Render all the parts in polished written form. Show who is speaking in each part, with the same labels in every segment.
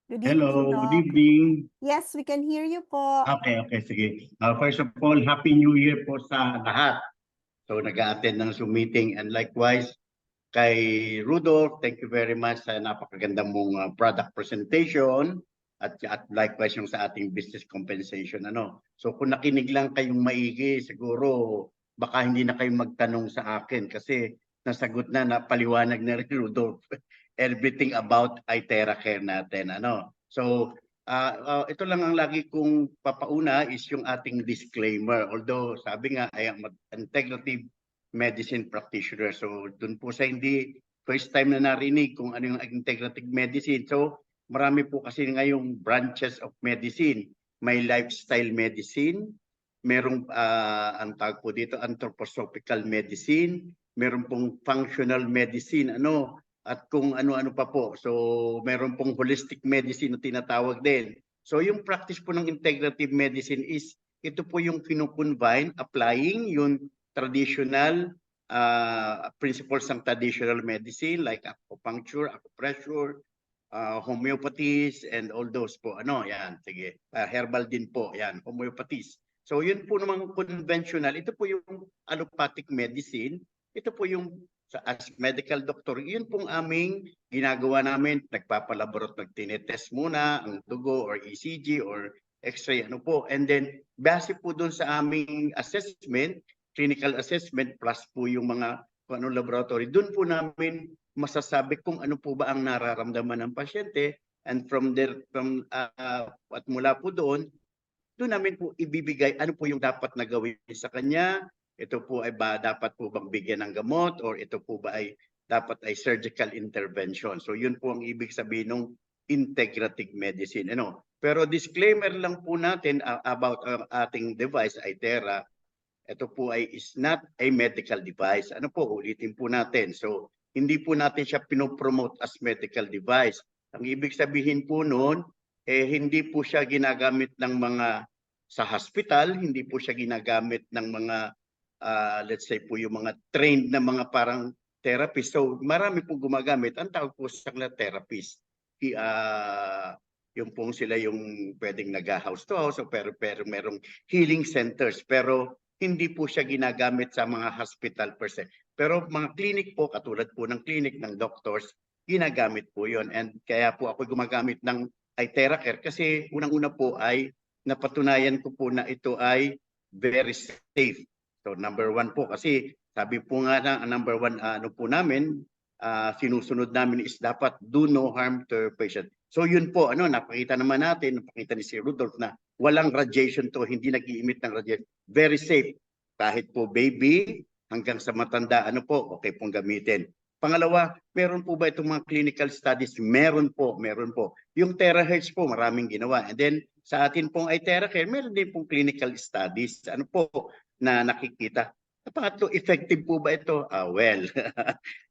Speaker 1: Good evening,
Speaker 2: Hello, good
Speaker 1: Doc.
Speaker 2: evening.
Speaker 1: Yes, we can hear you po.
Speaker 2: Okay, sige. First of all, Happy New Year po sa lahat. So, nag-a-attend ng Zoom meeting and likewise kay Rudolph, thank you very much sa napakaganda mong product presentation at likewise yung sa ating business compensation. So, kung nakinig lang kayong maigi, siguro baka hindi na kayo magtanong sa akin kasi nasagot na paliwanag na rin Rudolph everything about iTera Care natin. So, ito lang ang lagi kong papauna is yung ating disclaimer. Although sabi nga ay integrative medicine practitioner. So dun po sa hindi first time na narinig kung ano yung integrative medicine. So marami po kasi ngayong branches of medicine. May lifestyle medicine, merong ang tawag po dito anthroposophical medicine, meron pong functional medicine, at kung ano-ano pa po. So meron pong holistic medicine na tinatawag din. So yung practice po ng integrative medicine is ito po yung kino-combine, applying yung traditional principles ng traditional medicine like acupuncture, acupressure, homeopathies, and all those po. Yan, sige. Herbal din po, yan, homeopathies. So yun po namang conventional. Ito po yung allopathic medicine. Ito po yung as medical doctor, yun pong aming ginagawa namin. Nagpapalaborot, nagtinetest muna ang dugo or ECG or X-ray, And then, base po doon sa aming assessment, clinical assessment, plus po yung mga laboratory, doon po namin masasabi kung ano po ba ang nararamdaman ng pasyente. And from there, at mula po doon namin po ibibigay ano po yung dapat na gawin sa kanya. Ito po ay dapat po bang bigyan ng gamot or ito po ba ay dapat ay surgical intervention. So yun po ang ibig sabihin ng integrative medicine. Pero disclaimer lang po natin about ating device, iTera. Ito po ay is not a medical device. Ulitin po natin. So hindi po natin siya pinopromote as medical device. Ang ibig sabihin po noon, hindi po siya ginagamit ng mga sa hospital, hindi po siya ginagamit ng mga let's say po yung mga trained na mga parang therapist. So marami pong gumagamit. Ang tawag po sa kanila therapist. Yung pong sila yung pwedeng nag-house to house pero merong healing centers. Pero hindi po siya ginagamit sa mga hospital per se. Pero mga clinic po, katulad po ng clinic ng doctors, ginagamit po yon. And kaya po ako gumagamit ng iTera Care kasi unang-una po ay napatunayan ko po na ito ay very safe. So number one po kasi sabi po nga na number one po namin, sinusunod namin is dapat do no harm to patient. So yun po, napakita naman natin, napakita ni si Rudolph na walang radiation to, hindi nag-i-emit ng radiation. Very safe. Kahit po baby hanggang sa matanda, okay pong gamitin. Pangalawa, meron po ba itong mga clinical studies? Meron po, meron po. Yung terahertz po, maraming ginawa. And then, sa atin pong iTera Care, meron din pong clinical studies. Na nakikita? Pangatlo, effective po ba ito? Well,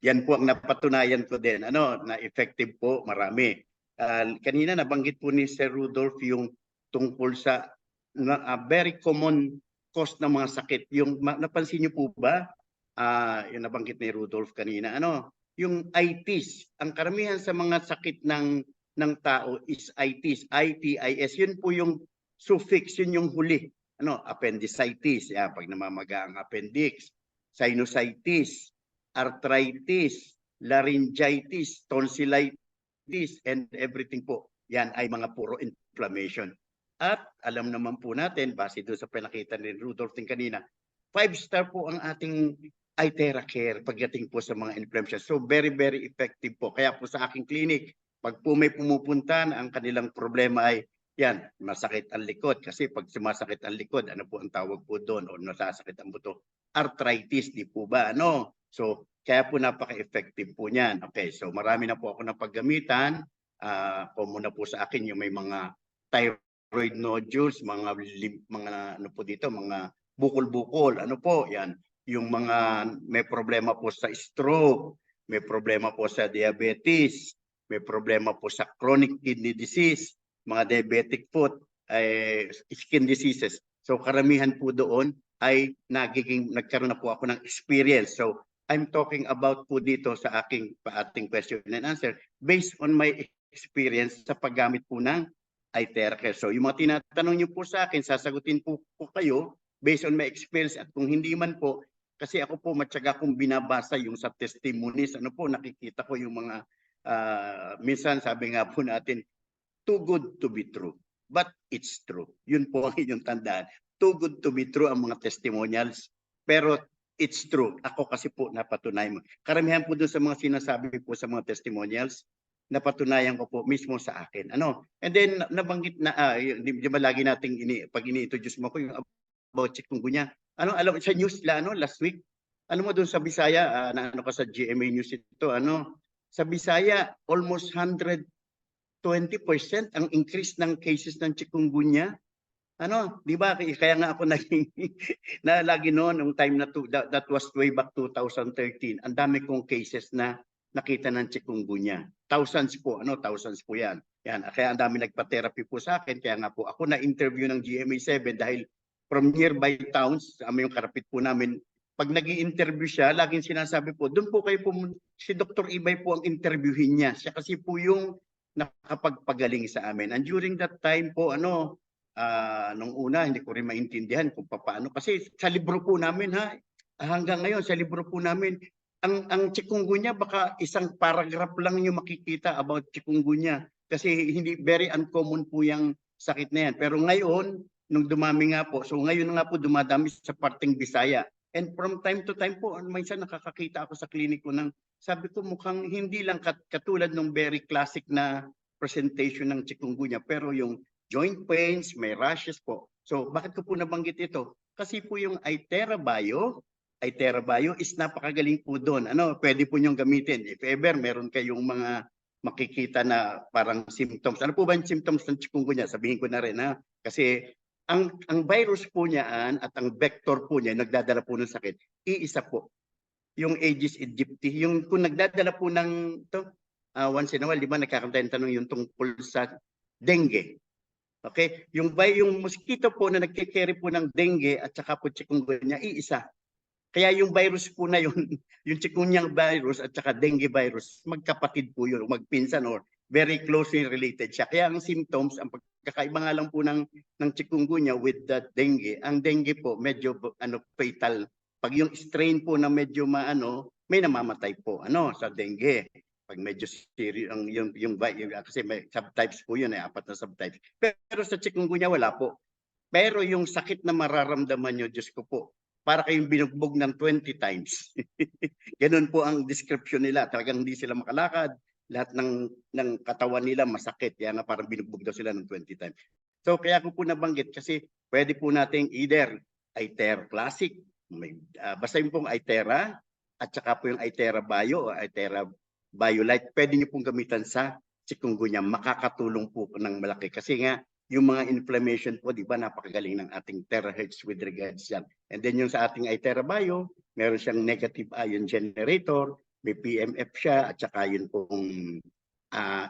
Speaker 2: yan po ang napatunayan ko din. Na effective po, marami. Kanina nabanggit po ni Sir Rudolph yung tungkol sa very common cause ng mga sakit. Yung napansin niyo po ba? Yung nabanggit ni Rudolph kanina. Yung itis. Ang karamihan sa mga sakit ng tao is itis. ITIS. Yun po yung suffix, yun yung huli. Appendicitis, pag namamaga ang appendix, sinusitis, arthritis, laryngitis, tonsillitis, and everything po. Yan ay mga puro inflammation. At alam naman po natin, base doon sa pinakita ni Rudolph din kanina, 5-star po ang ating iTera Care pagdating po sa mga inflammation. So very, very effective po. Kaya po sa aking clinic, pag po may pumupunta na ang kanilang problema ay yan, masakit ang likod. Kasi pag sumasakit ang likod, ano po ang tawag po doon? O nasasakit ang buto? Arthritis, di po ba? So, kaya po napaka-effective po niyan. Okay, so marami na po ako napaggamitan. Common na po sa akin yung may mga thyroid nodules, mga ano po dito, mga bukol-bukol. Yan. Yung mga may problema po sa stroke, may problema po sa diabetes, may problema po sa chronic kidney disease, mga diabetic foot, skin diseases. So karamihan po doon ay nagkaroon na po ako ng experience. So I'm talking about po dito sa ating question and answer based on my experience sa paggamit po ng iTera Care. So yung mga tinatanong niyo po sa akin, sasagutin po kayo based on my experience, at kung hindi man po, kasi ako po matyaga kong binabasa yung sa testimonies, ano po, nakikita ko yung mga minsan sabi nga po natin, too good to be true. But it's true. Yun po ang inyong tandaan. Too good to be true ang mga testimonials. Pero it's true. Ako kasi po napatunayan mo. Karamihan po dun sa mga sinasabi po sa mga testimonials, napatunayan ko po mismo sa akin. Ano? And then nabanggit na, di ba lagi nating pag ini-introduce mo ko yung about chikungunya. Ano, alam sa news last week, ano mo dun sa Bisaya, na ano ka sa GMA News ito, ano, sa Bisaya, almost 120% ang increase ng cases ng chikungunya. Ano, di ba? Kaya nga ako naging, na lagi noon, yung time na that was way back 2013, ang dami kong cases na nakita ng chikungunya. Thousands po yan. Yan, kaya ang dami nagpa-therapy po sa akin, kaya nga po ako na-interview ng GMA7 dahil from nearby towns, yung karapit po namin, pag nag-i-interview siya, laging sinasabi po, doon po kayo si Dr. Ibay po ang interviewin niya. Siya kasi po yung nakapagpagaling sa amin. And during that time po, nung una, hindi ko rin maintindihan kung paano. Kasi sa libro po namin, hanggang ngayon, sa libro po namin, ang chikungunya, baka isang paragraph lang yung makikita about chikungunya. Kasi hindi, very uncommon po yung sakit na yan. Pero ngayon, nung dumami nga po, so ngayon nga po dumadami sa parteng Bisaya. And from time to time po, minsan nakakakita ako sa kliniko ng, sabi ko mukhang hindi lang katulad ng very classic na presentation ng chikungunya, pero yung joint pains, may rashes po. So bakit ko po nabanggit ito? Kasi po yung iTera Bio is napakagaling po doon. Ano, pwede po niyong gamitin. If ever meron kayong mga makikita na parang symptoms. Ano po ba yung symptoms ng chikungunya? Sabihin ko na rin kasi ang virus po niyan at ang vector po niya nagdadala po ng sakit, iisa po. Yung Aedes aegypti, yung kung nagdadala po ng once in a while, di ba nagkakatayin tanong yung tungkol sa dengue. Okay? Yung mosquito po na nagkikerry po ng dengue at saka po chikungunya, iisa. Kaya yung virus po na yun, yung chikungunya virus at saka dengue virus, magkapatid po yun, magpinsan or very closely related siya. Kaya ang symptoms, ang pagkakaiba nga lang po ng chikungunya with the dengue, ang dengue po medyo fatal. Pag yung strain po na medyo may namamatay po sa dengue. Pag medyo serious yung kasi may subtypes po yun, 4 na subtypes. Pero sa chikungunya wala po. Pero yung sakit na mararamdaman nyo, Diyos ko po, para kayong binugbog ng 20 times. Ganun po ang description nila. Talagang hindi sila makalakad. Lahat ng katawan nila masakit. Kaya nga parang binugbog daw sila ng 20 times. So kaya ko po nabanggit kasi pwede po nating either iTera Classic, basta yung pong iTera, at saka po yung iTera Bio o iTera BioLite, pwede nyo pong gamitan sa chikungunya. Makakatulong po ng malaki. Kasi nga, yung mga inflammation po, di ba, napakagaling ng ating terahertz with regards yan. And then yung sa ating iTera Bio, meron siyang negative ion generator, may PMF siya, at saka yun pong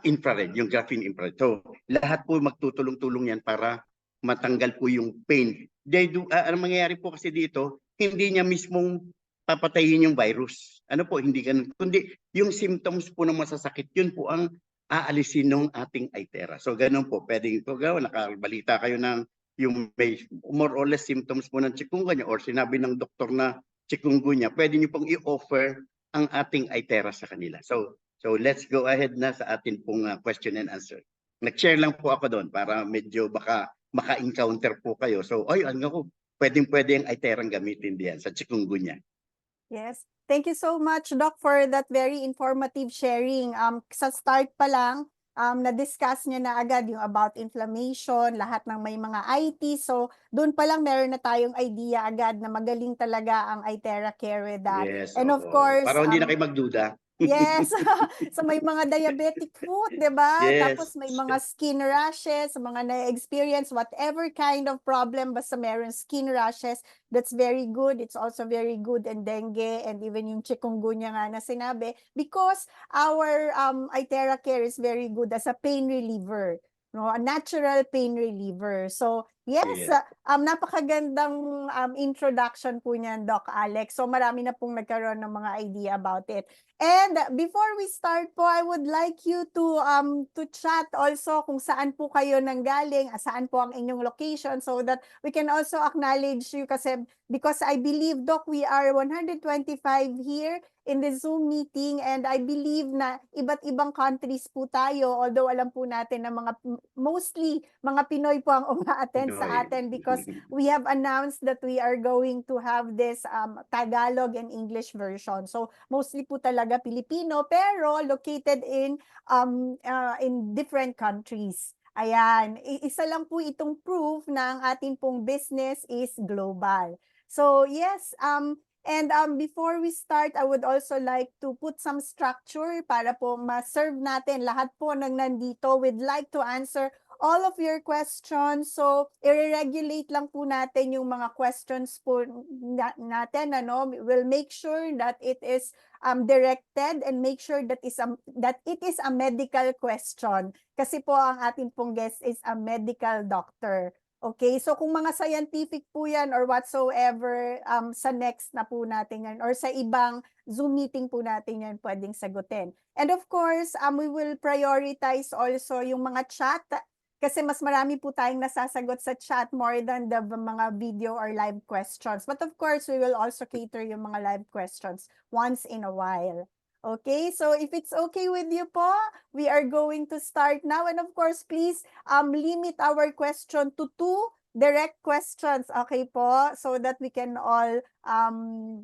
Speaker 2: infrared, yung graphene infrared. So, lahat po magtutulong-tulong yan para matanggal po yung pain. Ang mangyayari po kasi dito, hindi niya mismong papatayin yung virus. Ano po, hindi ganun. Kundi yung symptoms po ng masasakit, yun po ang aalisin ng ating iTera. So ganun po, pwedeng nakabalita kayo ng yung may more or less symptoms po ng chikungunya or sinabi ng doktor na chikungunya, pwede niyo pong i-offer ang ating iTera sa kanila. So let's go ahead na sa atin pong question and answer. Nag-share lang po ako doon para medyo baka maka-encounter po kayo. So, pwedeng-pwede ang iTera gamitin diyan sa chikungunya.
Speaker 1: Yes. Thank you so much, Doc, for that very informative sharing. Sa start pa lang, na-discuss niya na agad yung about inflammation, lahat ng may mga IT. So, doon pa lang meron na tayong idea agad na magaling talaga ang iTera Care with that.
Speaker 2: Yes,
Speaker 1: And of course,
Speaker 2: para hindi na kayo magduda.
Speaker 1: yes. So may mga diabetic foot, 'di ba?
Speaker 2: Yes.
Speaker 1: Tapos may mga skin rashes, mga na-experience whatever kind of problem basta meron skin rashes, that's very good. It's also very good in dengue and even yung chikungunya nga na sinabi because our iTera Care is very good as a pain reliever. No, a natural pain reliever. So Yes,
Speaker 2: Yes.
Speaker 1: napakagandang introduction po niyan, Doc Alex. So marami na pong nagkaroon ng mga idea about it. And before we start po, I would like you to chat also kung saan po kayo nanggaling, saan po ang inyong location so that we can also acknowledge you kasi because I believe, Doc, we are 125 here in the Zoom meeting and I believe na iba't ibang countries po tayo, although alam po natin na mostly mga Pinoy po ang uma-attend sa
Speaker 2: Pinoy.
Speaker 1: atin because we have announced that we are going to have this Tagalog and English version. So mostly po talaga Pilipino pero located in different countries. Ayan, isa lang po itong proof na ang ating pong business is global. So yes, and before we start, I would also like to put some structure para po ma-serve natin lahat po ng nandito. We'd like to answer all of your questions. So, i-regulate lang po natin yung mga questions po natin. Ano? We'll make sure that it is directed and make sure that it is a medical question. Kasi po ang ating pong guest is a medical doctor. Okay, so kung mga scientific po yan or whatsoever, sa next na po natin yan or sa ibang Zoom meeting po natin yan pwedeng sagutin. And of course, we will prioritize also yung mga chat kasi mas marami po tayong nasasagot sa chat more than the mga video or live questions. But of course, we will also cater yung mga live questions once in a while. Okay, so if it's okay with you po, we are going to start now. And of course, please limit our question to 2 direct questions, okay po? So that we can all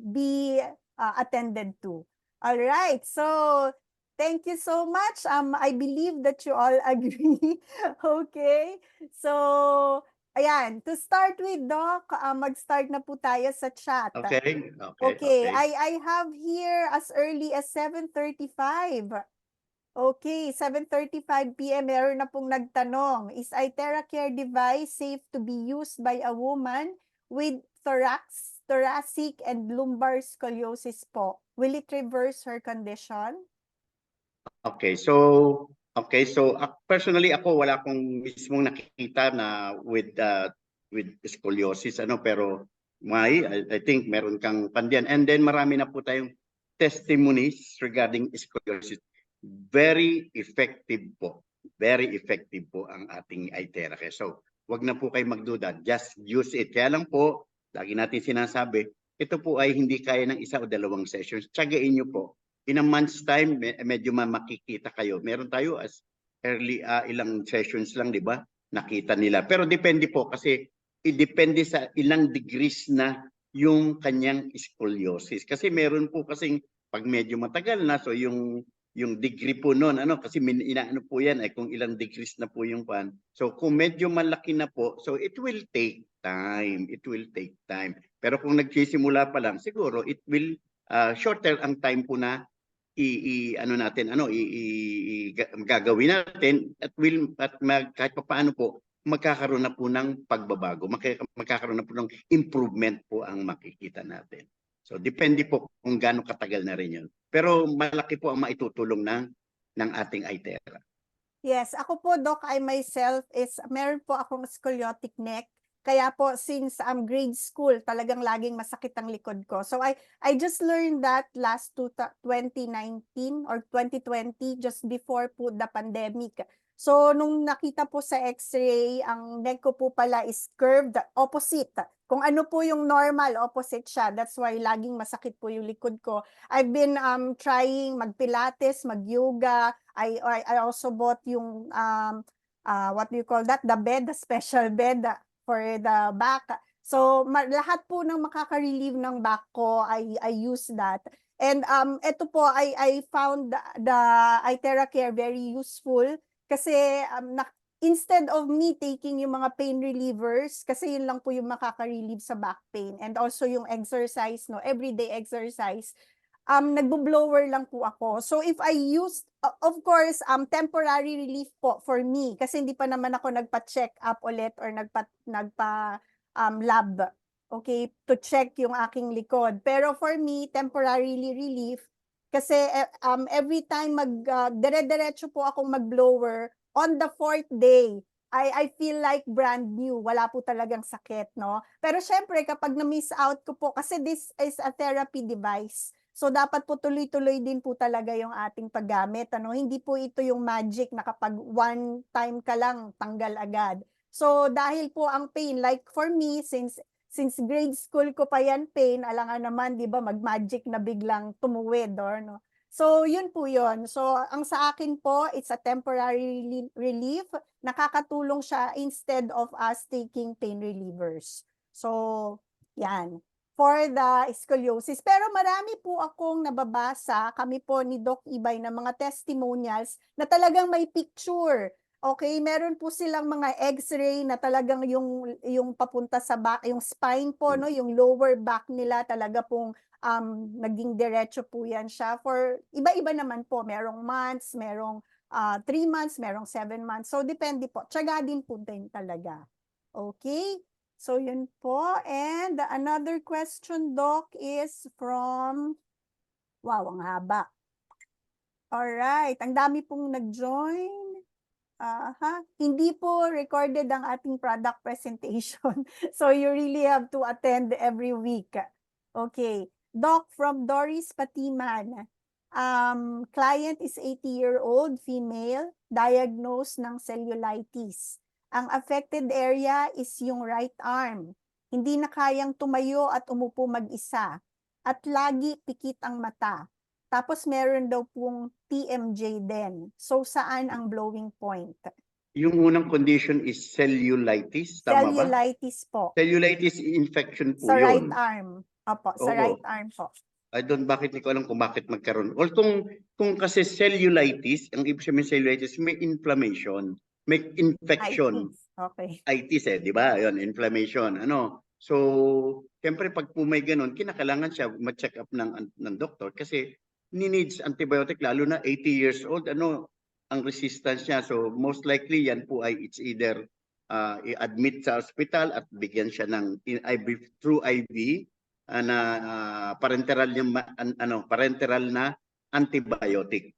Speaker 1: be attended to. All right, so thank you so much. I believe that you all agree. Okay, so ayan, to start with, Doc, mag-start na po tayo sa chat.
Speaker 2: Okay.
Speaker 1: Okay, I have here as early as 7:35. Okay, 7:35 PM, meron na pong nagtanong, is iTeracare device safe to be used by a woman with thoracic and lumbar scoliosis po? Will it reverse her condition?
Speaker 2: Okay, so personally ako wala akong mismong nakikita na with scoliosis pero I think meron kang pandiyan. And then marami na po tayong testimonies regarding scoliosis. Very effective po. Very effective po ang ating iTeracare. So, wag na po kayo magduda. Just use it. Kaya lang po, lagi natin sinasabi, ito po ay hindi kaya ng 1 o 2 sessions. Tsagain nyo po. In a month's time, medyo makikita kayo. Meron tayo as early ilang sessions lang, di ba? Nakita nila. Pero depende po kasi depende sa ilang degrees na yung kanyang scoliosis. Kasi meron po kasing pag medyo matagal na, so yung degree po noon, kasi inaano po yan, kung ilang degrees na po yung pan. So kung medyo malaki na po, so it will take time. It will take time. Pero kung nagsisimula pa lang, siguro it will shorter ang time po na gagawin natin at kahit paano po magkakaroon na po ng pagbabago, magkakaroon na po ng improvement po ang makikita natin. So depende po kung gaano katagal na rin yun. Pero malaki po ang maitutulong ng ating iTera.
Speaker 1: Yes, ako po, Doc, I myself meron po akong scoliotic neck. Kaya po since grade school, talagang laging masakit ang likod ko. So I just learned that last 2019 or 2020, just before po the pandemic. So nung nakita po sa x-ray, ang neck ko po pala is curved opposite. Kung ano po yung normal, opposite siya. That's why laging masakit po yung likod ko. I've been trying mag-pilates, mag-yoga. I also bought yung what do you call that? The bed, the special bed for the back. So lahat po ng makaka-relieve ng back ko, I use that. And ito po, I found the iTeracare very useful kasi instead of me taking yung mga pain relievers, kasi yun lang po yung makaka-relieve sa back pain, and also yung exercise, everyday exercise, nagbo-blower lang po ako. So if I use, of course, temporary relief po for me, kasi hindi pa naman ako nagpa-check up ulit or nagpa-lab, okay, to check yung aking likod. Pero for me, temporarily relief, kasi every time dire-diretso po akong mag-blower, on the 4th day, I feel like brand new, wala po talagang sakit, no? Pero syempre, kapag na-miss out ko po, kasi this is a therapy device, so dapat po tuloy-tuloy din po talaga yung ating paggamit, ano? Hindi po ito yung magic na kapag one time ka lang, tanggal agad. So dahil po ang pain, like for me, since grade school ko pa yan pain, alangan naman, di ba, mag-magic na biglang tumuwid, or no? So, yun po yun. So, ang sa akin po, it's a temporary relief. Nakakatulong siya instead of us taking pain relievers. So, yan. For the scoliosis. Pero marami po akong nababasa, kami po ni Doc Ibay, na mga testimonials na talagang may picture. Okay, meron po silang mga x-ray na talagang yung papunta sa back, yung spine po, no, yung lower back nila talaga pong naging diretso po yan siya for iba-iba naman po. Merong months, merong 3 months, merong 7 months. So, depende po. Tiyaga din po din talaga. Okay? So, yun po. And another question, Doc, is from, wow, ang haba. Alright, ang dami pong nag-join. Hindi po recorded ang ating product presentation. So, you really have to attend every week. Okay. Doc, from Doris Patiman. Client is 80-year-old female, diagnosed ng cellulitis. Ang affected area is yung right arm. Hindi na kayang tumayo at umupo mag-isa. At lagi pikit ang mata. Tapos meron daw pong TMJ din. So saan ang blowing point?
Speaker 2: Yung unang condition is cellulitis, tama ba?
Speaker 1: Cellulitis po.
Speaker 2: Cellulitis infection po
Speaker 1: Sa right
Speaker 2: yun.
Speaker 1: arm. Opo, sa
Speaker 2: Oo.
Speaker 1: right arm po.
Speaker 2: I don't, bakit hindi ko alam kung bakit magkaroon. Or kung kasi cellulitis, ang ibig sabihin cellulitis, may inflammation, may infection.
Speaker 1: Itis. Okay.
Speaker 2: Itis di ba? Yun, inflammation. Ano? So, siyempre pag po may ganun, kinakailangan siya ma-check up ng doktor kasi needs antibiotic, lalo na 80 years old, ano, ang resistance niya. So, most likely yan po ay it's either i-admit sa hospital at bigyan siya ng through IV na parenteral yung parenteral na antibiotic.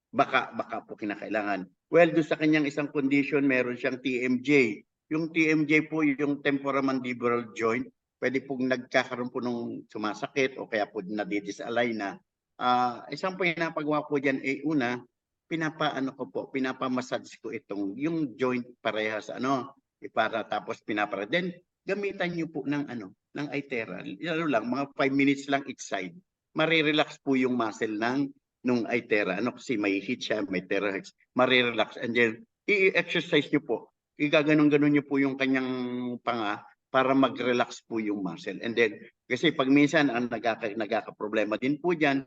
Speaker 2: Baka po kinakailangan. Well, doon sa kanyang isang condition, meron siyang TMJ. Yung TMJ po, yung temporomandibular joint, pwede pong nagkakaroon po nung sumasakit o kaya po nadidisalay na. Isang pinapagawa po dyan ay una, pinapamassage ko yung joint parehas para tapos then gamitan niyo po ng ng itera. Lang mga 5 minutes lang each side. Marirelax po yung muscle nung itera. Kasi may heat siya, may terahex. Marirelax and then i-exercise niyo po. Igaganon-ganon niyo po yung kanyang panga para mag-relax po yung muscle. And then kasi pag minsan ang nagkaka-problema din po diyan,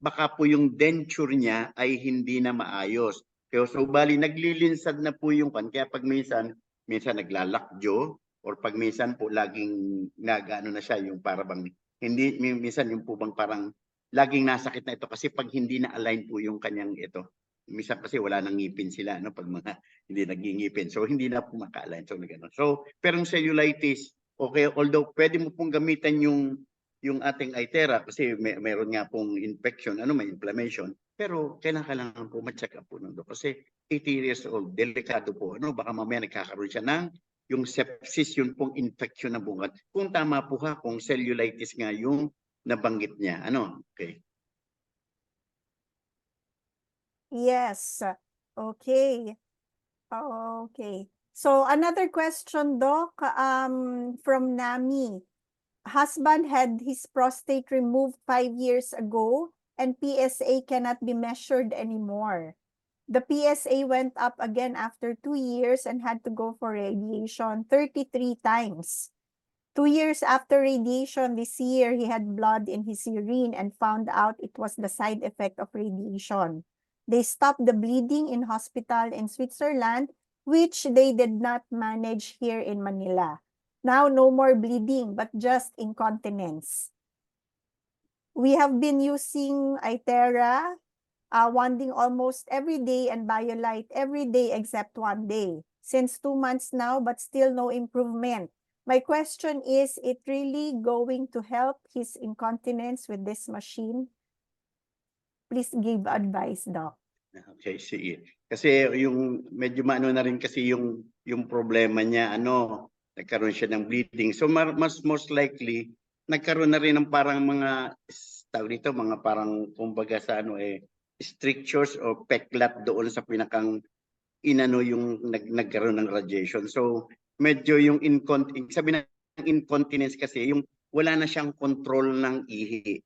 Speaker 2: baka po yung denture niya ay hindi na maayos. So bali naglilinsad na po yung kaya pag minsan naglalakjo or pag minsan po laging nag-ano na siya yung parang hindi minsan yung po bang parang laging nasakit na ito kasi pag hindi na align po yung kanyang ito. Minsan kasi wala nang ngipin sila pag mga hindi nagingipin. So hindi na po maka-align. So pero yung cellulitis, okay, although pwede mo pong gamitan yung ating itera kasi meron nga pong infection, may inflammation. Pero kailangan po ma-check up po ng doktor kasi 80 years old, delikado po. Baka mamaya nagkakaroon siya ng yung sepsis, yun pong infection na bungat. Kung tama po kung cellulitis nga yung nabanggit niya. Okay.
Speaker 1: Yes. Okay. Okay. So another question, Doc, from Nami. Husband had his prostate removed 5 years ago and PSA cannot be measured anymore. The PSA went up again after 2 years and had to go for radiation 33 times. 2 years after radiation this year, he had blood in his urine and found out it was the side effect of radiation. They stopped the bleeding in hospital in Switzerland, which they did not manage here in Manila. Now, no more bleeding, but just incontinence. We have been using itera, wanding almost every day and BioLite every day except 1 day. Since 2 months now, but still no improvement. My question is it really going to help his incontinence with this machine? Please give advice, Doc.
Speaker 2: Okay, sige. Kasi yung medyo maano na rin kasi yung problema niya, nagkaroon siya ng bleeding. So mas most likely nagkaroon na rin ng parang mga tawag dito, mga parang kumbaga sa strictures o peklat doon sa pinakang yung nagkaroon ng radiation. So medyo yung sabi ng incontinence kasi yung wala na siyang control ng ihi.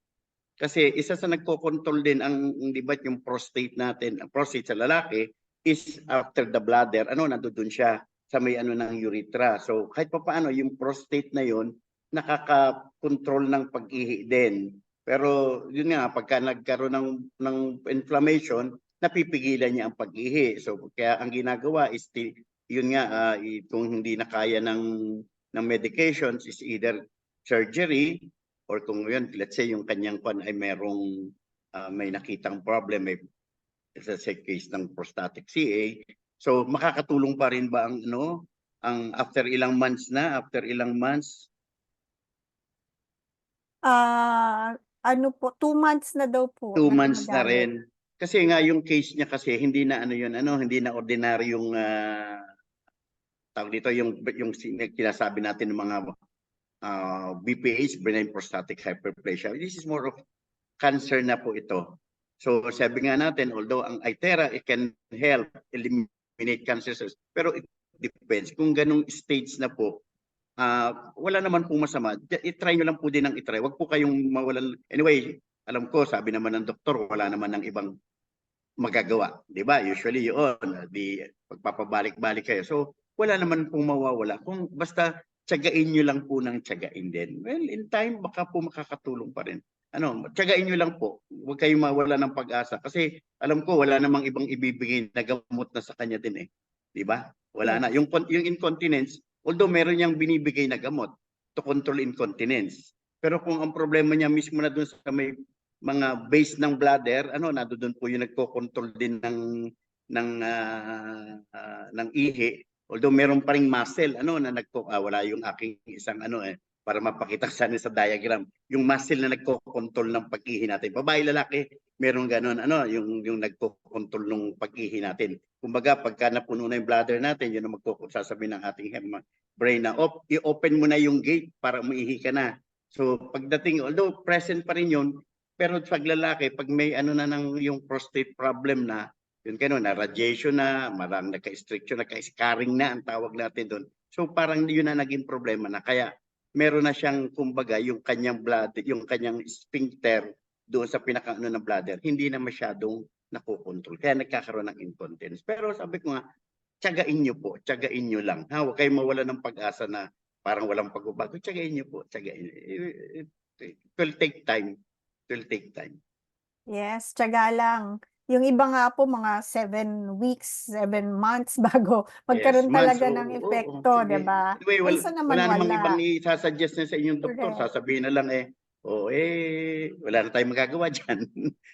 Speaker 2: Kasi isa sa nagko-control din ang, di ba, yung prostate natin, ang prostate sa lalaki is after the bladder, nandoon siya sa may ng urethra. So kahit pa paano yung prostate na yon nakaka-control ng pag-ihi din. Pero yun nga, pagka nagkaroon ng inflammation, napipigilan niya ang pag-ihi. So kaya ang ginagawa is yun nga, kung hindi na kaya ng medications is either surgery, or kung yun, let's say yung kanyang ay may nakitang problem, may sa case ng prostatic CA, so makakatulong pa rin ba ang after ilang months?
Speaker 1: 2 months na daw po
Speaker 2: 2
Speaker 1: na
Speaker 2: months na
Speaker 1: gumagamit.
Speaker 2: rin. Kasi nga yung case niya kasi hindi na hindi na ordinaryong tawag dito yung sinasabi natin ng mga BPH, benign prostatic hyperplasia. This is more of cancer na po ito. So sabi nga natin, although ang Itera, it can help eliminate cancer cells, pero it depends. Kung ganung stage na po, wala naman pong masama. I-try nyo lang po din ang i-try. Huwag po kayong mawalan. Anyway, alam ko, sabi naman ng doktor, wala naman ng ibang magagawa. Di ba? Usually yun, pagpapabalik-balik kayo. So, wala naman pong mawawala. Kung basta tiyagain nyo lang po ng tiyagain din. Well, in time, baka po makakatulong pa rin. Tiyagain nyo lang po. Huwag kayong mawala ng pag-asa. Kasi alam ko, wala namang ibang ibibigay na gamot na sa kanya din eh. Di ba? Wala na. Yung incontinence, although meron niyang binibigay na gamot to control incontinence. Pero kung ang problema niya mismo na dun sa may mga base ng bladder, nandoon po yung nagko-control din ng ihi. Although meron pa ring muscle, na wala yung aking isang para mapakita sa diagram, yung muscle na nagko-control ng pag-ihi natin. Babae, lalaki, meron ganun, yung nagko-control ng pag-ihi natin. Kumbaga, pagka napuno na yung bladder natin, yun ang sasabi ng ating brain na, i-open mo na yung gate para umiihi ka na. So, pagdating, although present pa rin yun, pero pag lalaki, pag may yung prostate problem na, yun na radiation na, marang naka-restriction, naka-scarring na ang tawag natin doon. So parang yun na naging problema na. Kaya meron na siyang, kumbaga, yung kanyang bladder, yung kanyang sphincter doon sa pinaka ng bladder, hindi na masyadong nakokontrol. Kaya nagkakaroon ng incontinence. Pero sabi ko nga, tiyagain nyo po, tiyagain nyo lang. Huwag kayong mawala ng pag-asa na parang walang pagbabago. Tiyagain nyo po, tiyagain. It will take time. It will take time.
Speaker 1: Yes, tiyaga lang. Yung iba nga po, mga 7 weeks, 7 months bago magkaroon talaga ng epekto, di ba?
Speaker 2: Anyway,
Speaker 1: Minsan naman
Speaker 2: wala namang ibang
Speaker 1: wala.
Speaker 2: isasuggest na sa inyong doktor.
Speaker 1: Correct.
Speaker 2: Sasabihin na lang wala na tayong magagawa dyan.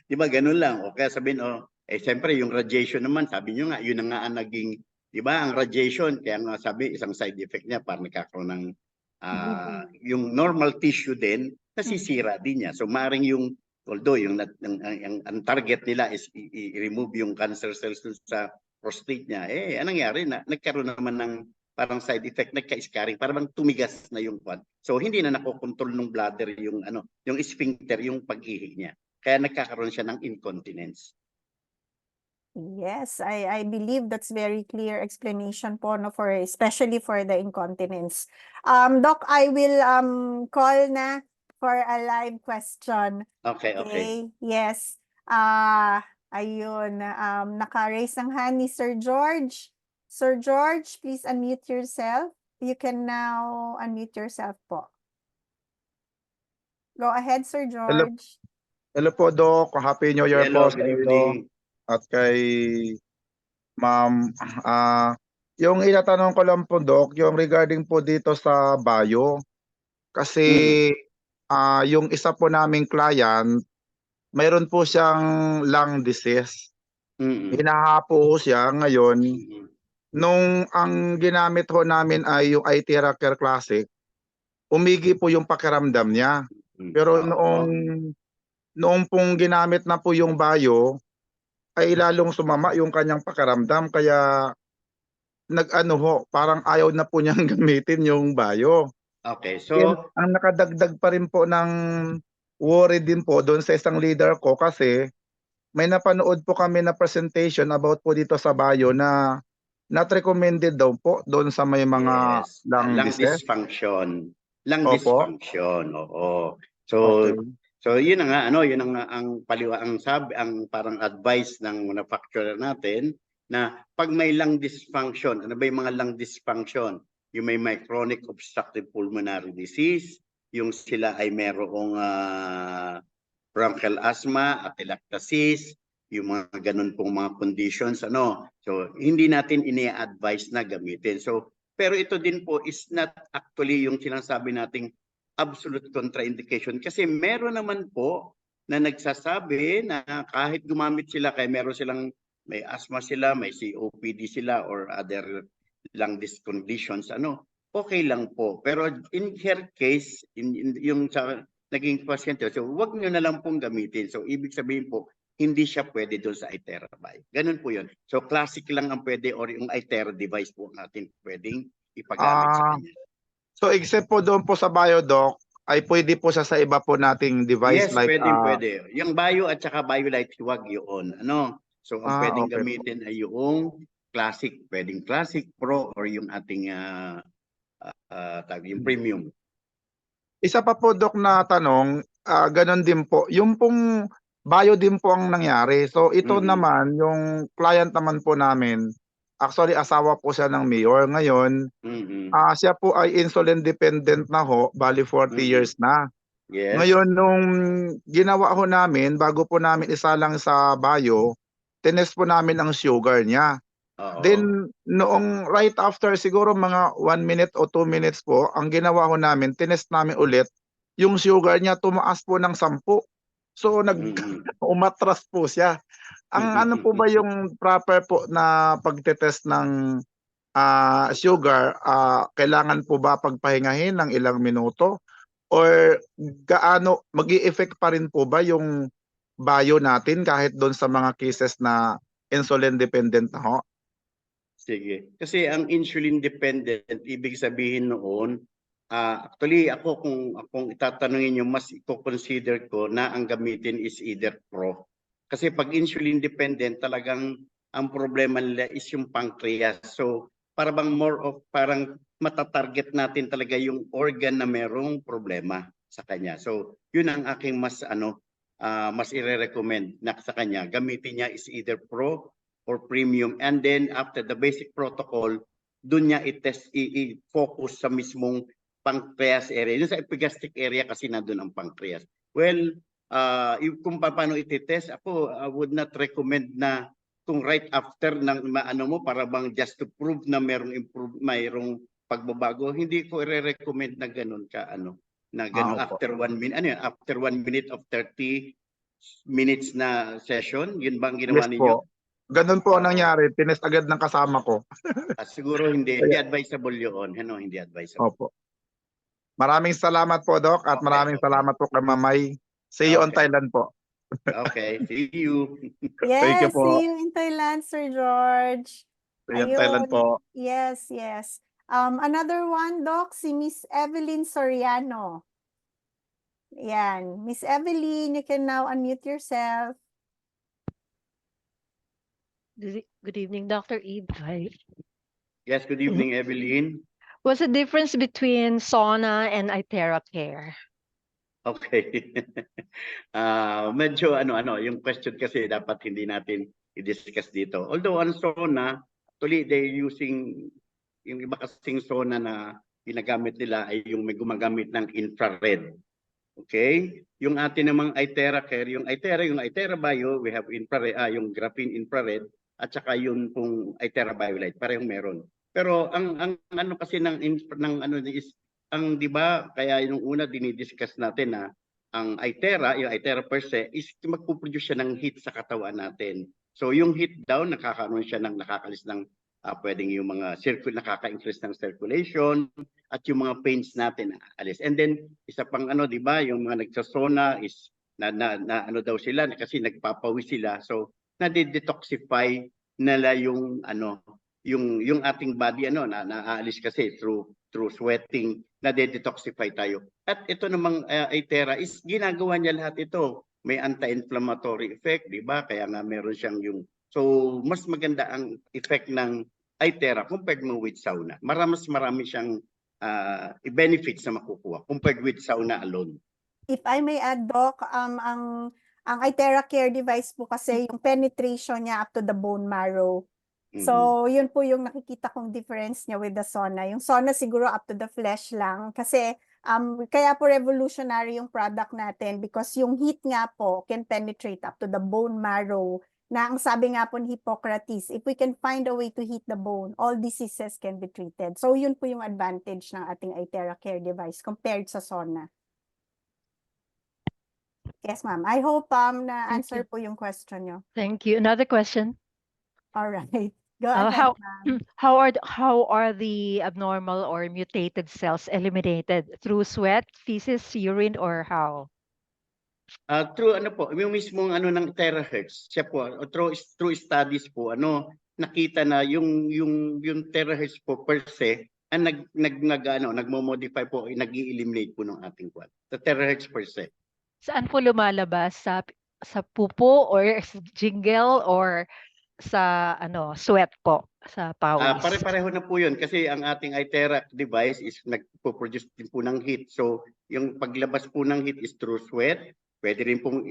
Speaker 2: Di ba, ganun lang. O kaya sabihin, siyempre yung radiation naman, sabi nyo nga, yun na nga ang naging, di ba, ang radiation, kaya nga sabi, isang side effect niya, parang nagkakaroon ng, yung normal tissue din, nasisira din niya. So, maaaring although ang target nila is i-remove yung cancer cells sa prostate niya, anong nangyari na nagkaroon naman ng parang side effect, nagka-scarring, parang tumigas na yung kwan. So hindi na nakokontrol ng bladder yung sphincter, yung pag-ihi niya. Kaya nagkakaroon siya ng incontinence.
Speaker 1: Yes, I believe that's very clear explanation po, no, especially for the incontinence. Doc, I will call na for a live question.
Speaker 2: Okay.
Speaker 1: Yes. Ayun, naka-raise ng hand ni Sir George. Sir George, please unmute yourself. You can now unmute yourself po. Go ahead, Sir George.
Speaker 3: Hello po, Doc. Happy New Year
Speaker 2: Hello,
Speaker 3: po sa
Speaker 2: good
Speaker 3: inyo
Speaker 2: evening.
Speaker 3: at kay Ma'am. Yung inatanong ko lang po, Doc, yung regarding po dito sa bio. Kasi yung isa po naming client, mayroon po siyang lung disease. Hinahapo siya ngayon. Nung ang ginamit ho namin ay yung iTera Care Classic, umigi po yung pakiramdam niya. Pero noong pong ginamit na po yung bio, ay lalong sumama yung kanyang pakiramdam kaya nag-ano ho, parang ayaw na po niyang gamitin yung Bayo.
Speaker 2: Okay,
Speaker 3: And
Speaker 2: so
Speaker 3: ang nakadagdag pa rin po ng worry din po doon sa isang leader ko kasi may napanood po kami na presentation about po dito sa Bayo na not recommended daw po doon sa may mga
Speaker 2: yes,
Speaker 3: lung
Speaker 2: lung
Speaker 3: disease.
Speaker 2: dysfunction. Lung
Speaker 3: Opo,
Speaker 2: dysfunction, oo. So,
Speaker 3: okay.
Speaker 2: yun na nga, yun ang ang parang advice ng manufacturer natin na pag may lung dysfunction, ano ba yung mga lung dysfunction? Yung may chronic obstructive pulmonary disease, yung sila ay merong bronchial asthma, atelectasis, yung mga ganun pong mga conditions, So, hindi natin ini-advise na gamitin. So, pero ito din po is not actually yung sinasabi nating absolute contraindication kasi meron naman po na nagsasabi na kahit gumamit sila kaya meron silang may asthma sila, may COPD sila or other lung conditions, okay lang po. Pero in her case, yung sa naging pasyente, so wag nyo na lang pong gamitin. So ibig sabihin po, hindi siya pwede doon sa iTheraBio. Ganun po yun. So classic lang ang pwede or yung iThera device po natin pwedeng ipagamit sa
Speaker 3: Ah,
Speaker 2: kanya.
Speaker 3: so except po doon po sa BioDoc ay pwede po siya sa iba po nating device
Speaker 2: Yes,
Speaker 3: like
Speaker 2: pwede. Yung Bio at saka BioLite, huwag yun. So ang pwedeng
Speaker 3: okay po.
Speaker 2: gamitin ay yung classic, pwedeng classic pro or yung ating yung premium.
Speaker 3: Isa pa po Doc na tanong, ganun din po, yung pong Bio din po ang nangyari. So ito
Speaker 2: Mhm.
Speaker 3: naman, yung client naman po namin, actually asawa po siya ng mayor. Ngayon,
Speaker 2: Mhm.
Speaker 3: siya po ay insulin dependent na ho, bali 40
Speaker 2: Mhm.
Speaker 3: years na.
Speaker 2: Yes.
Speaker 3: Ngayon, nung ginawa ho namin, bago po namin isalang sa Bio, tinest po namin ang sugar niya.
Speaker 2: Oo.
Speaker 3: Then, noong right after siguro mga 1 minute o 2 minutes po, ang ginawa ko namin, tinest namin ulit, yung sugar niya tumaas po ng 10. So,
Speaker 2: Mhm.
Speaker 3: umatras po siya. Ang ano po ba yung proper po na pagtetest ng sugar? Kailangan po ba pagpahingahin ng ilang minuto? Or gaano, mag-i-effect pa rin po ba yung bio natin kahit doon sa mga cases na insulin dependent na ho?
Speaker 2: Sige. Kasi ang insulin dependent, ibig sabihin noon, actually ako kung akong itatanungin niyo, mas i-consider ko na ang gamitin is either pro. Kasi pag insulin dependent, talagang ang problema nila is yung pancreas. So para bang more of parang matatarget natin talaga yung organ na merong problema sa kanya. So yun ang aking mas ire-recommend na sa kanya. Gamitin niya is either pro or premium, and then after the basic protocol, doon niya i-test, i-focus sa mismong pancreas area. Yung sa epigastric area kasi nandun ang pancreas. Well, kung paano iti-test, ako would not recommend na kung right after ng mo para bang just to prove na mayroong pagbabago, hindi ko i-recommend na ganun
Speaker 3: Opo.
Speaker 2: after 1 minute, after 1 minute of 30 minutes na session, yun bang ginawa
Speaker 3: Yes
Speaker 2: ninyo?
Speaker 3: po. Ganun po ang
Speaker 2: Oo.
Speaker 3: nangyari, tinest agad ng kasama ko.
Speaker 2: Siguro hindi
Speaker 3: Kaya,
Speaker 2: advisable yun. Hindi advisable.
Speaker 3: opo. Maraming salamat po, Doc, at maraming
Speaker 2: Okay.
Speaker 3: salamat po kay Mamay. See you on
Speaker 2: Okay.
Speaker 3: Thailand po.
Speaker 2: Okay. See you.
Speaker 3: Thank you
Speaker 1: Yes, see
Speaker 3: po.
Speaker 1: you in Thailand, Sir George.
Speaker 3: See you on Thailand
Speaker 1: Ayun.
Speaker 3: po.
Speaker 1: Yes, yes. Another one, Doc, si Miss Evelyn Soriano. Yan. Miss Evelyn, you can now unmute yourself.
Speaker 4: Good evening, Dr. Eve. Hi.
Speaker 2: Yes, good evening, Evelyn.
Speaker 4: What's the difference between sauna and iThera Care?
Speaker 2: Okay. Medyo yung question kasi dapat hindi natin i-discuss dito. Although ang sauna, actually they're using, yung iba kasing sauna na ginagamit nila ay yung may gumagamit ng infrared. Okay? Yung atin namang iThera Care, yung iThera Bio, we have infrared, yung graphene infrared, at saka yung pong iThera BioLite, parehong meron. Pero ang ano kasi ng is, ang di ba, kaya yung una dinidiscuss natin na ang yung iThera per se, is magpuproduce siya ng heat sa katawan natin. So yung heat daw, nakakalis ng pwedeng yung mga nakaka-increase ng circulation, at yung mga pains natin alis. And then isa pang di ba, yung mga nagsasona is na ano daw sila kasi nagpapawis sila. So nade-detoxify nila yung ano, yung ating body ano na naaalis kasi through sweating, nade-detoxify tayo. At ito namang Itera is ginagawa niya lahat ito. May anti-inflammatory effect, di ba? Kaya nga meron siyang yung so mas maganda ang effect ng Itera compared mo with sauna. Marami siyang benefits na makukuha compared with sauna alone.
Speaker 1: If I may add, Doc, ang Itera Care device po kasi yung penetration niya up to the bone marrow. So, yun po yung nakikita kong difference niya with the sauna. Yung sauna siguro up to the flesh lang. Kasi, kaya po revolutionary yung product natin because yung heat nga po can penetrate up to the bone marrow. Na ang sabi nga po ni Hippocrates, if we can find a way to heat the bone, all diseases can be treated. So, yun po yung advantage ng ating Itera Care device compared sa sauna. Yes, ma'am. I hope na-answer po yung question nyo.
Speaker 4: Thank you. Another question.
Speaker 1: All right. Go
Speaker 4: Uh,
Speaker 1: ahead,
Speaker 4: how
Speaker 1: ma'am.
Speaker 4: how are the abnormal or mutated cells eliminated through sweat, feces, urine, or how?
Speaker 2: Through ano po, yung mismong ano ng terahertz, siya po, through studies po, ano, nakita na yung terahertz po per se, ang nagmo-modify po, nag-i-eliminate po ng ating kwan. The terahertz per se.
Speaker 4: Saan po lumalabas sa pupo or sa jingle or sa sweat po, sa pawis?
Speaker 2: Pare-pareho na po yun kasi ang ating Itera device is nagpo-produce din po ng heat. So, yung paglabas po ng heat is through sweat. Pwede rin pong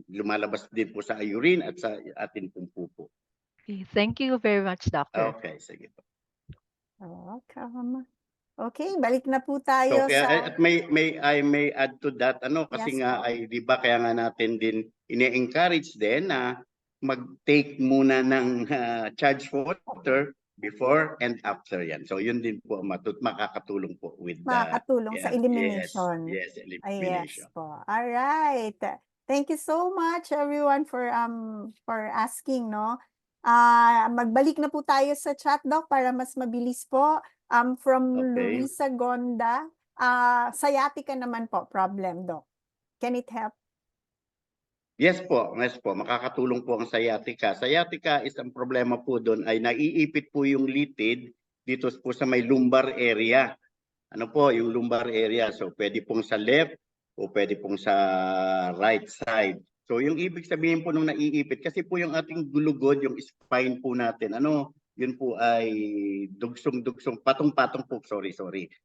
Speaker 2: lumalabas din po sa urine at sa atin pong pupo.
Speaker 4: Okay, thank you very much, Doctor.
Speaker 2: Okay, sige po.
Speaker 1: Welcome. Okay, balik na po
Speaker 2: So,
Speaker 1: tayo
Speaker 2: kaya,
Speaker 1: sa...
Speaker 2: at I may add to that, kasi
Speaker 1: Yes,
Speaker 2: nga
Speaker 1: po.
Speaker 2: ay, di ba, kaya nga natin din ine-encourage din na mag-take muna ng charged water before and after yan. So, yun din po makakatulong po with
Speaker 1: Makakatulong sa elimination.
Speaker 2: Yes,
Speaker 1: Yes
Speaker 2: elimination.
Speaker 1: po. All right. Thank you so much everyone for asking, no. Magbalik na po tayo sa chat, Doc, para mas mabilis po. From
Speaker 2: Okay.
Speaker 1: Luisa Gonda, sciatica naman po problem, Doc. Can it help?
Speaker 2: Yes po, makakatulong po ang sciatica. Sciatica is ang problema po doon ay naiipit po yung litid dito po sa may lumbar area. Ano po, yung lumbar area. So pwede pong sa left o pwede pong sa right side. So yung ibig sabihin po nung naiipit, kasi po yung ating gulugod, yung spine po natin, yun po ay dugsong-dugsong, patong-patong po, sorry.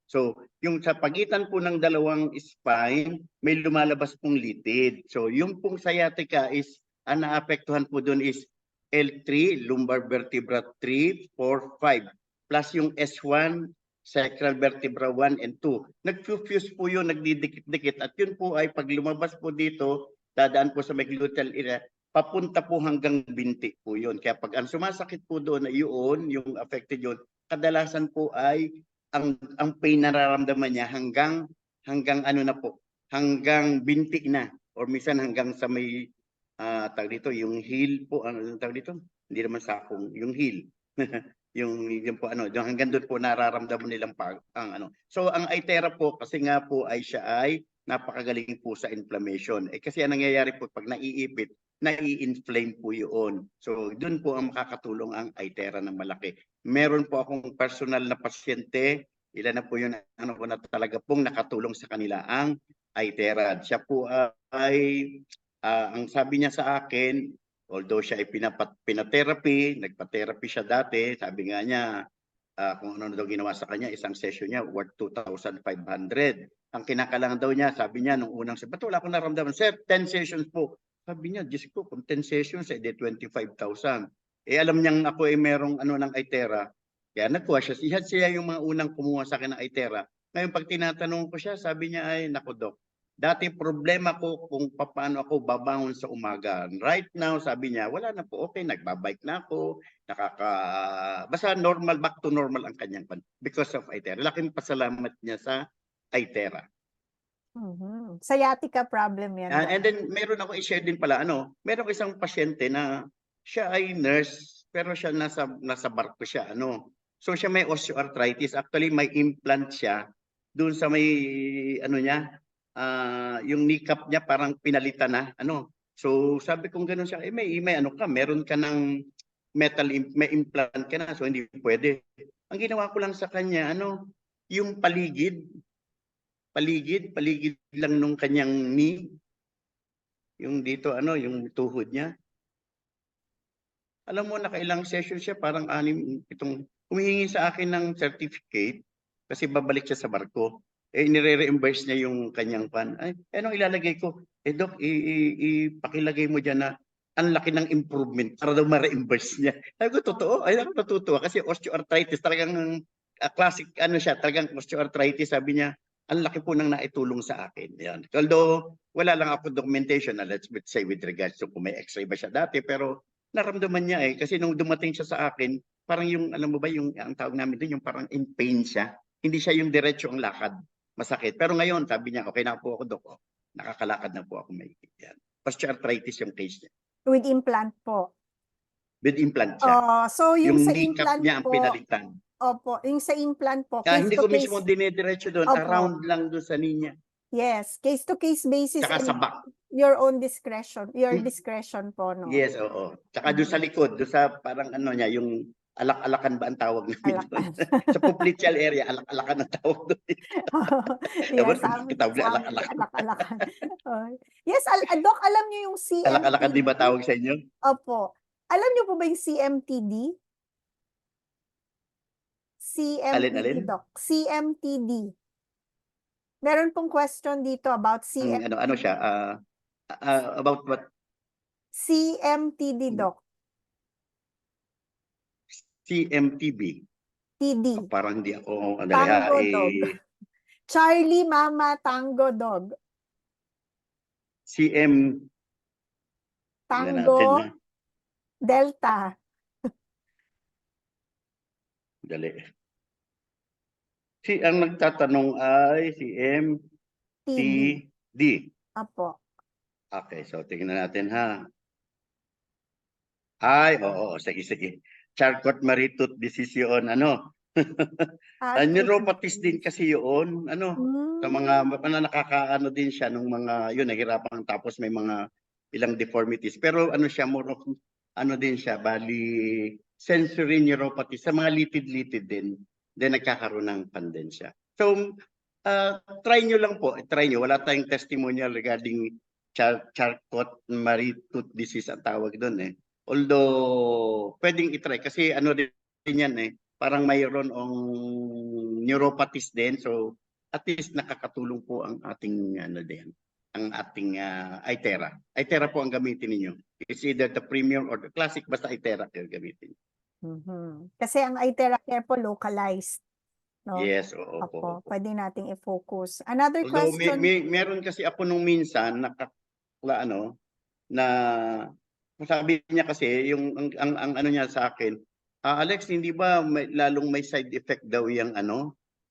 Speaker 2: So, yung sa pagitan po ng dalawang spine, may lumalabas pong litid. So, yung pong sciatica is, ang naapektuhan po doon is L3, lumbar vertebra 3, 4, 5, plus yung S1, sacral vertebra 1 and 2. Nag-fuse po yun, nagdidikit-dikit, at yun po ay pag lumabas po dito, dadaan po sa may gluteal area, papunta po hanggang binti po yun. Kaya pag ang sumasakit po doon na yun, yung affected yun, kadalasan po ay ang pain nararamdaman niya hanggang hanggang binti na or minsan hanggang sa may tawag dito, yung heel po, tawag dito? Hindi naman sakong, yung heel. yung po yung hanggang doon po nararamdaman nilang So ang Itera po kasi nga po ay siya ay napakagaling po sa inflammation. Kasi ang nangyayari po pag naiipit, nai-inflame po yun. So, dun po ang makakatulong ang Itera ng malaki. Meron po akong personal na pasyente, ilan na po yun, ko na talaga pong nakatulong sa kanila ang Itera. Siya po ay, ang sabi niya sa akin, although siya ay pinatherapy, nagpa-therapy siya dati, sabi nga niya, kung ano daw ginawa sa kanya, isang session niya worth 2,500. Ang kinakailangan daw niya, sabi niya nung unang sabi, ba't wala akong naramdaman? Sir, 10 sessions po. Sabi niya, Diyos ko, kung 10 sessions, de 25,000. Alam niyang ako ay merong ng Itera. Kaya nagkuha siya. Siya yung mga unang kumuha sa akin ng Itera. Ngayon, pag tinatanong ko siya, sabi niya ay, naku Dok, dati problema ko kung paano ako babangon sa umaga. Right now, sabi niya, wala na po. Okay, nagbabike na ako. Basta normal, back to normal ang kanyang because of Itera. Laking pasalamat niya sa Itera.
Speaker 1: Sciatica problem yan.
Speaker 2: And then meron ako i-share din pala meron ko isang pasyente na siya ay nurse pero siya nasa barko siya So siya may osteoarthritis, actually may implant siya doon sa may niya yung kneecap niya parang pinalitan na So sabi kong gano'n siya, may ano ka, meron ka ng may implant ka na, so hindi pwede. Ang ginawa ko lang sa kanya, yung paligid lang nung kanyang knee, yung dito, yung tuhod niya. Alam mo, nakailang session siya, parang 7 humihingi sa akin ng certificate kasi babalik siya sa barko. Nire-reimburse niya yung kanyang pan. Anong ilalagay ko? Doc, ipakilagay mo dyan na ang laki ng improvement para daw ma-reimburse niya. Sabi ko, totoo? Ay, ako natutuwa kasi osteoarthritis, talagang classic, siya, talagang osteoarthritis. Sabi niya, ang laki po ng naitulong sa akin. Yan. Although, wala lang ako documentation, let's say with regards to kung may x-ray ba siya dati, pero naramdaman niya kasi nung dumating siya sa akin, parang yung, alam mo ba, yung ang tawag namin doon, yung parang in pain siya. Hindi siya yung diretso ang lakad. Masakit. Pero ngayon, sabi niya, okay na po ako, Dok. Nakakalakad na po ako may yan. Osteoarthritis yung case niya.
Speaker 1: With implant po.
Speaker 2: With implant siya.
Speaker 1: So yung
Speaker 2: Yung
Speaker 1: sa
Speaker 2: kneecap
Speaker 1: implant
Speaker 2: niya ang
Speaker 1: po,
Speaker 2: pinalitan.
Speaker 1: opo, yung sa implant po,
Speaker 2: Hindi ko
Speaker 1: case-to-case,
Speaker 2: mismo dinediretso doon.
Speaker 1: Opo.
Speaker 2: Around lang doon sa niya.
Speaker 1: yes, case-to-case basis
Speaker 2: Tsaka sa
Speaker 1: and
Speaker 2: back.
Speaker 1: your own discretion, your
Speaker 2: Hmm.
Speaker 1: discretion po, no?
Speaker 2: Yes, oo. Tsaka doon sa likod, doon sa parang niya, yung alak-alakan ba ang tawag namin doon? Sa popliteal area, alak-alakan ang tawag doon.
Speaker 1: Yes,
Speaker 2: Tawag na alak-alakan.
Speaker 1: alak-alakan. Yes, Doc, alam niyo yung
Speaker 2: Alak-alakan
Speaker 1: CMTD?
Speaker 2: di ba tawag sa inyo?
Speaker 1: Opo. Alam niyo po ba yung CMTD?
Speaker 2: Alin?
Speaker 1: CMTD, Doc. CMTD. Meron pong question dito about
Speaker 2: Ano siya? About what?
Speaker 1: CMTD, Doc.
Speaker 2: CMTB.
Speaker 1: TD.
Speaker 2: Parang hindi ako,
Speaker 1: Tango Dog. Charlie Mama Tango Dog.
Speaker 2: CM.
Speaker 1: Tango Delta.
Speaker 2: Dali. Ang nagtatanong ay si
Speaker 1: TD.
Speaker 2: MTD.
Speaker 1: Apo.
Speaker 2: Okay, so tingnan natin ha. Ay, oo, sige. Charcot-Marie tooth disease yun, neuropathies din kasi yun, sa mga nakakaano din siya nung mga, yun, nahirapan tapos may mga ilang deformities. Pero siya, more of, din siya, bali, sensory neuropathy, sa mga litid-litid din, then nagkakaroon ng pandensya. So, try nyo lang po, wala tayong testimonial regarding Charcot-Marie tooth disease ang tawag doon Although, pwedeng itry kasi din yan parang mayroon neuropathies din. So, at least nakakatulong po ang ating ang ating iTera. iTera po ang gamitin ninyo. It's either the premium or the classic, basta iTera yung gamitin.
Speaker 1: Kasi ang iTera Care po localized. No?
Speaker 2: Yes, oo.
Speaker 1: Opo, pwede nating i-focus. Another
Speaker 2: Although
Speaker 1: question.
Speaker 2: meron kasi ako nung minsan na sabi niya kasi yung ang niya sa akin, Alex, hindi ba lalong may side effect daw yung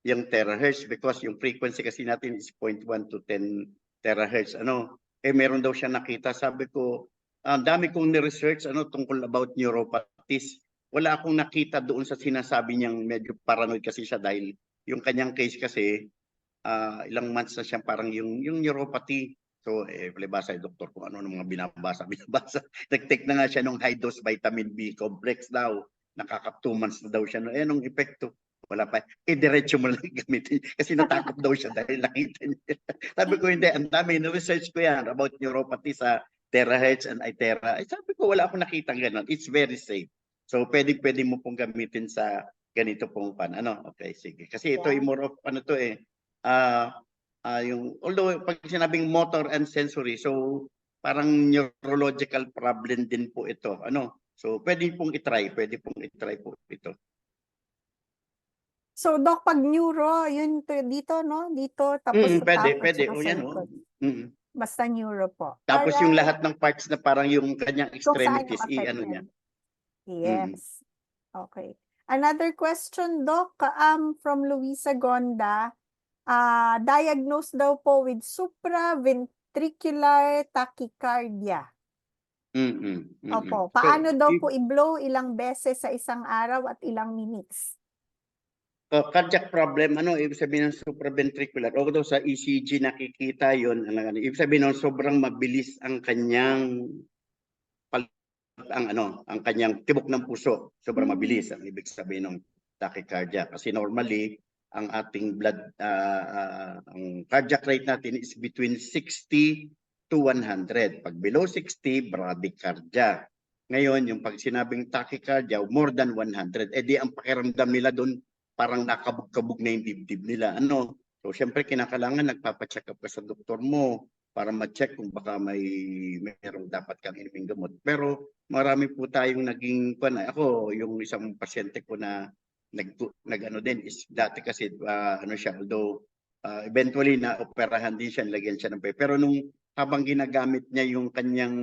Speaker 2: yung terahertz because yung frequency kasi natin is 0.1 to 10 terahertz meron daw siya nakita. Sabi ko, ang dami kong ni-research tungkol about neuropathies. Wala akong nakita doon sa sinasabi niyang medyo paranoid kasi siya dahil yung kanyang case kasi ilang months na siya parang yung neuropathy. So, palibasa yung doktor kung ano ng mga binabasa. Nag-take na nga siya ng high-dose vitamin B complex daw. Nakaka 2 months na daw siya. Anong epekto? Wala pa. Diretso mo lang gamitin. Kasi natakot daw siya dahil nakita niya. Sabi ko, hindi. Ang dami. Na-research ko yan about neuropathy sa terahertz and iTera. Sabi ko, wala akong nakita gano'n. It's very safe. So, pwede mo pong gamitin sa ganito pong Okay, sige. Kasi ito ay more of yung although pag sinabing motor and sensory, so parang neurological problem din po ito. So pwede pong i-try po ito.
Speaker 1: So Doc, pag neuro, yun dito, no? Dito, tapos sa
Speaker 2: pwede.
Speaker 1: tsaka
Speaker 2: O
Speaker 1: sa
Speaker 2: yan
Speaker 1: likod.
Speaker 2: Basta
Speaker 1: neuro po.
Speaker 2: Tapos yung lahat ng parts na parang yung kanyang
Speaker 1: Kung saan
Speaker 2: extremities,
Speaker 1: yung
Speaker 2: niya.
Speaker 1: affected. Yes. Okay. Another question, Doc, from Luisa Gonda. Diagnosed daw po with supraventricular tachycardia. Opo. Paano daw po i-blow ilang beses sa isang araw at ilang minutes?
Speaker 2: cardiac problem, ano ibig sabihin ng supraventricular? Although sa ECG nakikita yon, ibig sabihin ng sobrang mabilis ang kanyang ang kanyang tibok ng puso, sobrang mabilis ang ibig sabihin ng tachycardia. Kasi normally ang ating blood ang cardiac rate natin is between 60 to 100. Pag below 60, bradycardia. Ngayon, yung pag sinabing tachycardia, more than 100, di ang pakiramdam nila doon parang nakabog-kabog na yung dibdib nila. So, syempre, kinakailangan nagpapacheck up ka sa doktor mo para ma-check kung baka mayroong dapat kang inuming gamot. Pero marami po tayong naging, ako, yung isang pasyente ko na nag-ano din, is dati kasi, siya, although eventually na-operahan din siya, nilagyan siya ng pero nung habang ginagamit niya yung kanyang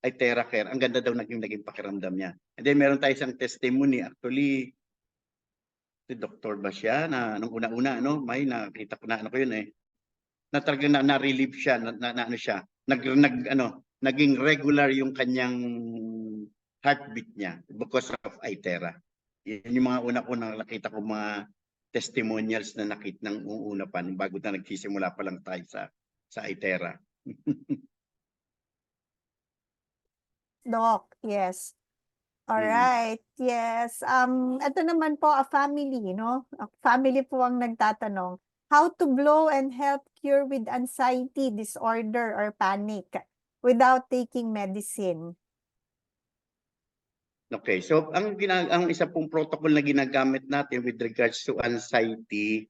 Speaker 2: Iteracare, ang ganda daw naging pakiramdam niya. And then meron tayo isang testimony, actually, si doktor ba siya, na nung una-una, may nakita ko na ko yun na talagang na-relieve siya, siya, naging regular yung kanyang heartbeat niya because of Itera. Yun yung mga una-unang nakita ko mga testimonials na nakita ng una pa, bago na nagsisimula pa lang tayo sa Itera.
Speaker 1: Doc, yes. All right. Yes. Ito naman po, a family, no? A family po ang nagtatanong. How to blow and help cure with anxiety disorder or panic without taking medicine?
Speaker 2: Okay, so ang isa pong protocol na ginagamit natin with regards to anxiety,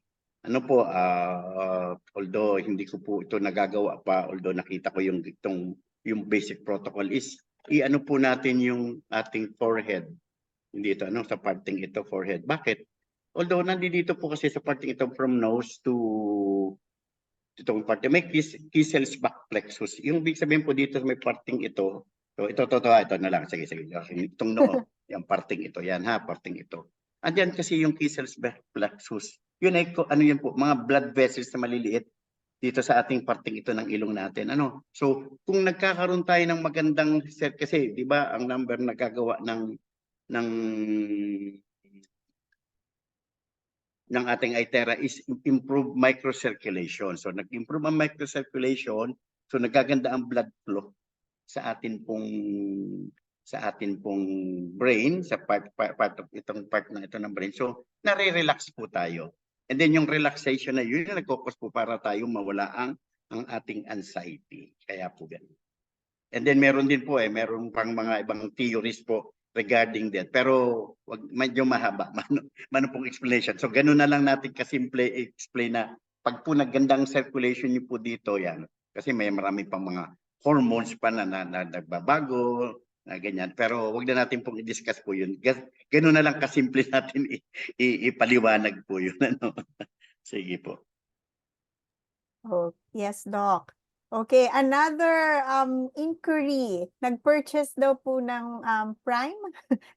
Speaker 2: although hindi ko po ito nagagawa pa, although nakita ko yung basic protocol is i-ano po natin yung ating forehead. Hindi ito, sa parting ito, forehead. Bakit? Although nandito po kasi sa parting ito from nose to itong parting, may Kissel's back plexus. Yung big sabihin po dito may parting ito. So ito na lang. Sige. Itong noo, yung parting ito. Yan parting ito. Andiyan kasi yung Kissel's back plexus. Yun ay, yan po, mga blood vessels na maliliit dito sa ating parting ito ng ilong natin. So, kung nagkakaroon tayo ng magandang kasi, di ba, ang number nagagawa ng ating Itera is improve microcirculation. So, nag-improve ang microcirculation, so nagaganda ang blood flow sa atin pong brain, sa part na ito ng brain. So, nare-relax po tayo. And then yung relaxation na yun, yung nagkukos po para tayo mawala ang ating anxiety. Kaya po ganun. And then meron din po meron pang mga ibang theories po regarding that. Pero medyo mahaba, mano pong explanation. So ganun na lang natin kasimple explain na pag po naggandang circulation niyo po dito yan. Kasi may marami pang mga hormones pa na nagbabago, na ganyan. Pero wag na natin pong i-discuss po yun. Ganun na lang kasimple natin ipaliwanag po yun. Sige po.
Speaker 1: Oh, yes, Doc. Okay, another inquiry. Nag-purchase daw po ng Prime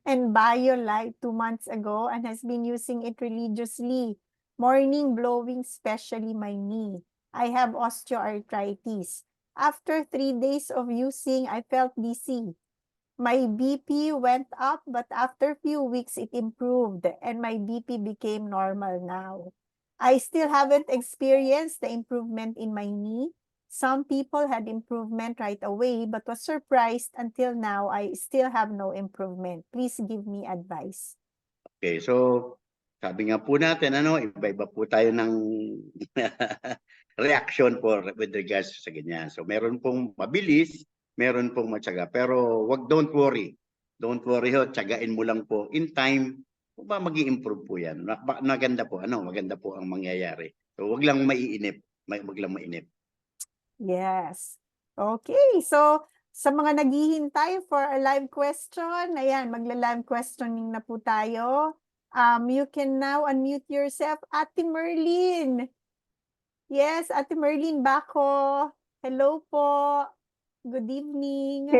Speaker 1: and BioLite 2 months ago and has been using it religiously. Morning blowing, especially my knee. I have osteoarthritis. After 3 days of using, I felt dizzy. My BP went up, but after few weeks, it improved and my BP became normal now. I still haven't experienced the improvement in my knee. Some people had improvement right away, but was surprised until now I still have no improvement. Please give me advice.
Speaker 2: Okay, so sabi nga po natin, iba-iba po tayo ng reaction po with regards sa ganyan. So meron pong mabilis, meron pong matyaga. Pero don't worry. Don't worry tiyagain mo lang po. In time, mag-i-improve po yan. Maganda po, maganda po ang mangyayari. So wag lang maiinip. Wag lang mainip.
Speaker 1: Yes. Okay, so sa mga naghihintay for a live question, ayan, magla-live questioning na po tayo. You can now unmute yourself, Ate Merlin. Yes, Ate Merlin Bako. Hello po. Good evening.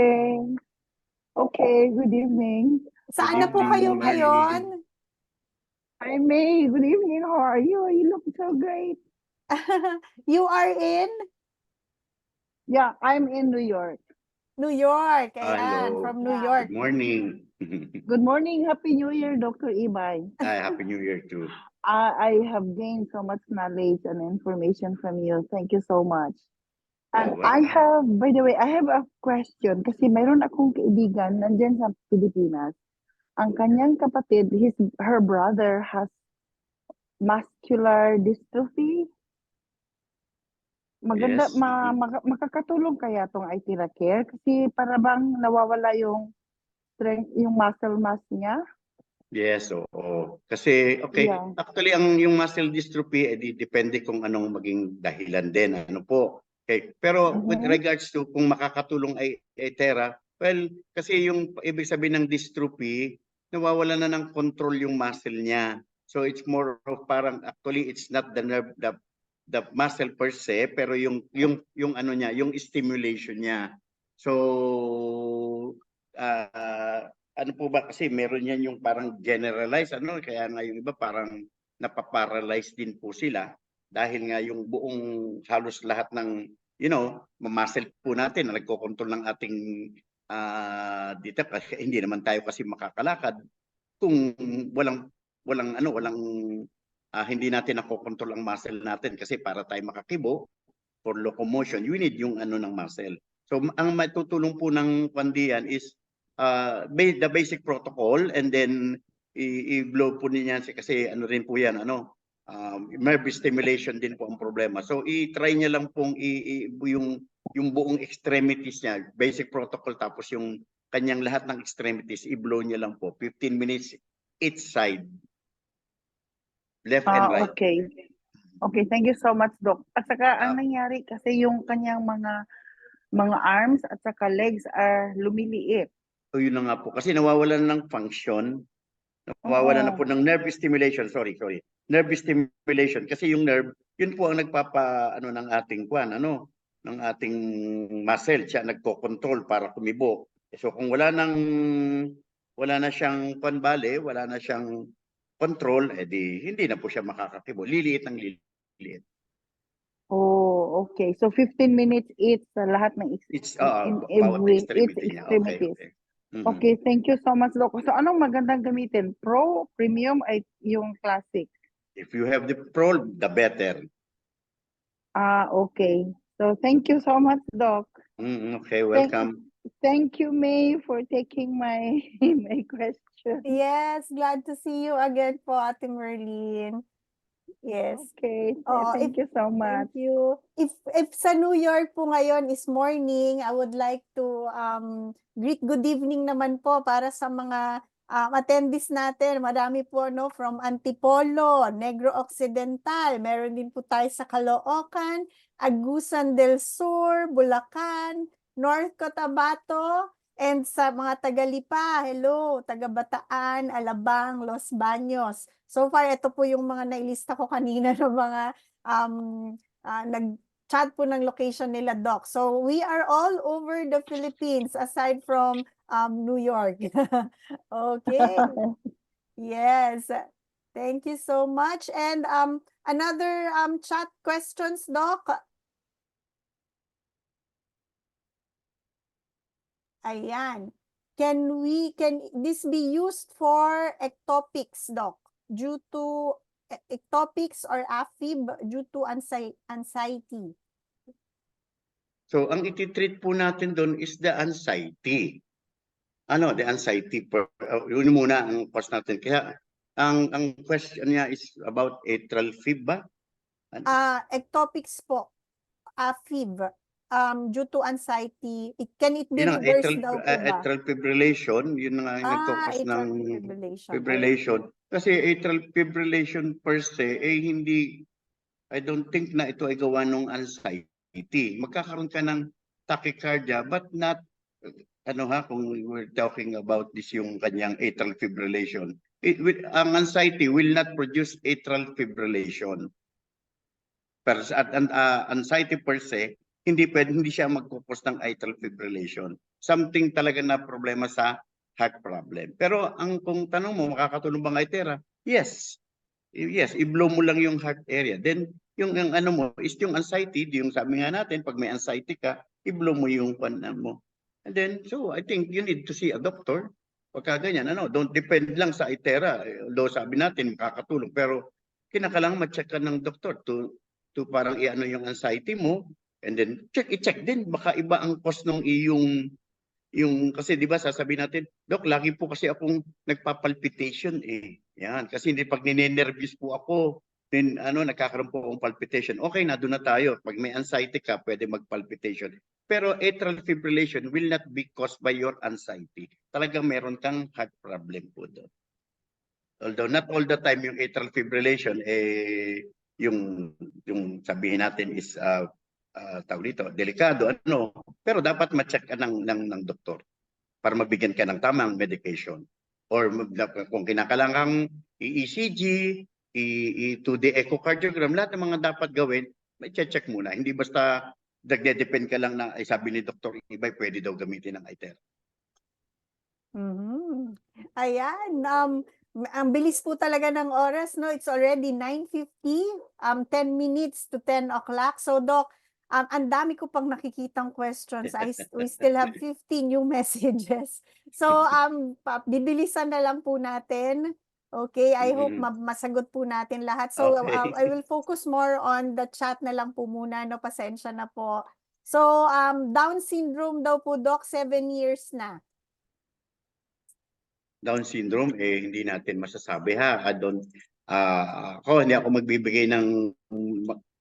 Speaker 5: Okay, good evening.
Speaker 1: Saan na po kayo ngayon?
Speaker 5: Hi, May. Good evening. How are you? You look so great.
Speaker 1: You are in?
Speaker 5: Yeah, I'm in New York.
Speaker 1: New York. Ayan,
Speaker 2: Hello.
Speaker 1: from New
Speaker 5: Yeah.
Speaker 1: York.
Speaker 2: Good morning.
Speaker 5: Good morning. Happy New Year, Dr. Ibay.
Speaker 2: Happy New Year too.
Speaker 5: I have gained so much knowledge and information from you. Thank you so much. And
Speaker 2: Oh,
Speaker 5: I
Speaker 2: welcome.
Speaker 5: have, by the way, I have a question kasi mayroon akong kaibigan nandyan sa Pilipinas. Ang kanyang kapatid, her brother has muscular dystrophy. Maganda,
Speaker 2: Yes. Mhm.
Speaker 5: makakatulong kaya tong Itera Care kasi para bang nawawala yung strength, yung muscle mass niya.
Speaker 2: Yes, oo. Kasi, okay,
Speaker 5: Yeah.
Speaker 2: actually, yung muscle dystrophy, depende kung anong maging dahilan din. Ano po. Okay. Pero with
Speaker 5: Mhm.
Speaker 2: regards to kung makakatulong ay Itera, well, kasi yung ibig sabihin ng dystrophy, nawawala na ng control yung muscle niya. So it's more of parang, actually, it's not the nerve, the muscle per se, pero yung ano niya, yung stimulation niya. So, ano po ba kasi meron yan yung parang generalized ano kaya nga yung iba parang napaparalyze din po sila dahil nga yung buong halos lahat ng muscle po natin na nagkokontrol ng ating dito kasi hindi naman tayo kasi makakalakad kung walang hindi natin nakokontrol ang muscle natin kasi para tayo makakibo for locomotion you need yung ano ng muscle. So ang matutulong po ng pandiyan is the basic protocol and then i-blow po niya kasi ano rin po yan nerve stimulation din po ang problema. So i-try niya lang pong yung buong extremities niya, basic protocol tapos yung kanyang lahat ng extremities i-blow niya lang po 15 minutes each side. Left and right.
Speaker 5: Okay. Okay, thank you so much, Doc. At saka ang nangyari kasi yung kanyang mga arms at saka legs are lumiliit.
Speaker 2: So yun na nga po kasi nawawalan ng function. Nawawalan na po ng nerve stimulation. Sorry. Nerve stimulation kasi yung nerve, yun po ang nagpapa ng ating ng ating muscle, siya nagko-control para kumibo. So kung wala na siyang panbale, wala na siyang control, edi hindi na po siya makakakibo. Liliit ng liliit.
Speaker 5: Oh, okay. So 15 minutes each sa lahat ng
Speaker 2: It's
Speaker 5: in
Speaker 2: bawat
Speaker 5: every
Speaker 2: extremity niya.
Speaker 5: extremities.
Speaker 2: Okay. Mhm.
Speaker 5: Okay, thank you so much, Doc. So anong magandang gamitin? Pro, premium, ay yung classic?
Speaker 2: If you have the Pro, the better.
Speaker 5: Okay. So thank you so much, Doc.
Speaker 2: Okay, welcome.
Speaker 5: Thank you, May, for taking my my question.
Speaker 1: Yes, glad to see you again po, Ate Merlin. Yes.
Speaker 5: Okay,
Speaker 1: Oo,
Speaker 5: thank you so much.
Speaker 1: Thank you. If sa New York po ngayon is morning, I would like to greet good evening naman po para sa mga attendees natin. Marami po from Antipolo, Negro Occidental, meron din po tayo sa Caloocan, Agusan del Sur, Bulacan, North Cotabato, and sa mga taga-Lipa, hello, taga-Bataan, Alabang, Los Baños. So far, ito po yung mga nailista ko kanina ng mga nag-chat po ng location nila, Doc. So we are all over the Philippines aside from New York. Okay. Yes. Thank you so much. And another chat questions, Doc. Ayan. Can this be used for ectopics, Doc? Due to ectopics or AFib due to anxiety?
Speaker 2: So ang iti-treat po natin doon is the anxiety. The anxiety yun muna ang cause natin. Kaya ang question niya is about atrial fib ba?
Speaker 1: Ectopics po. AFib. Due to anxiety, can it be
Speaker 2: Yun ang
Speaker 1: reversed daw po ba?
Speaker 2: atrial fibrillation, yun nga ang nagkakos ng fibrillation. Kasi atrial fibrillation per se, I don't think na ito ay gawa ng anxiety. Magkakaroon ka ng tachycardia, but not, kung we're talking about this yung kanyang atrial fibrillation. Ang anxiety will not produce atrial fibrillation. Pero anxiety per se, hindi siya magkukos ng atrial fibrillation. Something talaga na problema sa heart problem. Pero kung tanong mo, makakatulong ba ang Itera? Yes. Yes, i-blow mo lang yung heart area. Then, yung ano mo, is yung anxiety, yung sabi nga natin, pag may anxiety ka, i-blow mo yung mo. And then, so I think you need to see a doctor. Pagka ganyan, don't depend lang sa Itera. Although sabi natin, makakatulong. Pero kinakailangan ma-check ka ng doktor to parang i-ano yung anxiety mo. And then, i-check din. Baka iba ang cause ng yung kasi 'di ba sasabihin natin, Dok, lagi po kasi akong nagpapalpitation eh. Yan, kasi hindi pag ninenervyos po ako, then nagkakaroon po akong palpitation. Okay, na doon na tayo. Pag may anxiety ka, pwede mag-palpitation. Pero atrial fibrillation will not be caused by your anxiety. Talagang meron kang heart problem po doon. Although not all the time yung atrial fibrillation yung sabihin natin is tawag dito, delikado, pero dapat ma-check ka ng doktor para mabigyan ka ng tamang medication. Or kung kinakailangan i-ECG, i-2D echocardiogram, lahat ng mga dapat gawin, may check muna. Hindi basta nagde-depend ka lang na, ay sabi ni doktor, iba pwede daw gamitin ng ITER.
Speaker 1: Ayan, ang bilis po talaga ng oras, no? It's already 9:50, 10 minutes to 10 o'clock. So, Doc, ang dami ko pang nakikitang questions. We still have 15 new messages. So, bibilisan na lang po natin. Okay, I hope masagot po natin lahat. So,
Speaker 2: Okay.
Speaker 1: I will focus more on the chat na lang po muna, no? Pasensya na po. So, Down syndrome daw po, Doc, 7 years na.
Speaker 2: Down syndrome, hindi natin masasabi ha. Hindi ako magbibigay ng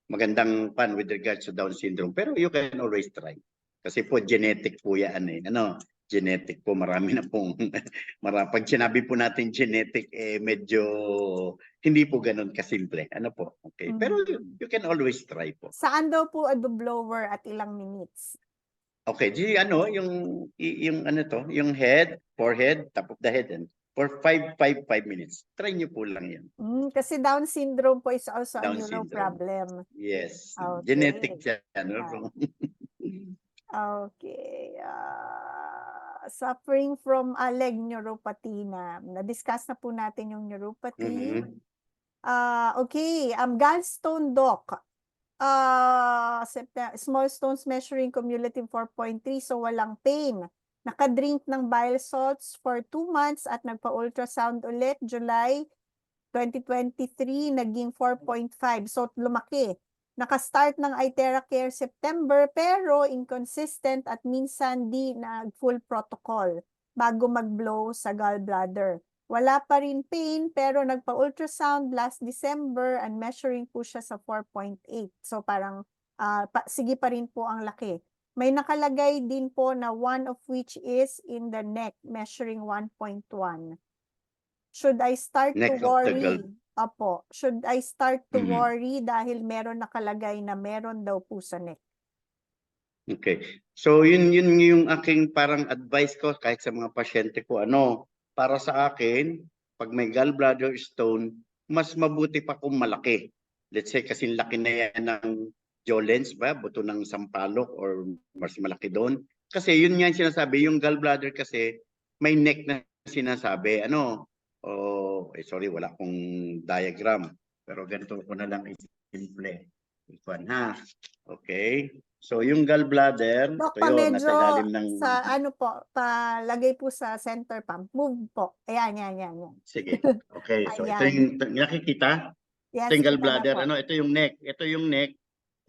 Speaker 2: magandang pan with regards to Down syndrome. Pero you can always try. Kasi po, genetic po yan eh. Genetic po, marami na pong, pag sinabi po natin genetic, medyo hindi po ganun kasimple. Okay. Pero you can always try po.
Speaker 1: Saan daw po blower at ilang minutes?
Speaker 2: Okay, yung head, forehead, top of the head, and for 5 minutes. Try nyo po lang yan.
Speaker 1: Kasi Down syndrome po is also a
Speaker 2: Down
Speaker 1: neuro
Speaker 2: syndrome.
Speaker 1: problem.
Speaker 2: Yes,
Speaker 1: Okay.
Speaker 2: genetic yan.
Speaker 1: Okay. Suffering from leg neuropathy na. Na-discuss na po natin yung neuropathy. Okay, gallstone, Doc. Small stones measuring cumulative 4.3, so walang pain. Nakadrink ng bile salts for 2 months at nagpa-ultrasound ulit July 2023, naging 4.5, so lumaki. Nakastart ng Itera Care September pero inconsistent at minsan di nag-full protocol bago mag-blow sa gallbladder. Wala pa rin pain pero nagpa-ultrasound last December and measuring po siya sa 4.8. So parang sige pa rin po ang laki. May nakalagay din po na one of which is in the neck measuring 1.1. Should I start to worry? Apo, should I start to worry dahil meron nakalagay na meron daw po sa neck?
Speaker 2: Okay. So yun yung aking parang advice ko kahit sa mga pasyente ko para sa akin, pag may gallbladder stone, mas mabuti pa kung malaki. Let's say kasi laki na yan ng jaw lens ba, buto ng sampalok or mas malaki doon. Kasi yun nga yung sinasabi, yung gallbladder kasi may neck na sinasabi. Sorry, wala akong diagram. Pero ganito ko na lang simple. Okay. So yung gallbladder,
Speaker 1: Dok,
Speaker 2: ito yun, nasa ilalim ng...
Speaker 1: palagay po sa center pump. Move po. Ayan.
Speaker 2: Sige. Okay. So ito
Speaker 1: Ayan.
Speaker 2: yung nakikita.
Speaker 1: Yes,
Speaker 2: Ito yung
Speaker 1: kita
Speaker 2: gallbladder.
Speaker 1: na po.
Speaker 2: Ito yung neck. Ito yung neck.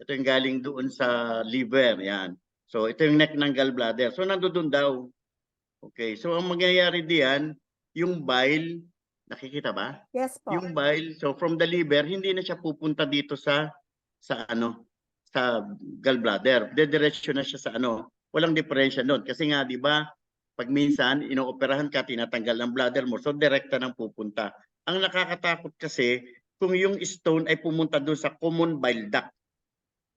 Speaker 2: Ito yung galing doon sa liver. Yan. So ito yung neck ng gallbladder. So nandoon daw. Okay. So ang mangyayari diyan, yung bile, nakikita ba?
Speaker 1: Yes po.
Speaker 2: Yung bile, so from the liver, hindi na siya pupunta dito sa gallbladder. Dediretso na siya sa walang diferensya doon. Kasi nga, di ba, pag minsan, inooperahan ka, tinatanggal ng bladder mo, so direkta nang pupunta. Ang nakakatakot kasi, kung yung stone ay pumunta doon sa common bile duct,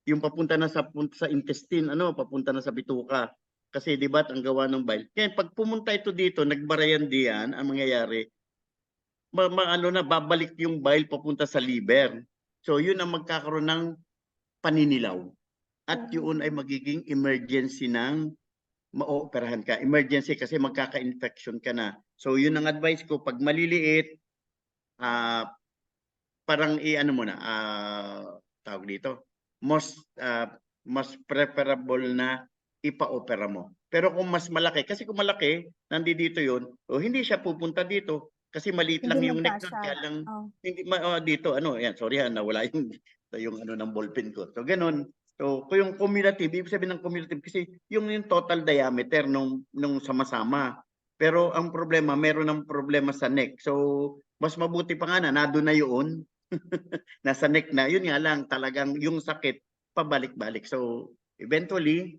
Speaker 2: yung papunta na sa intestine, papunta na sa bituka. Kasi di ba, ang gawa ng bile. Kaya pag pumunta ito dito, nagbarayan diyan, ang mangyayari, babalik yung bile papunta sa liver. So yun ang magkakaroon ng paninilaw. At yun ay magiging emergency ng maoperahan ka. Emergency kasi magkaka-infection ka na. So yun ang advice ko, pag maliliit, parang tawag dito, most preferable na ipa-opera mo. Pero kung mas malaki, kasi kung malaki, nandito yun, o hindi siya pupunta dito kasi maliit lang
Speaker 1: Hindi
Speaker 2: yung neck nun,
Speaker 1: magkasya.
Speaker 2: kaya lang
Speaker 1: Oh.
Speaker 2: hindi dito ano, ayan, sorry ha, nawala yung ano ng ballpen ko. So ganun. So kung yung cumulative, ibig sabihin ng cumulative kasi yung total diameter nung sama-sama. Pero ang problema, meron ng problema sa neck. So mas mabuti pa nga na nado na yun. Nasa neck na. Yun nga lang talagang yung sakit pabalik-balik. So eventually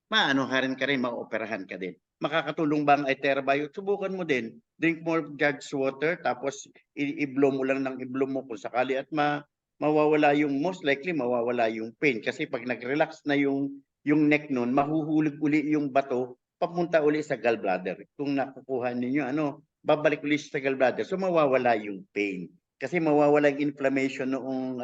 Speaker 2: maano ka rin, maoperahan ka din. Makakatulong ba ang Itera Bio? Subukan mo din. Drink more jugs water, tapos i-blow mo lang ng i-blow mo kung sakali at mawawala yung, most likely mawawala yung pain. Kasi pag nag-relax na yung neck nun, mahuhulog uli yung bato, papunta uli sa gallbladder. Kung nakukuha ninyo, babalik uli sa gallbladder. So mawawala yung pain. Kasi mawawala yung inflammation noong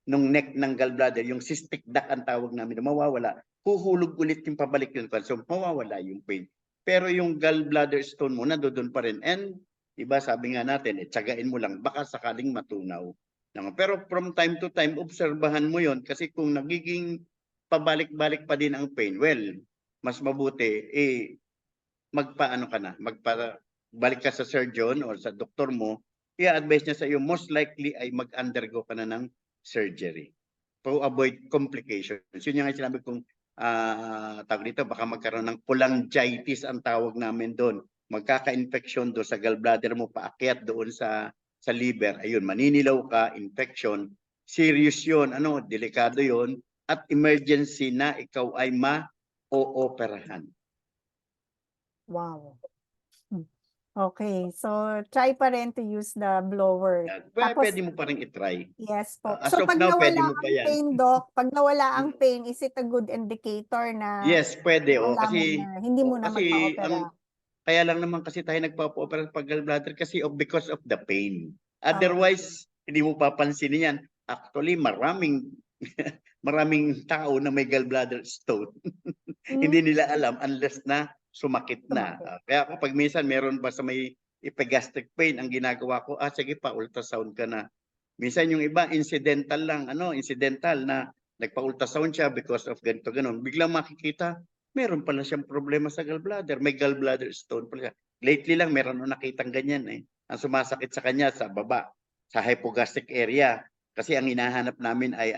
Speaker 2: nung neck ng gallbladder, yung cystic duct ang tawag namin, mawawala. Huhulog ulit yung pabalik yun. So mawawala yung pain. Pero yung gallbladder stone mo, nandoon pa rin. And, diba, sabi nga natin, tsagain mo lang, baka sakaling matunaw. Pero from time to time, obserbahan mo yon kasi kung nagiging pabalik-balik pa din ang pain, well, mas mabuti, magpaano ka na, balik ka sa surgeon or sa doktor mo, i-advise niya sa iyo, most likely ay mag-undergo ka na ng surgery to avoid complications. Yun yung sinabi kong tawag dito, baka magkaroon ng cholangitis ang tawag namin doon. Magkaka-infection doon sa gallbladder mo, paakyat doon sa liver. Ayun, maninilaw ka, infection. Serious yun, delikado yun. At emergency na ikaw ay ma-ooperahan.
Speaker 1: Wow. Okay, so try pa rin to use the blower. Tapos,
Speaker 2: Pwede mo pa rin itry.
Speaker 1: yes po.
Speaker 2: As
Speaker 1: So
Speaker 2: of
Speaker 1: pag
Speaker 2: now,
Speaker 1: nawala
Speaker 2: pwede mo pa
Speaker 1: ang
Speaker 2: yan.
Speaker 1: pain, Doc, pag nawala ang pain, is it a good indicator na
Speaker 2: Yes, pwede.
Speaker 1: alam mo
Speaker 2: Kasi,
Speaker 1: na hindi mo na
Speaker 2: kasi
Speaker 1: magpa-opera?
Speaker 2: kaya lang naman kasi tayo nagpapa-opera pag gallbladder kasi because of the pain. Otherwise, hindi mo papansinin yan. Actually, maraming tao na may gallbladder stone. Hindi nila alam unless na sumakit na. Kaya kapag minsan meron ba sa may epigastric pain, ang ginagawa ko, sige pa, ultrasound ka na. Minsan yung iba, incidental lang, incidental na nagpa-ultrasound siya because of ganito, ganon. Biglang makikita, meron pala siyang problema sa gallbladder. May gallbladder stone pala siya. Lately lang, meron na nakitang ganyan eh. Ang sumasakit sa kanya sa baba, sa hypogastric area. Kasi ang hinahanap namin ay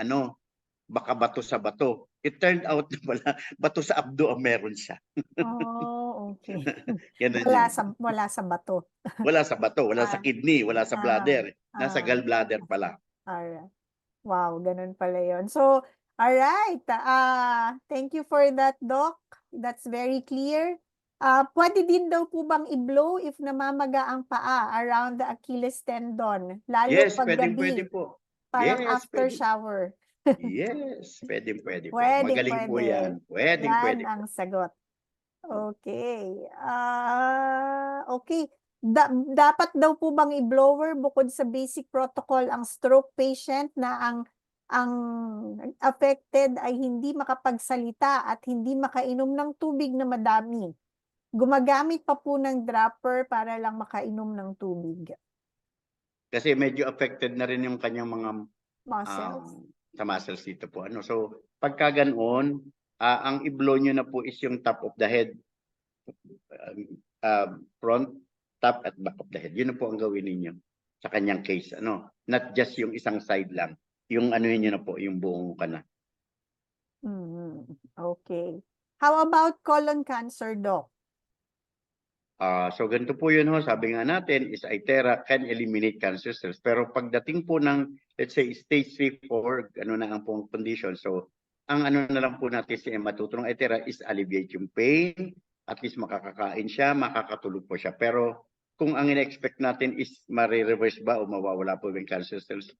Speaker 2: baka bato sa bato. It turned out na pala, bato sa abdo ang meron siya.
Speaker 1: Oh, okay.
Speaker 2: Ganun
Speaker 1: Wala
Speaker 2: yun.
Speaker 1: wala sa bato.
Speaker 2: Wala sa bato, wala sa kidney, wala sa bladder. Nasa
Speaker 1: ah.
Speaker 2: gallbladder pala.
Speaker 1: Alright. Wow, ganun pala yun. So, alright. Thank you for that, Doc. That's very clear. Pwede din daw po bang i-blow if namamaga ang paa around the Achilles tendon? Lalo
Speaker 2: Yes,
Speaker 1: pag
Speaker 2: pwede
Speaker 1: gabi,
Speaker 2: po.
Speaker 1: parang
Speaker 2: Yes,
Speaker 1: after
Speaker 2: pwede.
Speaker 1: shower.
Speaker 2: Yes, pwede po.
Speaker 1: Pwedeng
Speaker 2: Magaling po
Speaker 1: pwede.
Speaker 2: yan. Pwedeng
Speaker 1: Yan
Speaker 2: pwede po.
Speaker 1: ang sagot. Okay. Okay. Dapat daw po bang i-blower bukod sa basic protocol ang stroke patient na ang affected ay hindi makapagsalita at hindi makainom ng tubig na madami. Gumagamit pa po ng dropper para lang makainom ng tubig.
Speaker 2: Kasi medyo affected na rin yung kanyang mga
Speaker 1: Muscles.
Speaker 2: sa muscles dito po. So, pagka ganoon, ang i-blow nyo na po is yung top of the head. Front, top at back of the head. Yun na po ang gawin ninyo sa kanyang case. Not just yung isang side lang. Yung nyo na po, yung buong kana.
Speaker 1: Okay. How about colon cancer, Doc?
Speaker 2: So ganito po yun sabi nga natin is Itera can eliminate cancer cells. Pero pagdating po ng, let's say, stage 3, 4, na ang pong condition. So, ang na lang po natin si matutulong Itera is alleviate yung pain. At least makakakain siya, makakatulog po siya. Pero kung ang in-expect natin is ma-reverse ba o mawawala po yung cancer cells,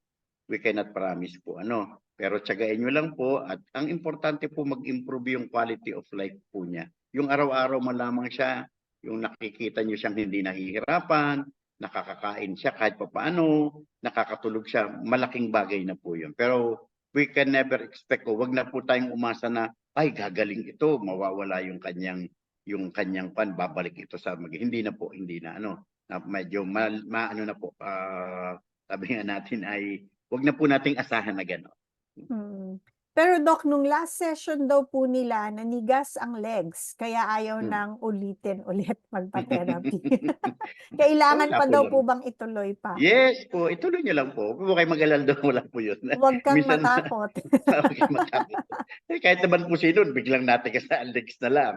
Speaker 2: we cannot promise po. Pero tsagain nyo lang po at ang importante po mag-improve yung quality of life po niya. Yung araw-araw malamang siya, yung nakikita nyo siyang hindi nahihirapan, nakakakain siya kahit papaano, nakakatulog siya, malaking bagay na po yun. Pero we can never expect, wag na po tayong umasa na, ay gagaling ito, mawawala yung kanyang babalik ito sa hindi na po, hindi na na medyo na po, sabi nga natin ay wag na po nating asahan na gano'n.
Speaker 1: Pero Doc, nung last session daw po nila, nanigas ang legs, kaya ayaw nang ulitin ulit magpa-therapy. Kailangan
Speaker 2: Wala
Speaker 1: pa
Speaker 2: po
Speaker 1: daw
Speaker 2: yun.
Speaker 1: po bang ituloy pa?
Speaker 2: Yes po, ituloy niyo lang po. Huwag po kayo mag-alala, wala po yun.
Speaker 1: Huwag kang
Speaker 2: Minsan
Speaker 1: matakot.
Speaker 2: huwag kayong matakot. Kahit naman po sino, biglang natigas na ang legs na lang.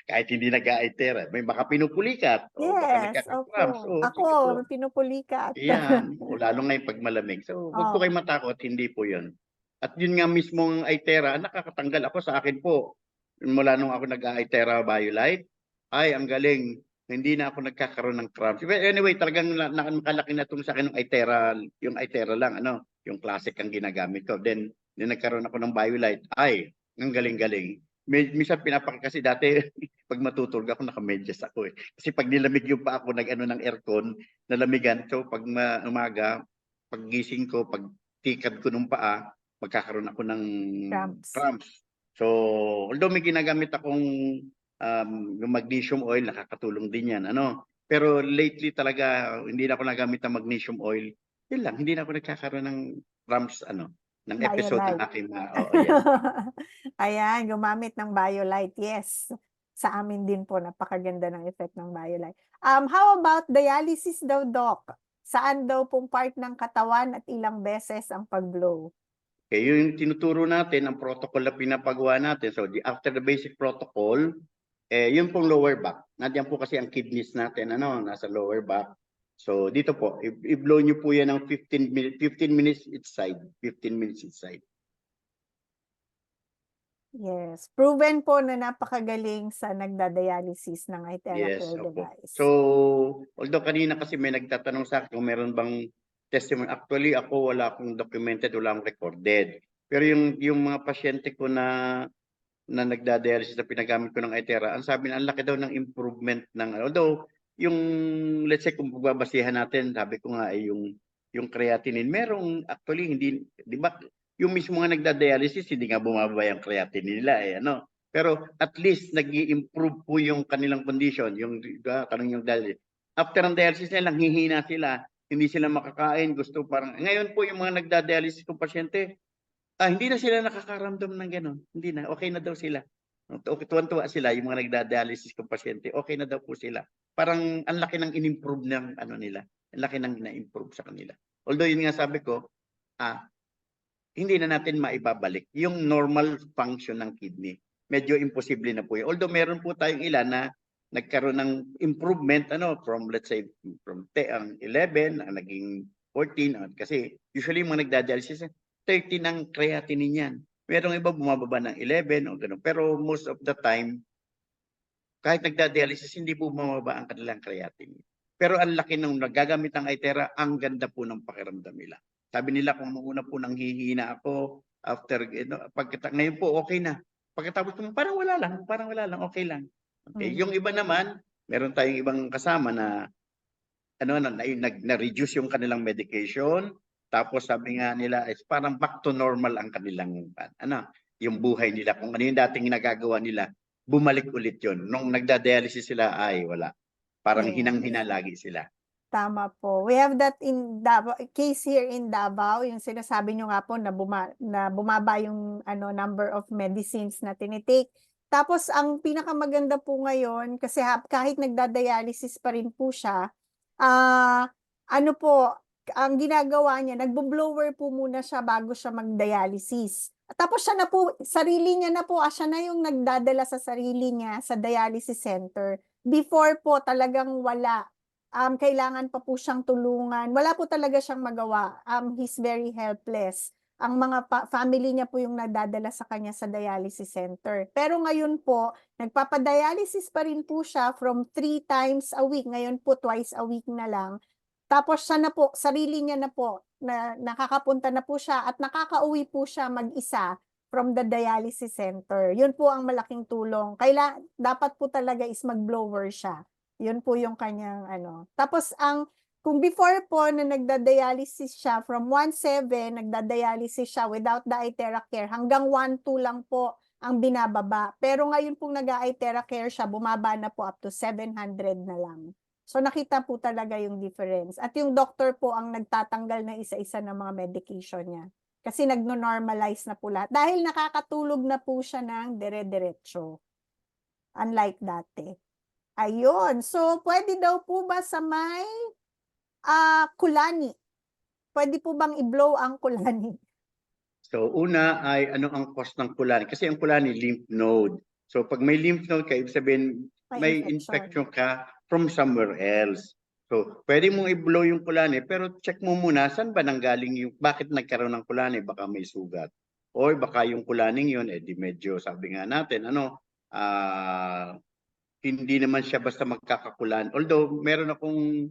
Speaker 2: Kahit hindi nag-aitera, may baka pinupulikat o baka
Speaker 1: Yes,
Speaker 2: nagkaka-cramps.
Speaker 1: opo.
Speaker 2: Sige po.
Speaker 1: Ako, pinupulikat.
Speaker 2: Yan, o lalo ngayon pag malamig. So, huwag po
Speaker 1: Oh,
Speaker 2: kayong matakot, hindi po yun. At yun nga mismong Itera, nakakatanggal ako sa akin po. Mula nung ako nag-Itera BioLite, ay ang galing. Hindi na ako nagkakaroon ng cramps. But anyway, talagang nakalaki na itong sa akin ng Itera, yung Itera lang, yung classic ang ginagamit ko. Then nagkaroon ako ng BioLite, ay, ang galing-galing. Minsan kasi dati, pag matutulog ako, nakamedyas ako eh. Kasi pag nilamig yung pa ako, ng aircon, nalamigan. So pag umaga, pag gising ko, pag tikad ko ng paa, magkakaroon ako ng
Speaker 1: Cramps.
Speaker 2: cramps. So, although may ginagamit akong yung magnesium oil, nakakatulong din yan. Pero lately talaga, hindi na ako nagamit ng magnesium oil. Yun lang, hindi na ako nagkakaroon ng cramps, ng episode ng
Speaker 1: BioLite.
Speaker 2: aking, yan.
Speaker 1: Ayan, gumamit ng BioLite. Yes. Sa amin din po, napakaganda ng effect ng BioLite. How about dialysis daw, Doc? Saan daw pong part ng katawan at ilang beses ang pag-blow?
Speaker 2: Okay, yung tinuturo natin, ang protocol na pinapagawa natin. So, after the basic protocol, yun pong lower back. Nandiyan po kasi ang kidneys natin, nasa lower back. So, dito po, i-blow nyo po yan ng 15 minutes each side. 15 minutes each side.
Speaker 1: Yes. Proven po na napakagaling sa nagda-dialysis ng
Speaker 2: Yes,
Speaker 1: iTeracare
Speaker 2: opo.
Speaker 1: device.
Speaker 2: So, although kanina kasi may nagtatanong sa akin kung meron bang testimony. Actually, ako wala akong documented, wala akong recorded. Pero yung mga pasyente ko na nagda-dialysis na pinagamit ko ng Itera, ang sabi na ang laki daw ng improvement although yung let's say kung pagbabasihan natin, sabi ko nga ay yung creatinine, merong actually hindi, di ba, yung mismo nga nagda-dialysis, hindi nga bumababa yung creatinine nila Pero at least nag-i-improve po yung kanilang condition, yung kanong yung dialysis. After ang dialysis nila, nanghihina sila, hindi sila makakain, gusto parang, ngayon po yung mga nagda-dialysis kong pasyente, hindi na sila nakakaramdam ng gano'n. Hindi na, okay na daw sila. Okay, tuwan-tuwa sila, yung mga nagda-dialysis kong pasyente, okay na daw po sila. Parang ang laki ng in-improve ng nila. Ang laki ng na-improve sa kanila. Although yun nga sabi ko, hindi na natin maibabalik yung normal function ng kidney. Medyo imposible na po yun. Although meron po tayong ilan na nagkaroon ng improvement from let's say from 11 naging 14 kasi usually yung mga nagda-dialysis 13 ang creatinine yan. Merong iba bumababa ng 11 o gano'n. Pero most of the time kahit nagda-dialysis hindi po bumababa ang kanilang creatinine. Pero ang laki nung nagagamit ng Itera, ang ganda po ng pakiramdam nila. Sabi nila kung una po nang hihina ako after ngayon po okay na. Pagkatapos ko parang wala lang, okay lang. Okay, yung iba naman, meron tayong ibang kasama na na-reduce yung kanilang medication. Tapos sabi nga nila is parang back to normal ang kanilang yung buhay nila. Kung ano yung dating nagagawa nila, bumalik ulit yun. Nung nagda-dialysis sila, ay wala. Parang
Speaker 1: Yes.
Speaker 2: hinang-hina lagi sila.
Speaker 1: Tama po. We have that in Davao, case here in Davao, yung sinasabi nyo nga po na, bumaba yung number of medicines na tinitake. Tapos ang pinakamaganda po ngayon, kasi kahit nagda-dialysis pa rin po siya, ang ginagawa niya, nagbo-blower po muna siya bago siya mag-dialysis. Tapos siya na po, sarili niya na po, siya na yung nagdadala sa sarili niya sa dialysis center. Before po, talagang wala. Kailangan pa po siyang tulungan. Wala po talaga siyang magawa. He's very helpless. Ang mga family niya po yung nadadala sa kanya sa dialysis center. Pero ngayon po, nagpapadialysis pa rin po siya from 3 times a week. Ngayon po, twice a week na lang. Tapos siya na po, sarili niya na po, na nakakapunta na po siya at nakakauwi po siya mag-isa from the dialysis center. Yun po ang malaking tulong. Dapat po talaga is mag-blower siya. Yun po yung kanyang Tapos kung before po na nagda-dialysis siya, from 1.7, nagda-dialysis siya without the Itera-Care, hanggang 1.2 lang po ang binababa. Pero ngayon pong nag-Itera-Care siya, bumaba na po up to 700 na lang. So nakita po talaga yung difference. At yung doctor po ang nagtatanggal na isa-isa ng mga medication niya. Kasi nagno-normalize na po lahat. Dahil nakakatulog na po siya ng dire-diretso. Unlike dati. Ayun. So, pwede daw po ba sa may kulani? Pwede po bang i-blow ang kulani?
Speaker 2: So una ay ano ang cause ng kulani? Kasi ang kulani lymph node. So pag may lymph node ka, ibig sabihin may infection ka from somewhere else. So pwede mong i-blow yung kulani pero check mo muna saan ba nanggaling yung bakit nagkaroon ng kulani, baka may sugat. Or baka yung kulaning yun di medyo sabi nga natin hindi naman siya basta magkakakulan. Although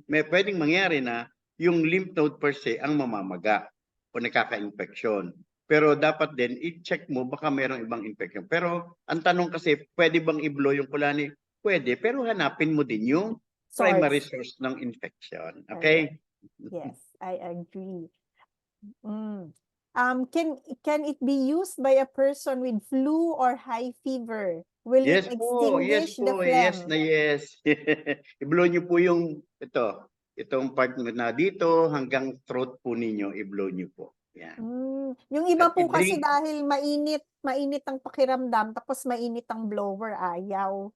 Speaker 2: may pwedeng mangyari na yung lymph node per se ang mamamaga o nakaka-infection. Pero dapat din i-check mo baka mayroong ibang infection. Pero ang tanong kasi, pwede bang i-blow yung kulani? Pwede, pero hanapin mo din yung primary source ng infection. Okay?
Speaker 1: Yes, I agree. Can it be used by a person with flu or high fever? Will it extinguish the phlegm?
Speaker 2: Yes. I-blow nyo po yung itong part na dito hanggang throat po ninyo, i-blow nyo po. Yan.
Speaker 1: Yung iba
Speaker 2: At
Speaker 1: po kasi
Speaker 2: i-drink.
Speaker 1: dahil mainit ang pakiramdam tapos mainit ang blower, ayaw.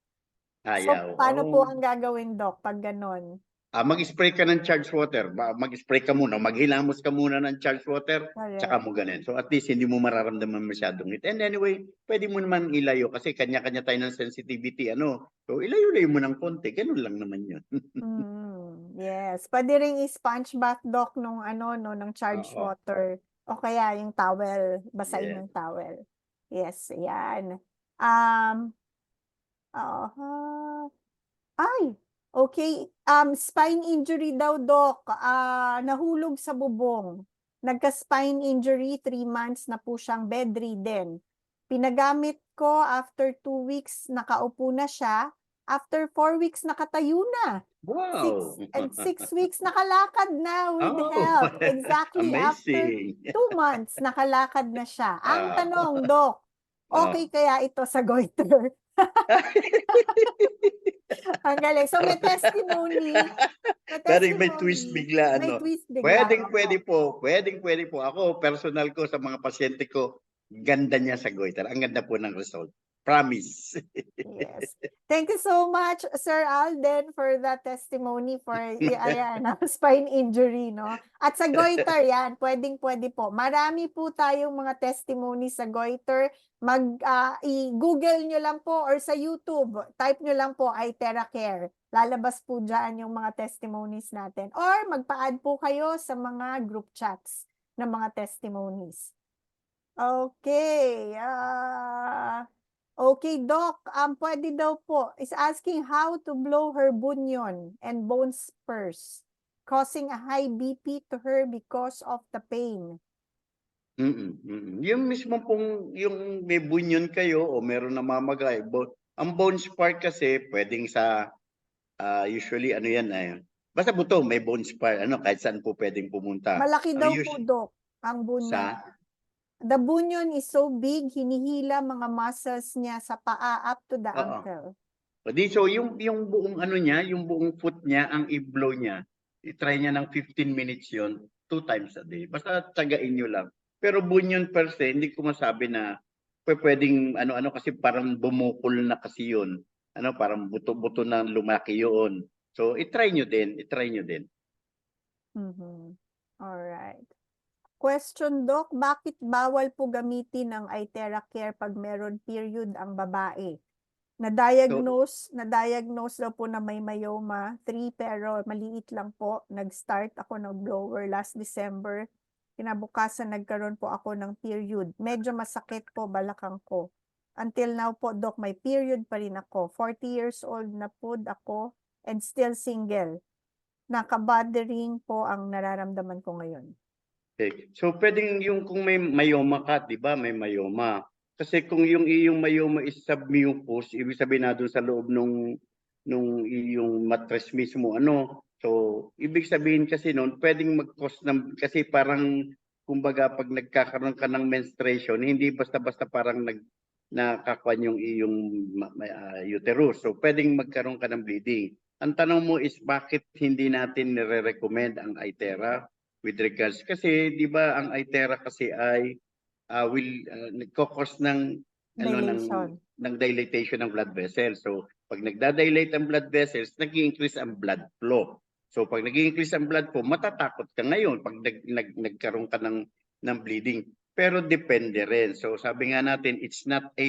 Speaker 1: So, paano po ang gagawin, Doc, pag ganon?
Speaker 2: Mag-spray ka ng charged water. Mag-spray ka muna, maghilamos ka muna ng charged water, tsaka mo ganun. So at least hindi mo mararamdaman masyadong it. And anyway, pwede mo naman ilayo kasi kanya-kanya tayo ng sensitivity. So ilayo-layo mo ng konti, ganun lang naman yun.
Speaker 1: Yes, pwede ring i-sponge bath, Doc, ng charged water. O kaya yung towel, basain yung towel. Yes, yan. Okay. Spine injury daw, Doc. Nahulog sa bubong. Nagka-spine injury, 3 months na po siyang bedridden. Pinagamit ko, after 2 weeks, nakaupo na siya. After 4 weeks, nakatayo na.
Speaker 2: Wow!
Speaker 1: 6 weeks, nakalakad na with help. Exactly. After
Speaker 2: Amazing!
Speaker 1: 2 months, nakalakad na siya. Ang tanong, Doc, okay kaya ito sa goiter? Ang galing. So, may testimony.
Speaker 2: May twist bigla.
Speaker 1: May twist bigla.
Speaker 2: Pwede po. Ako, personal ko sa mga pasyente ko, ganda niya sa goiter. Ang ganda po ng result. Promise.
Speaker 1: Yes. Thank you so much, Sir Alden, for that testimony for spine injury, no? At sa goiter, yan, pwede po. Marami po tayong mga testimony sa goiter. I-Google nyo lang po or sa YouTube, type nyo lang po iTeracare. Lalabas po dyan yung mga testimonies natin. Or magpa-add po kayo sa mga group chats ng mga testimonies. Okay. Okay, Doc, pwede daw po, is asking how to blow her bunion and bone spurs, causing a high BP to her because of the pain.
Speaker 2: Yung mismo pong, yung may bunion kayo o meron namamagay, ang bone spur kasi pwedeng sa, usually basta buto, may bone spur, kahit saan po pwedeng pumunta.
Speaker 1: Malaki daw po, Doc, ang bunion. The bunion is so big, hinihila mga muscles niya sa paa up to the ankle.
Speaker 2: So yung buong niya, yung buong foot niya, ang i-blow niya, i-try niya ng 15 minutes yon 2 times a day. Basta tagain nyo lang. Pero bunion per se, hindi ko masabi na pwedeng kasi parang bumukol na kasi yun. Parang buto-buto na lumaki yun. So i-try nyo din.
Speaker 1: Alright. Question, Doc, bakit bawal po gamitin ng iTeracare pag meron period ang babae? Na-diagnose daw po na may myoma, 3 pero maliit lang po. Nag-start ako ng blower last December. Kinabukasan nagkaroon po ako ng period. Medyo masakit po balakang ko. Until now po, Doc, may period pa rin ako. 40 years old na po ako and still single. Nakabothering po ang nararamdaman ko ngayon.
Speaker 2: Okay. So pwedeng yung kung may myoma ka, 'di ba? May myoma. Kasi kung yung iyong myoma is submucous, ibig sabihin na doon sa loob nung iyong mattress mismo So ibig sabihin kasi noon pwedeng mag-cause ng kasi parang kumbaga pag nagkakaroon ka ng menstruation, hindi basta-basta parang nakakakuan yung iyong uterus. So pwedeng magkaroon ka ng bleeding. Ang tanong mo is bakit hindi natin nire-recommend ang iTera? with regards kasi 'di ba ang ITERA kasi ay nagko-cause ng
Speaker 1: Dilation.
Speaker 2: ng dilatation ng blood vessels. So pag nagda-dilate ang blood vessels, nag-increase ang blood flow. So pag nag-increase ang blood flow, matatakot ka ngayon pag nagkaroon ka ng bleeding. Pero depende rin. So sabi nga natin, it's not a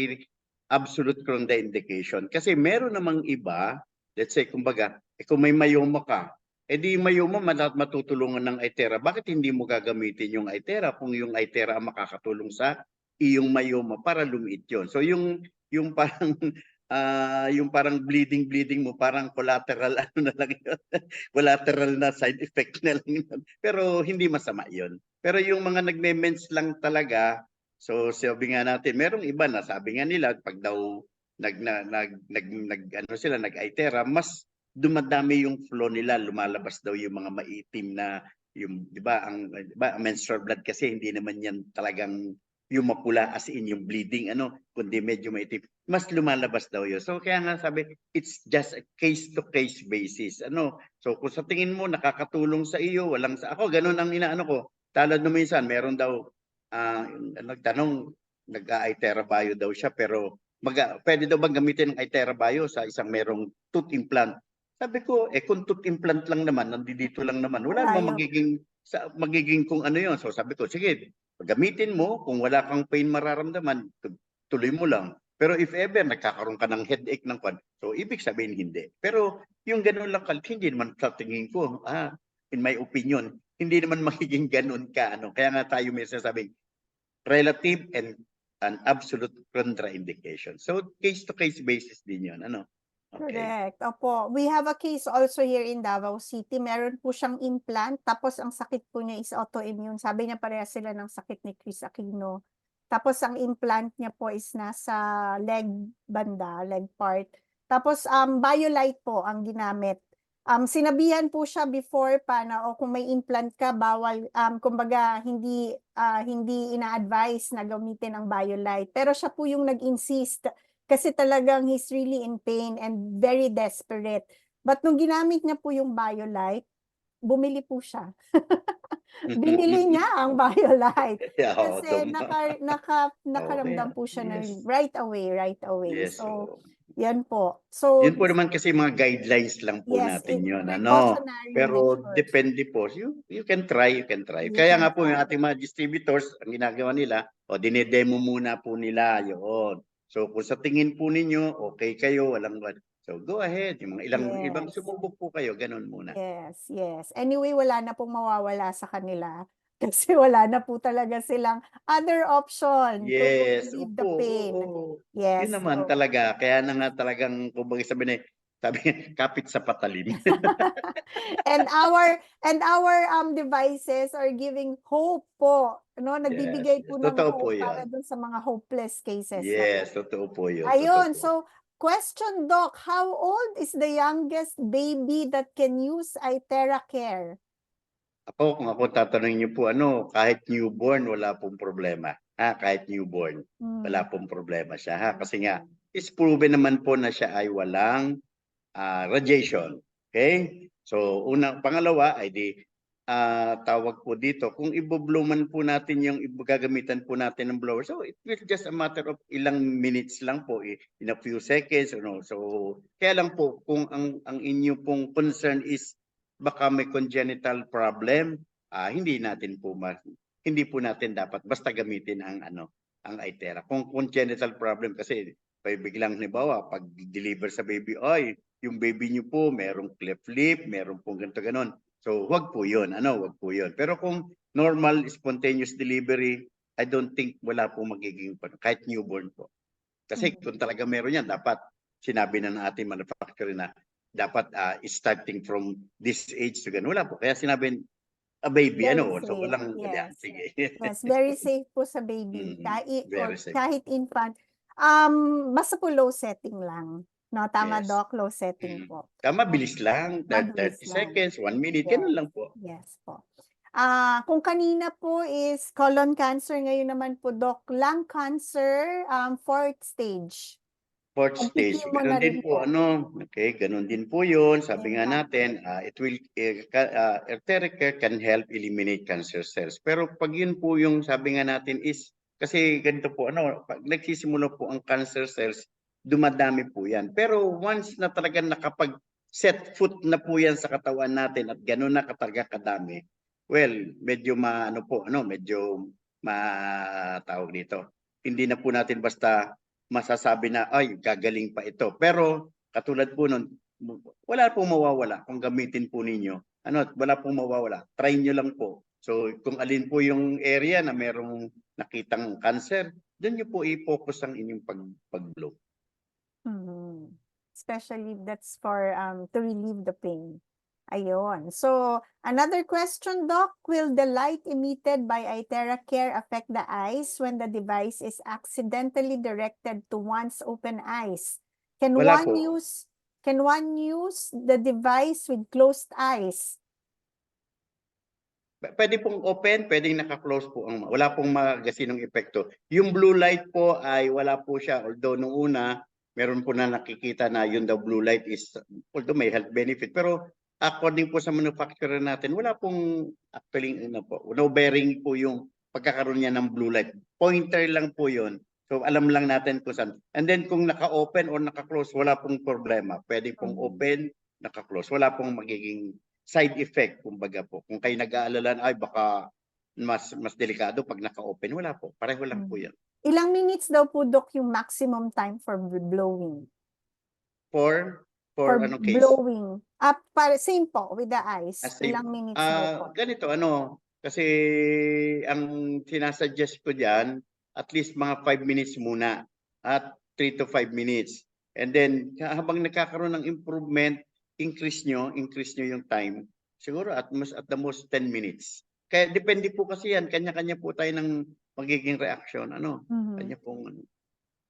Speaker 2: absolute contraindication. Kasi meron namang iba, let's say kumbaga, kung may myoma ka, di myoma matutulungan ng ITERA. Bakit hindi mo gagamitin yung ITERA kung yung ITERA ang makakatulong sa iyong myoma para lumiit yun? So yung parang yung parang bleeding mo, parang collateral ano na lang yun. Collateral na side effect na lang yun. Pero hindi masama yun. Pero yung mga nagme-mens lang talaga, so sabi nga natin, merong iba na sabi nga nila pag daw nag-ITERA, mas dumadami yung flow nila, lumalabas daw yung mga maitim na yung 'di ba ang menstrual blood kasi hindi naman yan talagang yung mapula as in yung bleeding kundi medyo maitim, mas lumalabas daw yun. So kaya nga sabi, it's just a case to case basis. So kung sa tingin mo nakakatulong sa iyo, walang sa ako, ganun ang inaano ko. Talad no minsan, meron daw nagtanong, nag-ITERA bio daw siya, pero pwede daw bang gamitin ng ITERA bio sa isang merong tooth implant? Sabi ko, kung tooth implant lang naman, nandito lang naman, wala namang magiging kung ano yun. So sabi ko, sige, gamitin mo, kung wala kang pain mararamdaman, tuloy mo lang. Pero if ever nagkakaroon ka ng headache ng kwan, so ibig sabihin hindi. Pero yung ganun lang, hindi naman sa tingin ko, in my opinion, hindi naman magiging ganun ka. Kaya nga tayo may sasabing relative and an absolute contraindication. So case to case basis din yun. Okay.
Speaker 1: Correct. Opo. We have a case also here in Davao City. Meron po siyang implant, tapos ang sakit po niya is autoimmune. Sabi niya parehas sila ng sakit ni Chris Aquino. Tapos ang implant niya po is nasa leg banda, leg part. Tapos BioLite po ang ginamit. Sinabihan po siya before pa na kung may implant ka, bawal, kumbaga hindi ina-advise na gamitin ang BioLite. Pero siya po yung nag-insist kasi talagang he's really in pain and very desperate. But nung ginamit niya po yung BioLite, bumili po siya. Binili niya ang BioLite. Kasi nakaramdam po siya ng right away.
Speaker 2: Yes.
Speaker 1: So, yan po. So,
Speaker 2: yun po naman kasi mga guidelines lang po
Speaker 1: yes,
Speaker 2: natin yun.
Speaker 1: precautionary
Speaker 2: Pero
Speaker 1: measures.
Speaker 2: depende po. You can try. Kaya nga po yung ating mga distributors, ang ginagawa nila, dinedemo muna po nila yun. So kung sa tingin po ninyo, okay kayo, so go ahead. Yung mga ibang sumubok po kayo, ganun muna.
Speaker 1: Yes. Anyway, wala na pong mawawala sa kanila. Kasi wala na po talaga silang other option to relieve the pain. Yes.
Speaker 2: Yun naman talaga. Kaya na nga talagang, kumbaga sabi kapit sa patalim.
Speaker 1: and our devices are giving hope po. Nagbibigay po ng
Speaker 2: Totoo po
Speaker 1: hope
Speaker 2: yun.
Speaker 1: para dun sa mga hopeless cases.
Speaker 2: Yes, totoo po yun.
Speaker 1: Ayun,
Speaker 2: totoo po.
Speaker 1: so question, Doc, how old is the youngest baby that can use ITERA Care?
Speaker 2: Kung ako tatanungin niyo po, kahit newborn, wala pong problema. Kahit newborn, wala pong problema siya. Kasi nga, is proven naman po na siya ay walang radiation. Okay? So, pangalawa ay tawag po dito, kung i-blow man po natin yung gagamitan po natin ng blower, so it will just a matter of ilang minutes lang po, in a few seconds. So, kaya lang po, kung ang inyo pong concern is baka may congenital problem, hindi po natin dapat basta gamitin ang ITERA. Kung congenital problem kasi biglang halimbawa pag deliver sa baby, yung baby niyo po merong cleft lip, meron pong ganito ganon. So wag po 'yun, wag po 'yun. Pero kung normal spontaneous delivery, I don't think wala po magiging kahit newborn po. Kasi kung talaga meron yan, dapat sinabi na ng ating manufacturer na dapat starting from this age to ganun. Wala po. Kaya sinabi, a baby,
Speaker 1: Very
Speaker 2: so
Speaker 1: safe.
Speaker 2: walang,
Speaker 1: Yes.
Speaker 2: sige.
Speaker 1: Yes, very safe po sa baby.
Speaker 2: Very safe.
Speaker 1: Kahit infant. Basta po low setting lang. No, tama,
Speaker 2: Yes.
Speaker 1: Doc, low setting po.
Speaker 2: Mabilis lang, 30 seconds, 1 minute, ganun lang po.
Speaker 1: Yes po. Kung kanina po is colon cancer, ngayon naman po, Doc, lung cancer, 4th stage.
Speaker 2: Fourth stage.
Speaker 1: Pag-chemo na
Speaker 2: Ganun din
Speaker 1: rin
Speaker 2: po,
Speaker 1: po.
Speaker 2: okay, ganun din po yun. Sabi nga
Speaker 1: Exactly.
Speaker 2: natin, it will, Eartheric care can help eliminate cancer cells. Pero pag yun po yung sabi nga natin is, kasi ganito po, pag nagsisimula po ang cancer cells, dumadami po yan. Pero once na talagang nakapag-set foot na po yan sa katawan natin at ganun na talaga kadami, well, medyo medyo matawag dito. Hindi na po natin basta masasabi na ay gagaling pa ito. Pero katulad po nun, wala pong mawawala kung gamitin po ninyo. Wala pong mawawala. Try nyo lang po. So kung alin po yung area na merong nakitang cancer, doon nyo po i-focus ang inyong pag-blow.
Speaker 1: Mhm. Especially that's for to relieve the pain. Ayun. So, another question, Doc, will the light emitted by iTera Care affect the eyes when the device is accidentally directed to one's open eyes? Can
Speaker 2: Wala
Speaker 1: one
Speaker 2: po.
Speaker 1: use the device with closed eyes?
Speaker 2: Pwede pong open, pwedeng naka-close po. Wala pong magasinong epekto. Yung blue light po ay wala po siya. Although nung una, meron po na nakikita na yung the blue light is, although may health benefit. Pero according po sa manufacturer natin, wala pong actually, no bearing po yung pagkakaroon niya ng blue light. Pointer lang po yun. So alam lang natin kung saan. And then kung naka-open or naka-close, wala pong problema. Pwede pong open, naka-close. Wala pong magiging side effect, kumbaga po. Kung kayo nag-aalala, ay baka mas delikado pag naka-open, wala po. Pareho lang po yan.
Speaker 1: Ilang minutes daw po, Doc, yung maximum time for blowing?
Speaker 2: For anong case?
Speaker 1: Blowing. Same po with the eyes.
Speaker 2: Same.
Speaker 1: Ilang minutes daw po?
Speaker 2: Ganito, kasi ang sinasuggest ko dyan, at least mga 5 minutes muna at 3 to 5 minutes. And then, habang nagkakaroon ng improvement, increase nyo yung time. Siguro at the most 10 minutes. Kaya depende po kasi yan, kanya-kanya po tayo ng magiging reaction. Kanya pong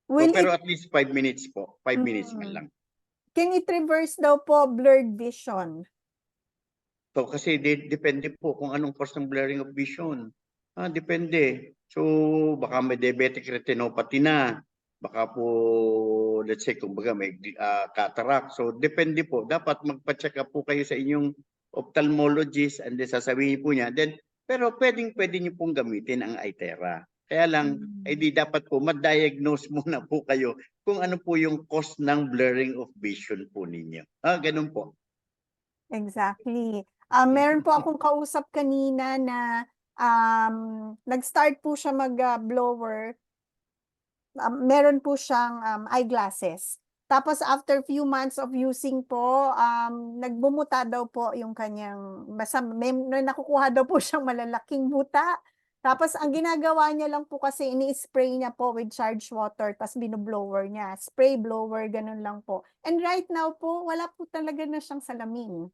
Speaker 2: pero at least 5 minutes po. 5 minutes man lang.
Speaker 1: Can it reverse daw po blurred vision?
Speaker 2: So kasi depende po kung anong cause ng blurring of vision. Depende. So baka may diabetic retinopathy na. Baka po, let's say, kumbaga may cataract. So depende po. Dapat magpa-check up po kayo sa inyong ophthalmologist and then sasabihin po niya. Pero pwede niyo pong gamitin ang iTera. Kaya lang, di dapat po ma-diagnose muna po kayo kung ano po yung cause ng blurring of vision po ninyo. Ganun po.
Speaker 1: Exactly. Meron po akong kausap kanina na nag-start po siya mag-blower. Meron po siyang eyeglasses. Tapos after few months of using po, nagbumuta daw po yung kanyang, basta may nakukuha daw po siyang malalaking buta. Tapos ang ginagawa niya lang po kasi ini-spray niya po with charged water, tapos binoblower niya. Spray, blower, ganun lang po. And right now po, wala po talaga na siyang salamin.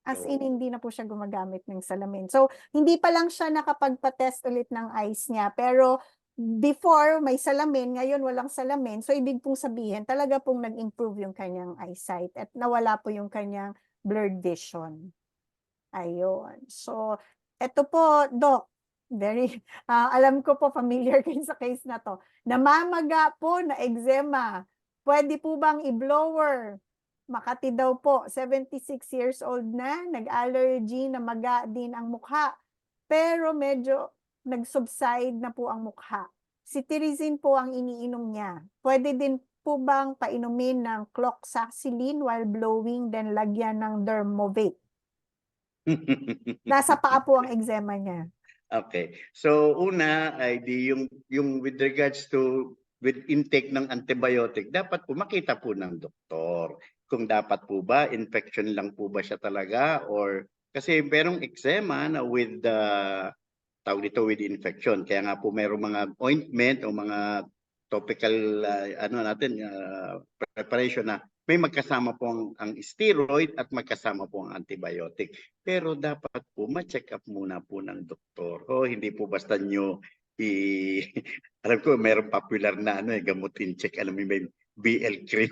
Speaker 1: As in, hindi na po siya gumagamit ng salamin. So, hindi pa lang siya nakapagpa-test ulit ng eyes niya. Pero before, may salamin, ngayon walang salamin. So, ibig pong sabihin, talaga pong nag-improve yung kanyang eyesight at nawala po yung kanyang blurred vision. Ayun. So, eto po, Doc. Alam ko po, familiar kayo sa case na to. Namamaga po na eczema. Pwede po bang i-blower? Makati daw po, 76 years old na, nag-allergy, namaga din ang mukha. Pero medyo nag-subside na po ang mukha. Cetirizine po ang iniinom niya. Pwede din po bang painumin ng cloxacillin while blowing, then lagyan ng Dermovate? Nasa paa po ang eczema niya.
Speaker 2: Okay. So una ay yung with regards to with intake ng antibiotic, dapat po makita po ng doktor kung dapat po ba infection lang po ba siya talaga or kasi merong eczema na with tawag dito with infection. Kaya nga po merong mga ointment o mga topical preparation na may magkasama po ang steroid at magkasama po ang antibiotic. Pero dapat po ma-check up muna po ng doktor. Hindi po basta nyo alam ko meron popular na gamot in check, alam mo may BL cream.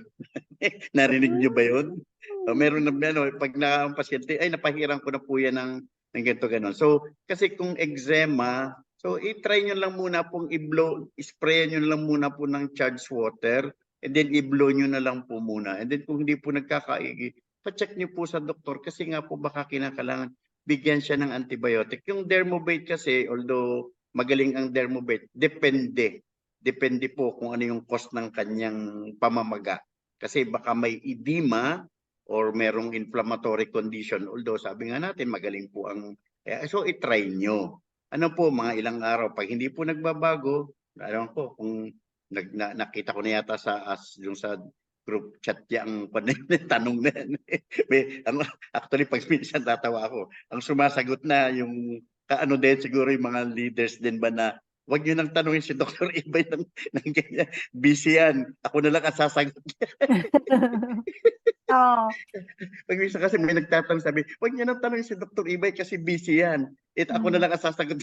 Speaker 2: Narinig nyo ba yun? Meron na pag ang pasyente ay napahiram ko na po yan ng ganito ganon. So kasi kung eczema, so i-try nyo lang muna pong i-blow, spray nyo lang muna po ng charged water. and then i-blow nyo na lang po muna. And then kung hindi po nagkakaigi, pa-check nyo po sa doktor kasi nga po baka kinakailangan bigyan siya ng antibiotic. Yung Dermovate kasi, although magaling ang Dermovate, depende. Depende po kung ano yung cause ng kanyang pamamaga. Kasi baka may edema or merong inflammatory condition. Although sabi nga natin, magaling po ang... so itry nyo. Ano po, mga ilang araw. Pag hindi po nagbabago, alam ko kung nakita ko na yata yung sa group chat niya ang tanong na yan. Actually, pag minsan tatawa ako, ang sumasagot na yung kaano din siguro yung mga leaders din ba na wag niyo nang tanungin si Dr. Ibay ng ganyan. Busy yan. Ako na lang ang sasagot.
Speaker 1: Oh,
Speaker 2: Pag minsan kasi may nagtatanong sabi, wag niyo nang tanungin si Dr. Ibay kasi busy yan. Ako na lang ang sasagot.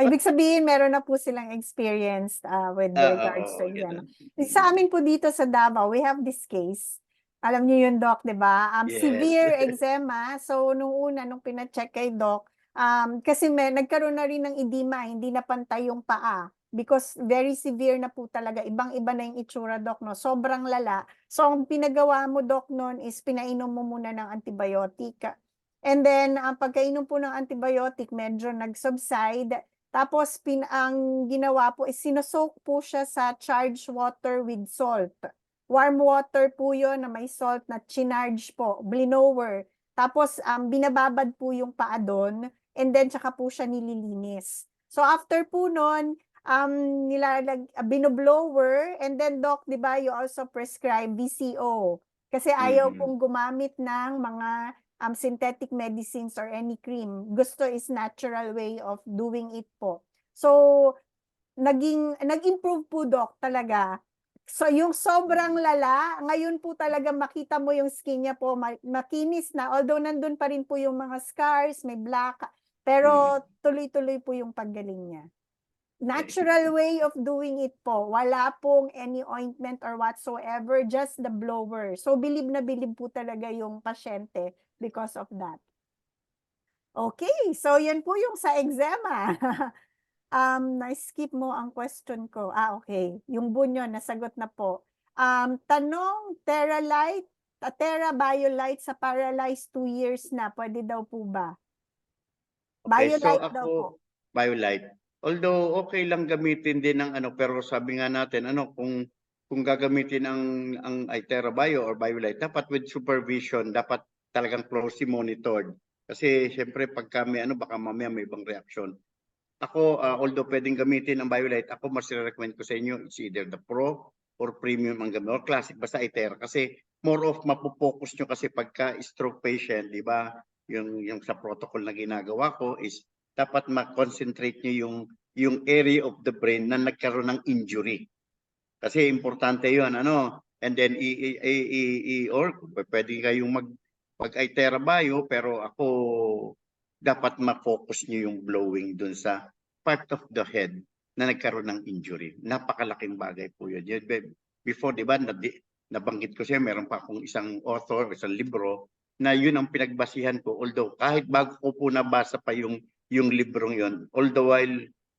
Speaker 1: ibig sabihin, meron na po silang experience with regards to exam. Sa amin po dito sa Davao, we have this case. Alam niyo yun, Doc, di ba?
Speaker 2: Yes.
Speaker 1: Severe eczema. So, nung una, nung pina-check kay Doc, kasi nagkaroon na rin ng edema, hindi na pantay yung paa. Because very severe na po talaga. Ibang-iba na yung itsura, Doc, no? Sobrang lala. So, ang pinagawa mo, Doc, noon is pinainom mo muna ng antibiotic. And then, ang pagkainom po ng antibiotic, medyo nag-subside. Tapos, ang ginawa po is sinusoak po siya sa charged water with salt. Warm water po yun na may salt na chinarge po, blinower. Tapos, binababad po yung paa doon. And then, tsaka po siya nililinis. So, after po nun, binoblower. And then, Doc, di ba, you also prescribe VCO. Kasi ayaw pong gumamit ng mga synthetic medicines or any cream. Gusto is natural way of doing it po. So, nag-improve po, Doc, talaga. So, yung sobrang lala, ngayon po talaga makita mo yung skin niya po, makinis na. Although, nandun pa rin po yung mga scars, may black, pero tuloy-tuloy po yung paggaling niya. Natural way of doing it po. Wala pong any ointment or whatsoever, just the blower. So, bilib na bilib po talaga yung pasyente because of that. Okay, so yan po yung sa eczema. Na-skip mo ang question ko. Okay. Yung bunyo, nasagot na po. Tanong, Terra BioLite sa paralyzed 2 years na. Pwede daw po ba?
Speaker 2: Okay, so
Speaker 1: BioLite daw po.
Speaker 2: ako, BioLite. Although okay lang gamitin din ng pero sabi nga natin kung gagamitin ang Itera Bio or BioLite, dapat with supervision, dapat talagang closely monitored. Kasi syempre pag kami baka mamaya may ibang reaction. Ako, although pwedeng gamitin ang BioLite, ako mas recommend ko sa inyo, it's either the Pro or Premium ang gamit, or Classic, basta Itera. Kasi more of mapopokus nyo kasi pagka stroke patient, di ba? Yung sa protocol na ginagawa ko is dapat ma-concentrate nyo yung area of the brain na nagkaroon ng injury. Kasi importante yun, and then or pwede kayong mag-Itera Bio, pero ako dapat ma-focus nyo yung blowing dun sa part of the head na nagkaroon ng injury. Napakalaking bagay po yun. Before, di ba, nabanggit ko siya, meron pa akong isang author, isang libro, na yun ang pinagbasihan ko. Although, kahit bago ko po nabasa pa yung librong yun, all the while,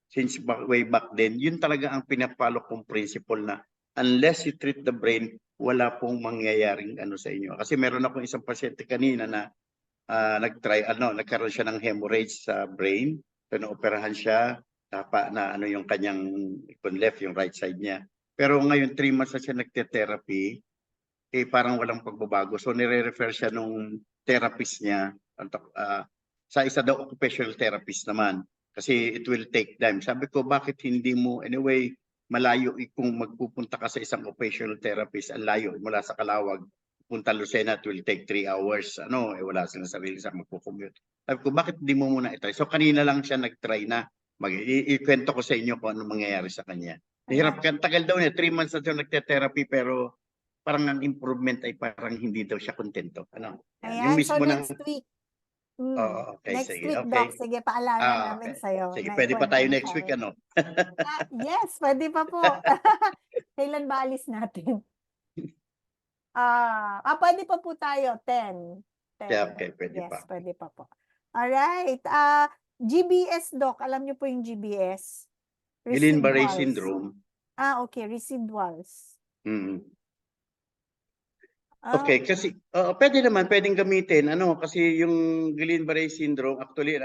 Speaker 2: since way back then, yun talaga ang pinapalo kong principle na unless you treat the brain, wala pong mangyayaring sa inyo. Kasi meron akong isang pasyente kanina na nagkaroon siya ng hemorrhage sa brain, so naoperahan siya, na yung kanyang left, yung right side niya. Pero ngayon, 3 months na siya nagte-therapy, parang walang pagbabago. So nire-refer siya nung therapist niya sa isa daw occupational therapist naman. Kasi it will take time. Sabi ko, bakit hindi mo, anyway, malayo kung magpupunta ka sa isang occupational therapist, ang layo mula sa Calawag, punta Lucena, it will take 3 hours. Wala silang sarili sa magpo-commute. Sabi ko, bakit hindi mo muna itry? So kanina lang siya nag-try na. Ikwento ko sa inyo kung ano mangyayari sa kanya. Hirap ka, tagal daw niya, 3 months na siya nagte-therapy, pero parang ang improvement ay parang hindi daw siya kontento.
Speaker 1: Ayan,
Speaker 2: yung mismo
Speaker 1: so next week.
Speaker 2: Okay,
Speaker 1: next
Speaker 2: sige.
Speaker 1: week,
Speaker 2: Okay.
Speaker 1: Doc. Sige, paalaala namin sa'yo.
Speaker 2: Sige, pwede pa tayo next week,
Speaker 1: Yes, pwede pa po. Kailan ba alis natin? Pwede pa po tayo, 10.
Speaker 2: Yeah, okay, pwede
Speaker 1: Yes,
Speaker 2: pa.
Speaker 1: pwede pa po. Alright. GBS, Doc. Alam niyo po yung GBS?
Speaker 2: Guillain-Barré
Speaker 1: Residuals.
Speaker 2: syndrome.
Speaker 1: Okay. Residuals.
Speaker 2: Okay, kasi pwede naman, pwedeng gamitin kasi yung Guillain-Barré syndrome actually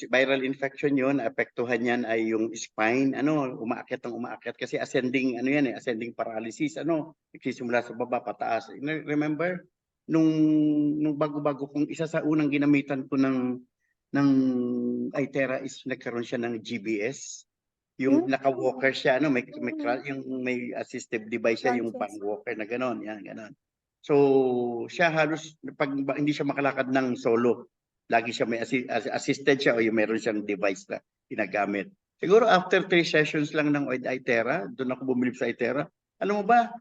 Speaker 2: viral infection 'yon, apektuhan niyan ay yung spine, umaakyat kasi ascending ascending paralysis, nagsisimula sa baba pataas. Remember nung bago-bago kong isa sa unang ginamitan ko ng Itera is nagkaroon siya ng GBS. Yung naka-walker siya, may assistive device siya, yung
Speaker 1: Crutches.
Speaker 2: pang-walker na gano'n, yan, gano'n. So, siya halos, pag hindi siya makalakad ng solo, lagi siya may assisted siya o yung meron siyang device na ginagamit. Siguro after 3 sessions lang ng Itera, doon ako bumilib sa Itera. Alam mo ba,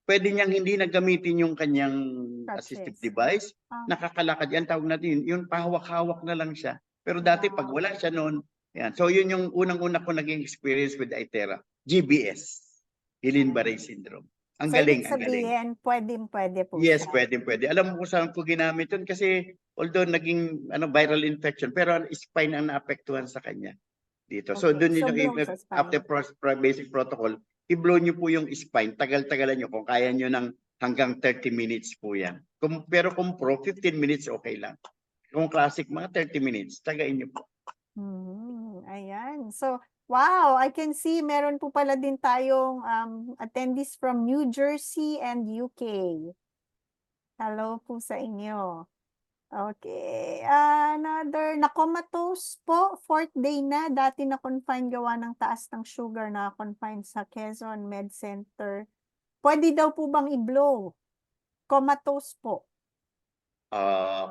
Speaker 2: pwede niyang hindi nagamitin yung kanyang assistive
Speaker 1: Crutches.
Speaker 2: device,
Speaker 1: Ah.
Speaker 2: nakakalakad yan, tawag natin, yung pahawak-hawak na lang siya. Pero dati pag wala siya noon, yan. So yun yung unang-una ko naging experience with Itera, GBS, Guillain-Barré syndrome. Ang
Speaker 1: So,
Speaker 2: galing,
Speaker 1: ibig
Speaker 2: ang galing.
Speaker 1: sabihin, pwede po
Speaker 2: Yes,
Speaker 1: siya.
Speaker 2: pwede. Alam mo kung saan ko ginamit yun kasi although naging viral infection, pero spine ang naapektuhan sa kanya dito. So
Speaker 1: Okay,
Speaker 2: doon
Speaker 1: so
Speaker 2: yung
Speaker 1: blow sa spine.
Speaker 2: after basic protocol, i-blow nyo po yung spine. Tagal-tagalan nyo kung kaya nyo ng hanggang 30 minutes po yan. Pero kung pro, 15 minutes okay lang. Kung classic, mga 30 minutes, tagain nyo po.
Speaker 1: Ayan. So, wow, I can see meron po pala din tayong attendees from New Jersey and UK. Hello po sa inyo. Okay. Another, na-comatose po, 4th day na. Dati na-confine gawa ng taas ng sugar, na-confine sa Quezon Med Center. Pwede daw po bang i-blow? Comatose po.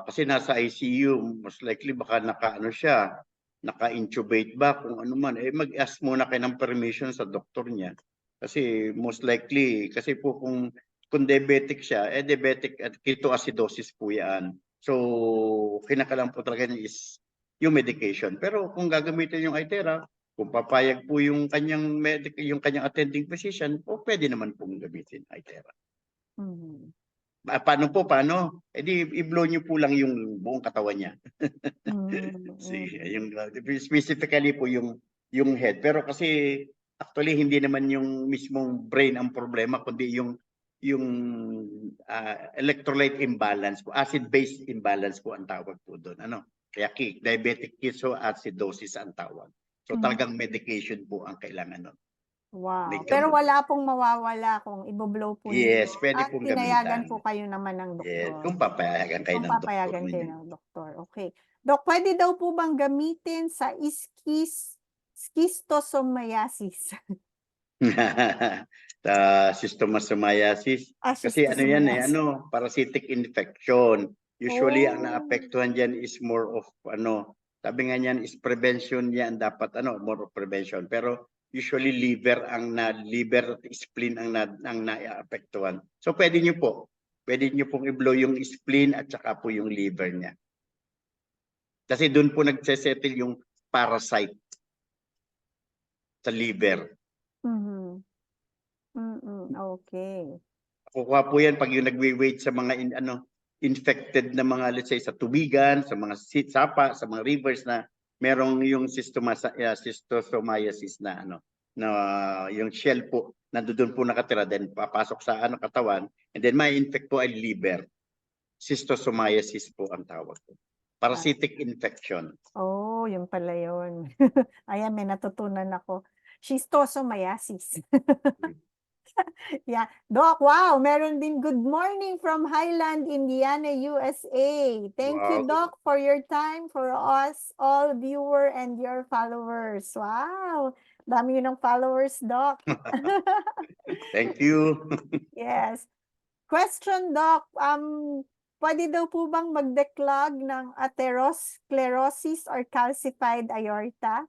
Speaker 2: Kasi nasa ICU, most likely baka naka-intubate ba, kung ano man. Mag-ask muna kayo ng permission sa doktor niya. Kasi most likely, kasi po kung diabetic siya, diabetic at ketoacidosis po yan. So, kinakailangan po talaga niya is yung medication. Pero kung gagamitin yung Itera, kung papayag po yung kanyang attending physician, pwede naman pong gamitin Itera. Paano? I-blow niyo po lang yung buong katawan niya. Specifically po yung head. Pero kasi actually hindi naman yung mismong brain ang problema, kundi yung electrolyte imbalance po, acid-base imbalance po ang tawag po doon. Kaya diabetic ketoacidosis ang tawag. So talagang medication po ang kailangan nun.
Speaker 1: Wow. Pero wala pong mawawala kung i-blow po
Speaker 2: Yes,
Speaker 1: ninyo.
Speaker 2: pwede
Speaker 1: At
Speaker 2: pong
Speaker 1: pinayagan
Speaker 2: gamitan.
Speaker 1: po kayo naman ng
Speaker 2: Yes,
Speaker 1: doktor.
Speaker 2: kung papayagan kayo
Speaker 1: Kung
Speaker 2: ng doktor
Speaker 1: papayagan kayo
Speaker 2: ninyo.
Speaker 1: ng doktor. Okay. Dok, pwede daw po bang gamitin sa schistosomiasis?
Speaker 2: Sa schistosomiasis. Kasi
Speaker 1: Schistosomiasis.
Speaker 2: parasitic infection. Usually ang
Speaker 1: Oh.
Speaker 2: naapektuhan diyan is more of sabi nga niyan is prevention yan dapat more of prevention. Pero usually liver spleen ang naapektuhan. So pwede niyo pong i-blow yung spleen at saka po yung liver niya. Kasi doon po nagsesettle yung parasite sa liver.
Speaker 1: Okay.
Speaker 2: Kukuha po yan pag yung nagwe-wait sa mga infected na mga, let's say, sa tubigan, sa mga sapa, sa mga rivers na merong yung schistosomiasis na yung shell po nandoon po nakatira, then papasok sa katawan, and then may infect po ay liver. Schistosomiasis po ang tawag po. Parasitic infection.
Speaker 1: Oh, yun pala yun. Ayan, may natutunan ako. Schistosomiasis. Yeah. Doc, wow, meron din good morning from Highland, Indiana, USA. Thank you,
Speaker 2: Wow.
Speaker 1: Doc, for your time, for us, all viewer and your followers. Wow, dami yun ng followers, Doc.
Speaker 2: Thank you.
Speaker 1: Yes. Question, Doc, pwede daw po bang mag-declog ng atherosclerosis or calcified aorta?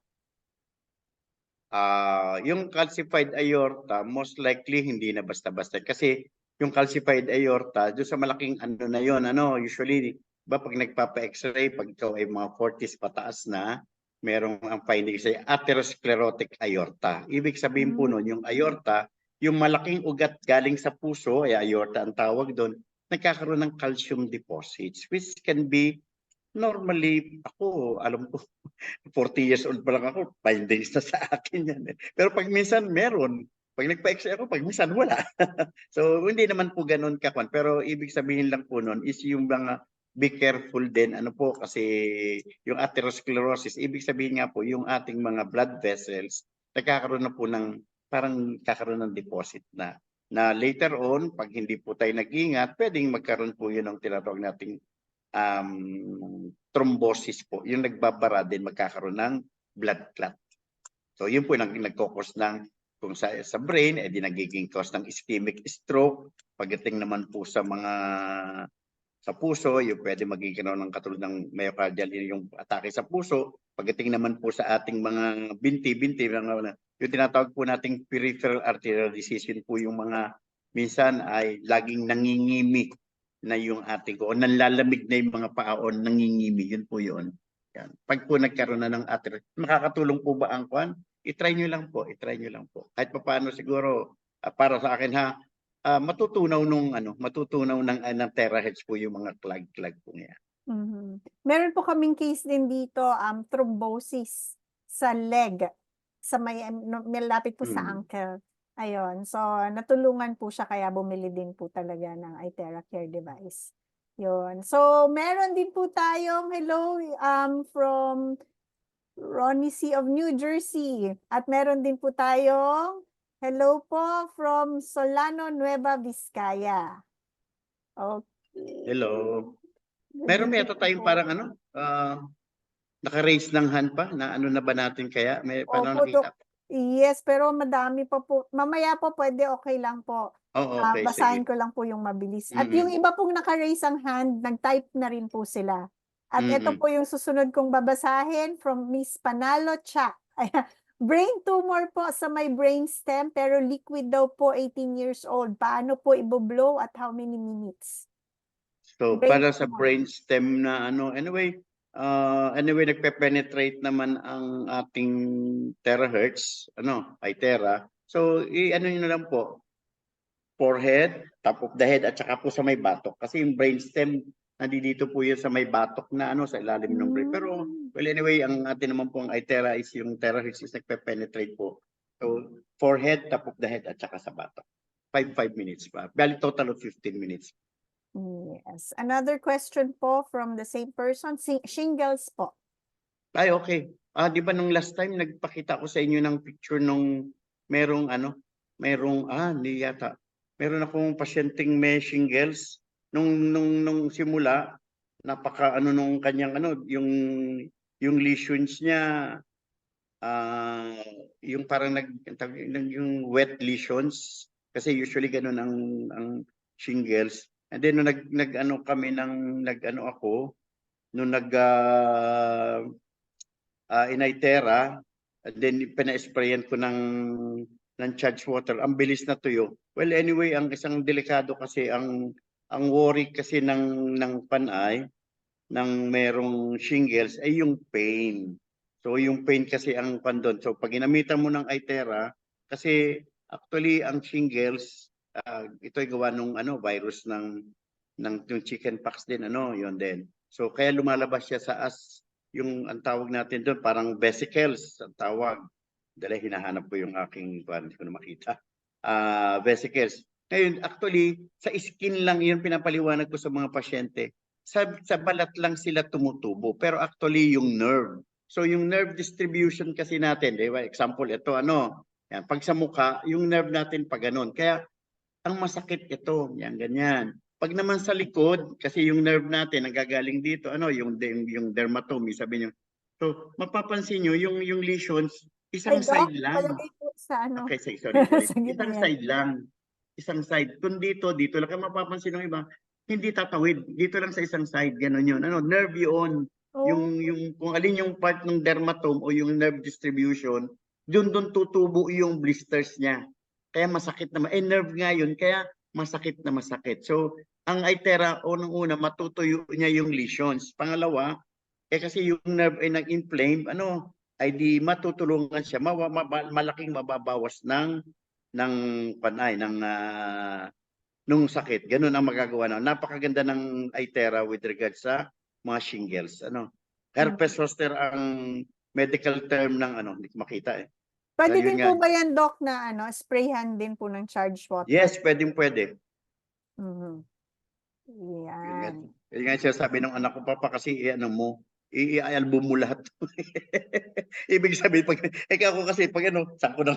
Speaker 2: Yung calcified aorta, most likely hindi na basta-basta. Kasi yung calcified aorta, doon sa malaking na yun, usually, ba pag nagpapa-x-ray, pag ikaw ay mga 40s pataas na, merong ang finding sa atherosclerotic aorta. Ibig sabihin po nun, yung aorta, yung malaking ugat galing sa puso, ay aorta ang tawag doon, nagkakaroon ng calcium deposits, which can be normally, ako, alam ko, 40 years old pa lang ako, findings na sa akin yan. Pero pag minsan meron, Pag nagpa-X-ray ako, pag minsan wala. So hindi naman po ganun kakwan. Pero ibig sabihin lang po nun is yung mga be careful din ano po kasi yung atherosclerosis, ibig sabihin nga po yung ating mga blood vessels nagkakaroon na po ng parang kakaroon ng deposit na later on pag hindi po tayo nag-ingat, pwedeng magkaroon po yun ng tinatawag nating thrombosis po. Yung nagbabara din magkakaroon ng blood clot. So yun po nagkokos ng kung sa brain, edi nagiging cause ng ischemic stroke. Pagdating naman po sa mga sa puso, yung pwede magiging ng katulad ng myocardial yung atake sa puso. Pagdating naman po sa ating mga binti-binti, yung tinatawag po nating peripheral arterial disease, yun po yung mga minsan ay laging nangingimi na yung ating o nanlalamig na yung mga paon, nangingimi, yun po yun. Yan. Pag po nagkaroon na ng arterial, makakatulong po ba ang kwan? I-try nyo lang po, i-try nyo lang po. Kahit pa paano siguro, para sa akin ha, matutunaw ng terahertz po yung mga clog po niya.
Speaker 1: Meron po kaming case din dito, thrombosis sa leg, sa may malapit po sa ankle. Ayun, so natulungan po siya kaya bumili din po talaga ng iTera Care device. Yun. So meron din po tayong hello from Ronnie C. of New Jersey. At meron din po tayong hello po from Solano, Nueva Vizcaya. Okay.
Speaker 2: Hello. Meron may ito tayong parang naka-raise ng hand pa na ano na ba natin kaya? May paano
Speaker 1: Opo,
Speaker 2: nakita?
Speaker 1: Yes, pero madami pa po. Mamaya po pwede okay lang po.
Speaker 2: Okay,
Speaker 1: Basahin
Speaker 2: sige.
Speaker 1: ko lang po yung mabilis. At yung iba pong naka-raise ang hand, nag-type na rin po sila. At ito po yung susunod kong babasahin from Miss Panalo Cha. Brain tumor po sa may brainstem pero liquid daw po 18 years old. Paano po i-blow at how many minutes?
Speaker 2: So para sa brainstem na anyway nagpe-penetrate naman ang ating terahertz, iTera. So i-ano niyo na lang po, forehead, top of the head at saka po sa may batok kasi yung brainstem nandito po yun sa may batok na sa ilalim ng brain. Pero well anyway, ang atin naman po ang iTera is yung terahertz is nagpe-penetrate po. So forehead, top of the head at saka sa batok. 5 minutes pa. Bali total of 15 minutes.
Speaker 1: Yes. Another question po from the same person, shingles po.
Speaker 2: Ay, okay. Di ba nung last time nagpakita ko sa inyo ng picture nung merong hindi yata. Meron akong pasyenteng may shingles nung simula napaka nung kanyang yung lesions niya yung parang yung wet lesions kasi usually ganun ang shingles. And then nung initera, and then pina-sprayan ko ng charged water, ang bilis na tuyo. Well anyway, ang isang delikado kasi ang worry kasi ng panay ng merong shingles ay yung pain. So yung pain kasi ang pandon. So pag ginamitan mo ng iTera, kasi actually ang shingles ito ay gawa nung virus ng chickenpox din yon din. So kaya lumalabas siya sa yung ang tawag natin doon parang vesicles ang tawag. Dahil hinahanap ko yung aking hindi ko na makita. Vesicles. Ngayon actually sa skin lang yun pinapaliwanag ko sa mga pasyente. Sa balat lang sila tumutubo pero actually yung nerve. So yung nerve distribution kasi natin, di ba? Example ito yan, pag sa mukha, yung nerve natin pag ganun. Kaya ang masakit ito, yan ganyan. Pag naman sa likod, kasi yung nerve natin nagagaling dito, yung dermatome, sabi niyo. So, mapapansin niyo yung lesions, isang side lang.
Speaker 1: Palagay po sa
Speaker 2: Okay, sorry.
Speaker 1: Isang
Speaker 2: side lang. Isang side. Kung dito lang kayo mapapansin ng iba, hindi tatawid. Dito lang sa isang side, ganun yun. Nerve yun. Yung kung alin yung part ng dermatome o yung nerve distribution, doon tutubo yung blisters niya. Kaya masakit naman. Nerve nga yun, kaya masakit na masakit. So, ang iTera, unang-una, matutuyo niya yung lesions. Pangalawa, kasi yung nerve ay nag-inflame, ay di matutulungan siya, malaking mababawas nung sakit. Ganun ang magagawa na. Napakaganda ng iTera with regards sa mga shingles. Herpes zoster ang medical term ng hindi ko makita eh.
Speaker 1: Pwede
Speaker 2: Dahil yun
Speaker 1: din
Speaker 2: nga,
Speaker 1: po ba yan, Doc, na sprayhan din po ng charged water?
Speaker 2: yes, pwede.
Speaker 1: Mhm.
Speaker 2: Yun nga,
Speaker 1: Yan.
Speaker 2: yun nga sinasabi ng anak ko, Papa, kasi ano mo, i-album mo lahat. Ibig sabihin, ikaw ko kasi, pag ano, saan ko na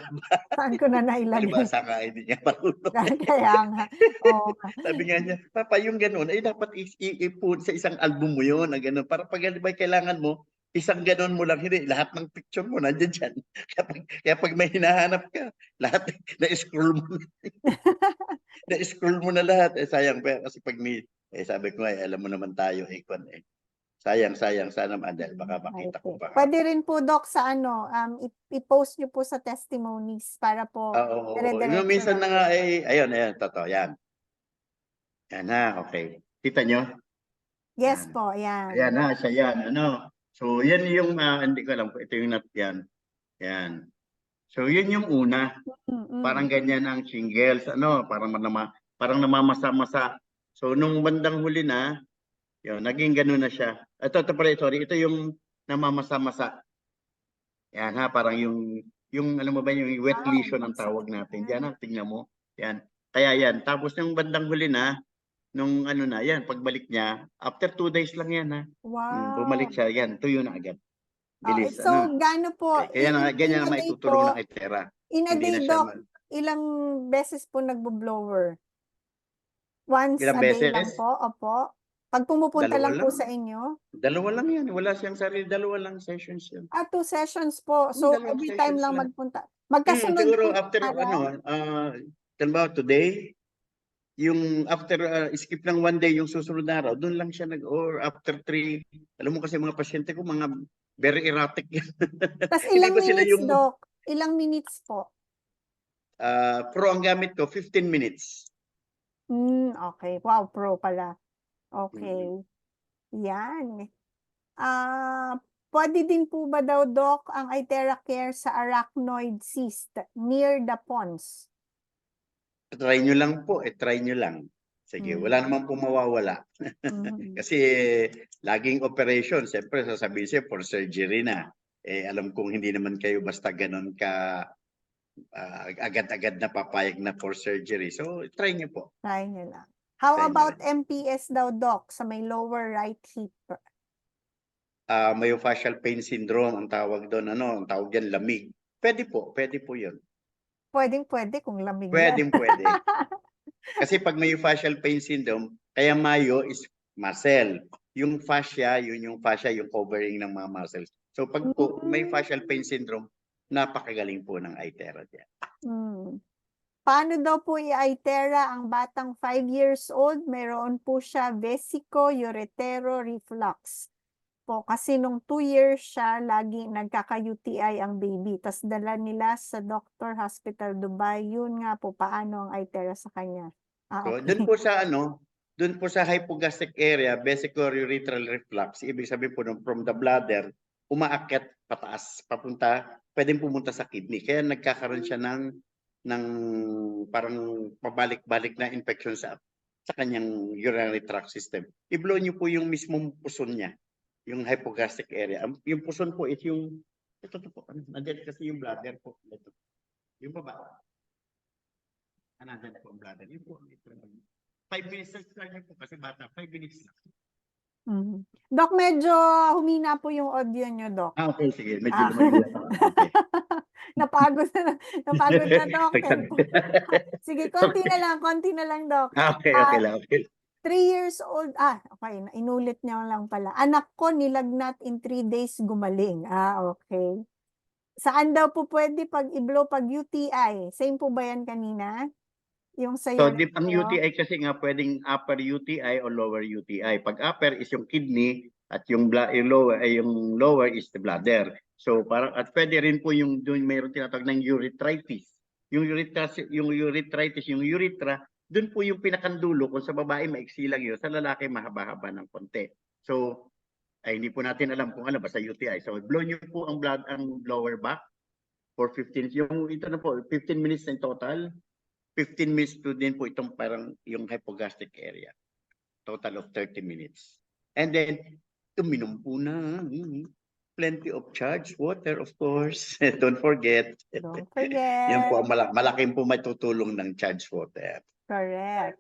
Speaker 1: Saan ko na nailagay?
Speaker 2: palibasa ka, hindi niya marunong.
Speaker 1: Kaya nga. Oo nga.
Speaker 2: Sabi nga niya, Papa, yung gano'n, ay dapat i-put sa isang album mo yun, na gano'n. Para pag halimbawa kailangan mo, isang gano'n mo lang, hindi, lahat ng picture mo, nandiyan dyan. Kaya pag may hinahanap ka, lahat, na-scroll mo na-scroll mo na lahat. Sayang pa, kasi pag may, sabi ko nga, alam mo naman tayo, sayang, sana madal, baka makita ko pa.
Speaker 1: Pwede rin po, Doc, sa i-post nyo po sa testimonies para po
Speaker 2: Oo.
Speaker 1: dire-diretso
Speaker 2: Minsan na
Speaker 1: na
Speaker 2: nga,
Speaker 1: po.
Speaker 2: ayun, totoo, yan. Yan na, okay. Kita nyo?
Speaker 1: Yes
Speaker 2: Yan.
Speaker 1: po, yan.
Speaker 2: Ayan na, siya yan. Ano? So, yan yung, hindi ko alam, ito yung yan. Yan. So, yun yung una. Parang ganyan ang shingles, parang namamasa-masa. So, nung bandang huli na, yun, naging gano'n na siya. Ito yung namamasa-masa. Yan ha, parang yung alam mo ba, yung wet lesion ang tawag natin. Yan ha, tingnan mo. Yan. Kaya yan. Tapos yung bandang huli na, nung ano na, yan, pagbalik niya, after 2 days lang yan ha.
Speaker 1: Wow.
Speaker 2: Bumalik siya, yan, tuyo na agad. Bilis,
Speaker 1: So, gaano po?
Speaker 2: Kaya na, ganyan
Speaker 1: in a
Speaker 2: na
Speaker 1: day
Speaker 2: maitutulong
Speaker 1: po,
Speaker 2: ng Itera.
Speaker 1: in a
Speaker 2: Hindi
Speaker 1: day,
Speaker 2: na siya
Speaker 1: Doc, ilang beses po nagbo-blower? Once
Speaker 2: Ilang
Speaker 1: a day lang
Speaker 2: beses?
Speaker 1: po? Opo. Pag pumupunta
Speaker 2: Dalawa
Speaker 1: lang po
Speaker 2: lang.
Speaker 1: sa inyo?
Speaker 2: Dalawa lang yan. Wala siyang sarili. Dalawa lang sessions yan.
Speaker 1: 2 sessions po. So,
Speaker 2: Dalawang
Speaker 1: every time
Speaker 2: sessions
Speaker 1: lang
Speaker 2: lang.
Speaker 1: magpunta. Magkasunod
Speaker 2: Siguro
Speaker 1: po
Speaker 2: after
Speaker 1: araw?
Speaker 2: halimbawa today, yung after skip ng 1 day, yung susunod na araw, doon lang siya or after 3. Alam mo kasi mga pasyente ko, mga very erratic yan.
Speaker 1: Tas
Speaker 2: Hindi
Speaker 1: ilang
Speaker 2: ba sila
Speaker 1: minutes,
Speaker 2: yung
Speaker 1: Doc? Ilang minutes po?
Speaker 2: pro ang gamit ko, 15 minutes.
Speaker 1: Okay. Wow, pro pala. Okay. Yan. Pwede din po ba daw, Doc, ang Itera Care sa arachnoid cyst near the pons?
Speaker 2: Try nyo lang po, try nyo lang. Sige, wala naman po mawawala. Kasi laging operation, siyempre sasabihin siya for surgery na. Alam kong hindi naman kayo basta ganun ka agad-agad na papayag na for surgery. So, try nyo po.
Speaker 1: Try nyo lang. How
Speaker 2: Try nyo
Speaker 1: about
Speaker 2: lang.
Speaker 1: MPS daw, Doc, sa may lower right hip?
Speaker 2: Myofascial pain syndrome ang tawag doon. Ang tawag yan, lamig. Pwede po yun.
Speaker 1: Pwede kung lamig yan.
Speaker 2: Pwede. Kasi pag myofascial pain syndrome, kaya mayo is muscle. Yung fascia, yung covering ng mga muscles. So pag po may fascial pain syndrome, napakagaling po ng Itera dyan.
Speaker 1: Paano daw po i-Itera ang batang 5 years old? Meron po siya vesico-uretero reflux. Kasi nung 2 years siya, lagi nagkaka-UTI ang baby. Tas dala nila sa Doctor Hospital Dubai. Yun nga po, paano ang Itera sa kanya?
Speaker 2: So
Speaker 1: Okay.
Speaker 2: doon po sa hypogastric area, vesico-urethral reflux, ibig sabihin po from the bladder, umaakyat pataas, pwedeng pumunta sa kidney. Kaya nagkakaroon siya ng parang pabalik-balik na infection sa kanyang urinary tract system. I-blow niyo po yung mismong puson niya, yung hypogastric area. Yung puson po is ito po, nandiyan kasi yung bladder po. Ito. Yung baba. Nandiyan po ang bladder. Yung po, 5 minutes lang po kasi bata, 5 minutes lang.
Speaker 1: Doc, medyo humina po yung audio nyo, Doc.
Speaker 2: Okay, sige. Medyo lumagulat ako. Okay.
Speaker 1: Napagod na, Doc. Sige, konti na lang, Doc.
Speaker 2: Okay lang.
Speaker 1: 3 years old, okay, inulit niya lang pala. Anak ko nilagnat in 3 days gumaling. Okay. Saan daw po pwede pag i-blow pag UTI? Same po ba yan kanina? Yung sa
Speaker 2: So, ang UTI kasi nga pwedeng upper UTI o lower UTI. Pag upper is yung kidney at yung lower is the bladder. So, at pwede rin po yung doon mayroon tinatawag ng urethritis. Yung urethritis, yung urethra, doon po yung pinakandulo. Kung sa babae maiksi lang yun, sa lalaki mahaba-haba ng konti. So, hindi po natin alam kung ano basta UTI. So, blow niyo po ang lower back for 15 15 minutes in total. 15 minutes to din po itong parang yung hypogastric area. Total of 30 minutes. And then, uminom po na. plenty of charged water, of course. Don't forget.
Speaker 1: Don't
Speaker 2: Yan po
Speaker 1: forget.
Speaker 2: ang malaking po may tutulong ng charged water.
Speaker 1: Correct.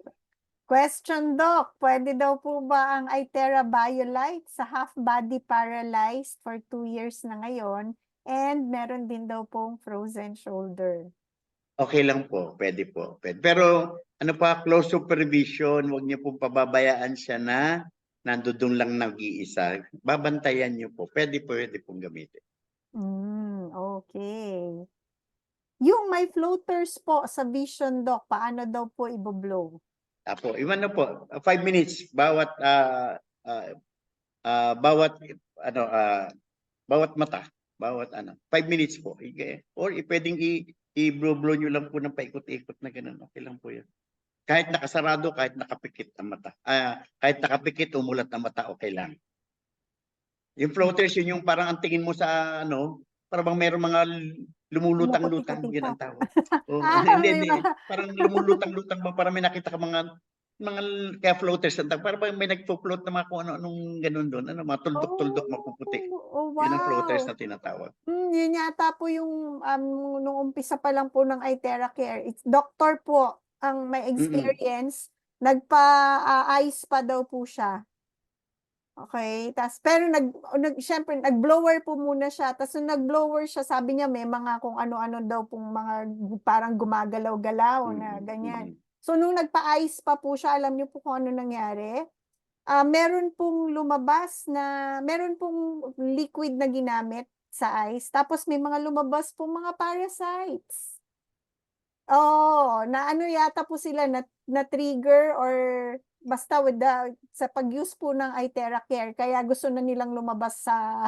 Speaker 1: Question, Doc. Pwede daw po ba ang Itera BioLite sa half-body paralyzed for 2 years na ngayon? And meron din daw pong frozen shoulder.
Speaker 2: Okay lang po, pwede po. Pwede. Pero ano pa, close supervision, huwag niyo pong pababayaan siya na nandoon lang nag-iisa. Babantayan niyo po. Pwede pong gamitin.
Speaker 1: Okay. Yung may floaters po sa Vision, Doc, paano daw po i-blow?
Speaker 2: Apo, iwan na po, 5 minutes bawat bawat mata, 5 minutes po. Or pwedeng i-blow nyo lang po ng paikot-ikot na ganun. Okay lang po 'yan. Kahit nakasarado, kahit nakapikit ang mata. Kahit nakapikit, umulat ang mata, okay lang. Yung floaters, yun yung parang ang tingin mo sa parang meron mga lumulutang-lutang, yun ang tawag. Oh, hindi. Parang lumulutang-lutang ba, parang may nakita ka mga kaya floaters, parang may nagpo-float na mga kung ano-anong ganun doon. Mga tuldok-tuldok, mapuputi.
Speaker 1: Oh,
Speaker 2: Yun ang floaters
Speaker 1: wow.
Speaker 2: na tinatawag.
Speaker 1: Yun yata po yung nung umpisa pa lang po ng Itera Care. It's doctor po ang may experience. Nagpa-ice pa daw po siya. Okay, pero syempre nag-blower po muna siya. Tapos nung nag-blower siya, sabi niya may mga kung ano-ano daw pong mga parang gumagalaw-galaw na ganyan. So nung nagpa-ice pa po siya, alam niyo po kung ano nangyari? Meron pong lumabas na, meron pong liquid na ginamit sa ice. Tapos may mga lumabas pong mga parasites. Oh, na ano yata po sila na trigger or basta sa pag-use po ng Itera Care, kaya gusto na nilang lumabas sa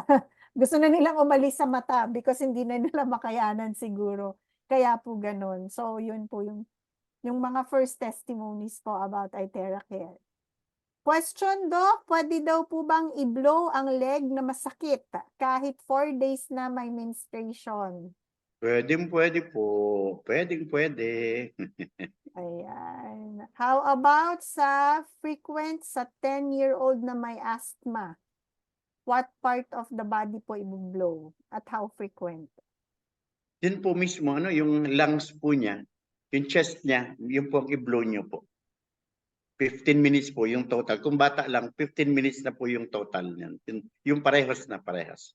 Speaker 1: gusto na nilang umalis sa mata because hindi na nila makayanan siguro. Kaya po ganun. So yun po yung mga first testimonies po about Itera Care. Question, Doc, pwede daw po bang i-blow ang leg na masakit kahit 4 days na may menstruation?
Speaker 2: Pwede po. Pwede.
Speaker 1: Ayan. How about sa 10-year-old na may asthma? What part of the body po i-blow at how frequent?
Speaker 2: Yun po mismo, yung lungs po niya, yung chest niya, yung po ang i-blow niyo po. 15 minutes po yung total. Kung bata lang, 15 minutes na po yung total niyan. Yung parehas na parehas.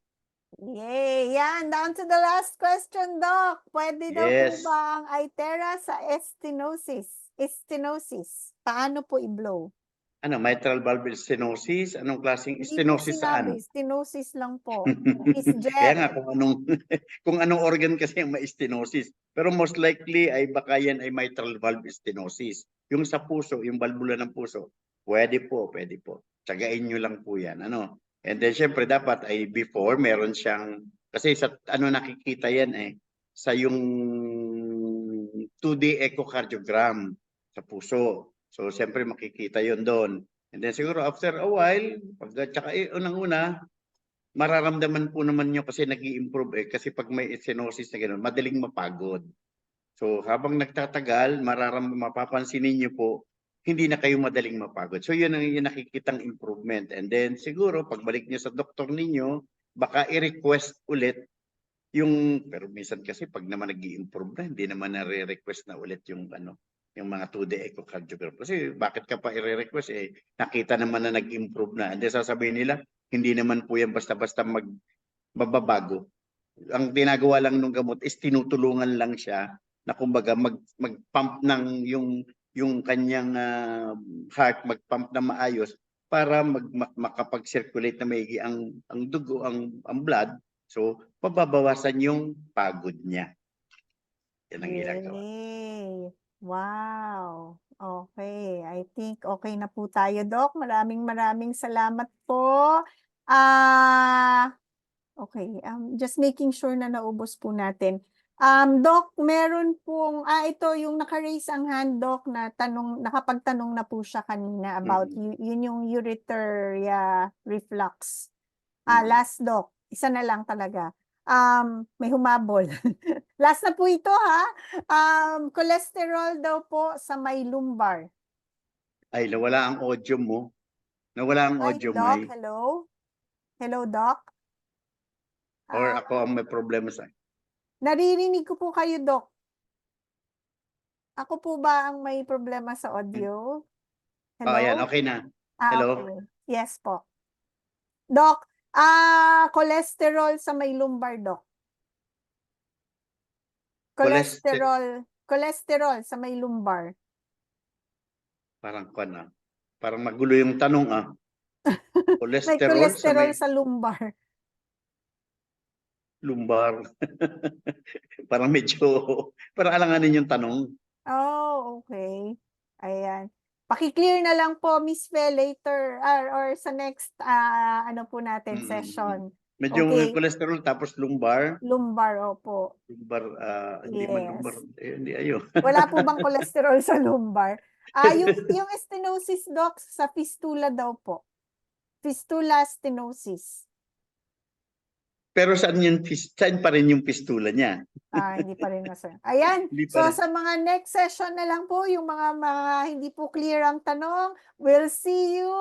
Speaker 1: Yay! Yan, down to the last question, Doc. Pwede daw po
Speaker 2: Yes.
Speaker 1: ba ang Itera sa stenosis? Paano po i-blow?
Speaker 2: Mitral valve stenosis? Anong klaseng
Speaker 1: Hindi po
Speaker 2: stenosis
Speaker 1: sinabi,
Speaker 2: saan?
Speaker 1: stenosis lang po. Miss
Speaker 2: Kaya nga
Speaker 1: Jen.
Speaker 2: kung anong organ kasi ang may stenosis. Pero most likely ay baka yan ay mitral valve stenosis. Yung sa puso, yung valvula ng puso, pwede po. Tsagain nyo lang po yan. And then syempre dapat ay before meron siyang, kasi sa nakikita yan sa yung 2D echocardiogram sa puso. So syempre makikita yon doon. And then siguro after a while, tsaka unang-una, mararamdaman po naman nyo kasi nag-i-improve kasi pag may stenosis na gano'n, madaling mapagod. So habang nagtatagal, mapapansin niyo po, hindi na kayo madaling mapagod. So yun ang nakikitang improvement. And then siguro pagbalik niyo sa doktor ninyo, baka i-request ulit pero minsan kasi pag naman nag-i-improve na, hindi naman na-request na ulit yung mga 2D echocardiogram. Kasi bakit ka pa i-request nakita naman na nag-improve na. And then sasabihin nila, hindi naman po yan basta-basta mababago. Ang ginagawa lang ng gamot is tinutulungan lang siya na kumbaga mag-pump ng yung kanyang heart, mag-pump na maayos para makapag-circulate na maigi ang dugo, ang blood. So, pababawasan yung pagod niya. Yan ang ginagawa.
Speaker 1: Yay! Wow! Okay, I think okay na po tayo, Doc. Maraming salamat po. Okay, just making sure na naubos po natin. Doc, meron pong, ito yung naka-raise ang hand, Doc, na nakapagtanong na po siya kanina about yun yung urethria reflux. Last, Doc, isa na lang talaga. May humabol. Last na po ito, ha? Cholesterol daw po sa may lumbar.
Speaker 2: Ay, nawala ang audio mo. Nawala ang
Speaker 1: Hi,
Speaker 2: audio,
Speaker 1: Doc.
Speaker 2: May.
Speaker 1: Hello? Hello, Doc?
Speaker 2: Or
Speaker 1: Ah,
Speaker 2: ako ang may problema sa...
Speaker 1: naririnig ko po kayo, Doc. Ako po ba ang may problema sa audio?
Speaker 2: Oh, ayan,
Speaker 1: Hello?
Speaker 2: okay na.
Speaker 1: Ah,
Speaker 2: Hello?
Speaker 1: okay. Yes po. Doc, cholesterol sa may lumbar, Doc. Cholesterol sa may lumbar.
Speaker 2: Parang parang magulo yung tanong
Speaker 1: May
Speaker 2: Cholesterol sa
Speaker 1: cholesterol
Speaker 2: may
Speaker 1: sa lumbar.
Speaker 2: lumbar. Parang parang alanganin yung tanong.
Speaker 1: Oh, okay. Ayan. Paki-clear na lang po, Miss Fe, later or sa next ano po natin session.
Speaker 2: Medyo
Speaker 1: Okay.
Speaker 2: cholesterol tapos lumbar.
Speaker 1: Lumbar, opo.
Speaker 2: Lumbar, hindi man lumbar.
Speaker 1: Yes.
Speaker 2: Hindi ayo.
Speaker 1: Wala po bang cholesterol sa lumbar? Yung stenosis, Doc, sa fistula daw po. Fistula stenosis.
Speaker 2: Pero saan pa rin yung pistula niya?
Speaker 1: Hindi pa rin nasa. Ayan.
Speaker 2: Hindi
Speaker 1: So
Speaker 2: pa rin.
Speaker 1: sa mga next session na lang po, yung mga hindi po clear ang tanong, we'll see you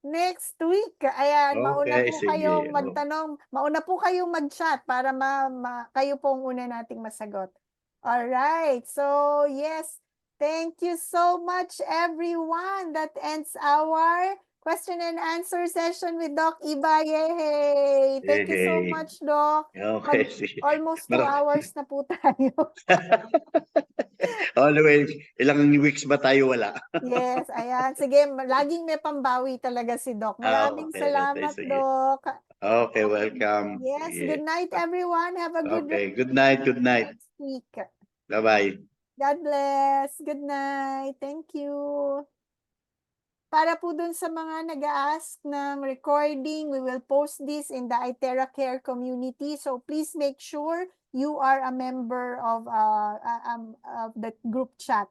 Speaker 1: next week. Ayan, mauna
Speaker 2: Okay,
Speaker 1: po
Speaker 2: sige.
Speaker 1: kayong magtanong, mauna po kayong mag-chat para kayo po ang una nating masagot. Alright, so yes, thank you so much everyone. That ends our question and answer session with Doc Iba. Yay! Thank you so
Speaker 2: Yay.
Speaker 1: much, Doc.
Speaker 2: Okay, sige.
Speaker 1: Almost 2 hours na po tayo.
Speaker 2: Anyway, ilang weeks ba tayo wala?
Speaker 1: Yes, ayan. Sige, laging may pambawi talaga si Doc. Maraming
Speaker 2: Okay,
Speaker 1: salamat,
Speaker 2: sige.
Speaker 1: Doc.
Speaker 2: Okay, welcome.
Speaker 1: Yes,
Speaker 2: Sige.
Speaker 1: good night everyone. Have a good
Speaker 2: Okay, good night, good night.
Speaker 1: next week.
Speaker 2: Bye-bye.
Speaker 1: God bless. Good night. Thank you. Para po dun sa mga nag-a-ask ng recording, we will post this in the iTerra Care community. So please make sure you are a member of the group chat.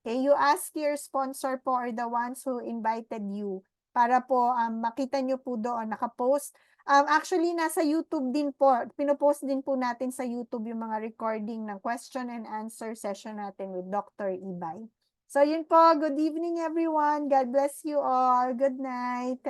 Speaker 1: Okay, you ask your sponsor po or the ones who invited you para po makita nyo po doon, nakapost. Actually, nasa YouTube din po, pinopost din po natin sa YouTube yung mga recording ng question and answer session natin with Dr. Ibay. So yun po, good evening everyone. God bless you all. Good night.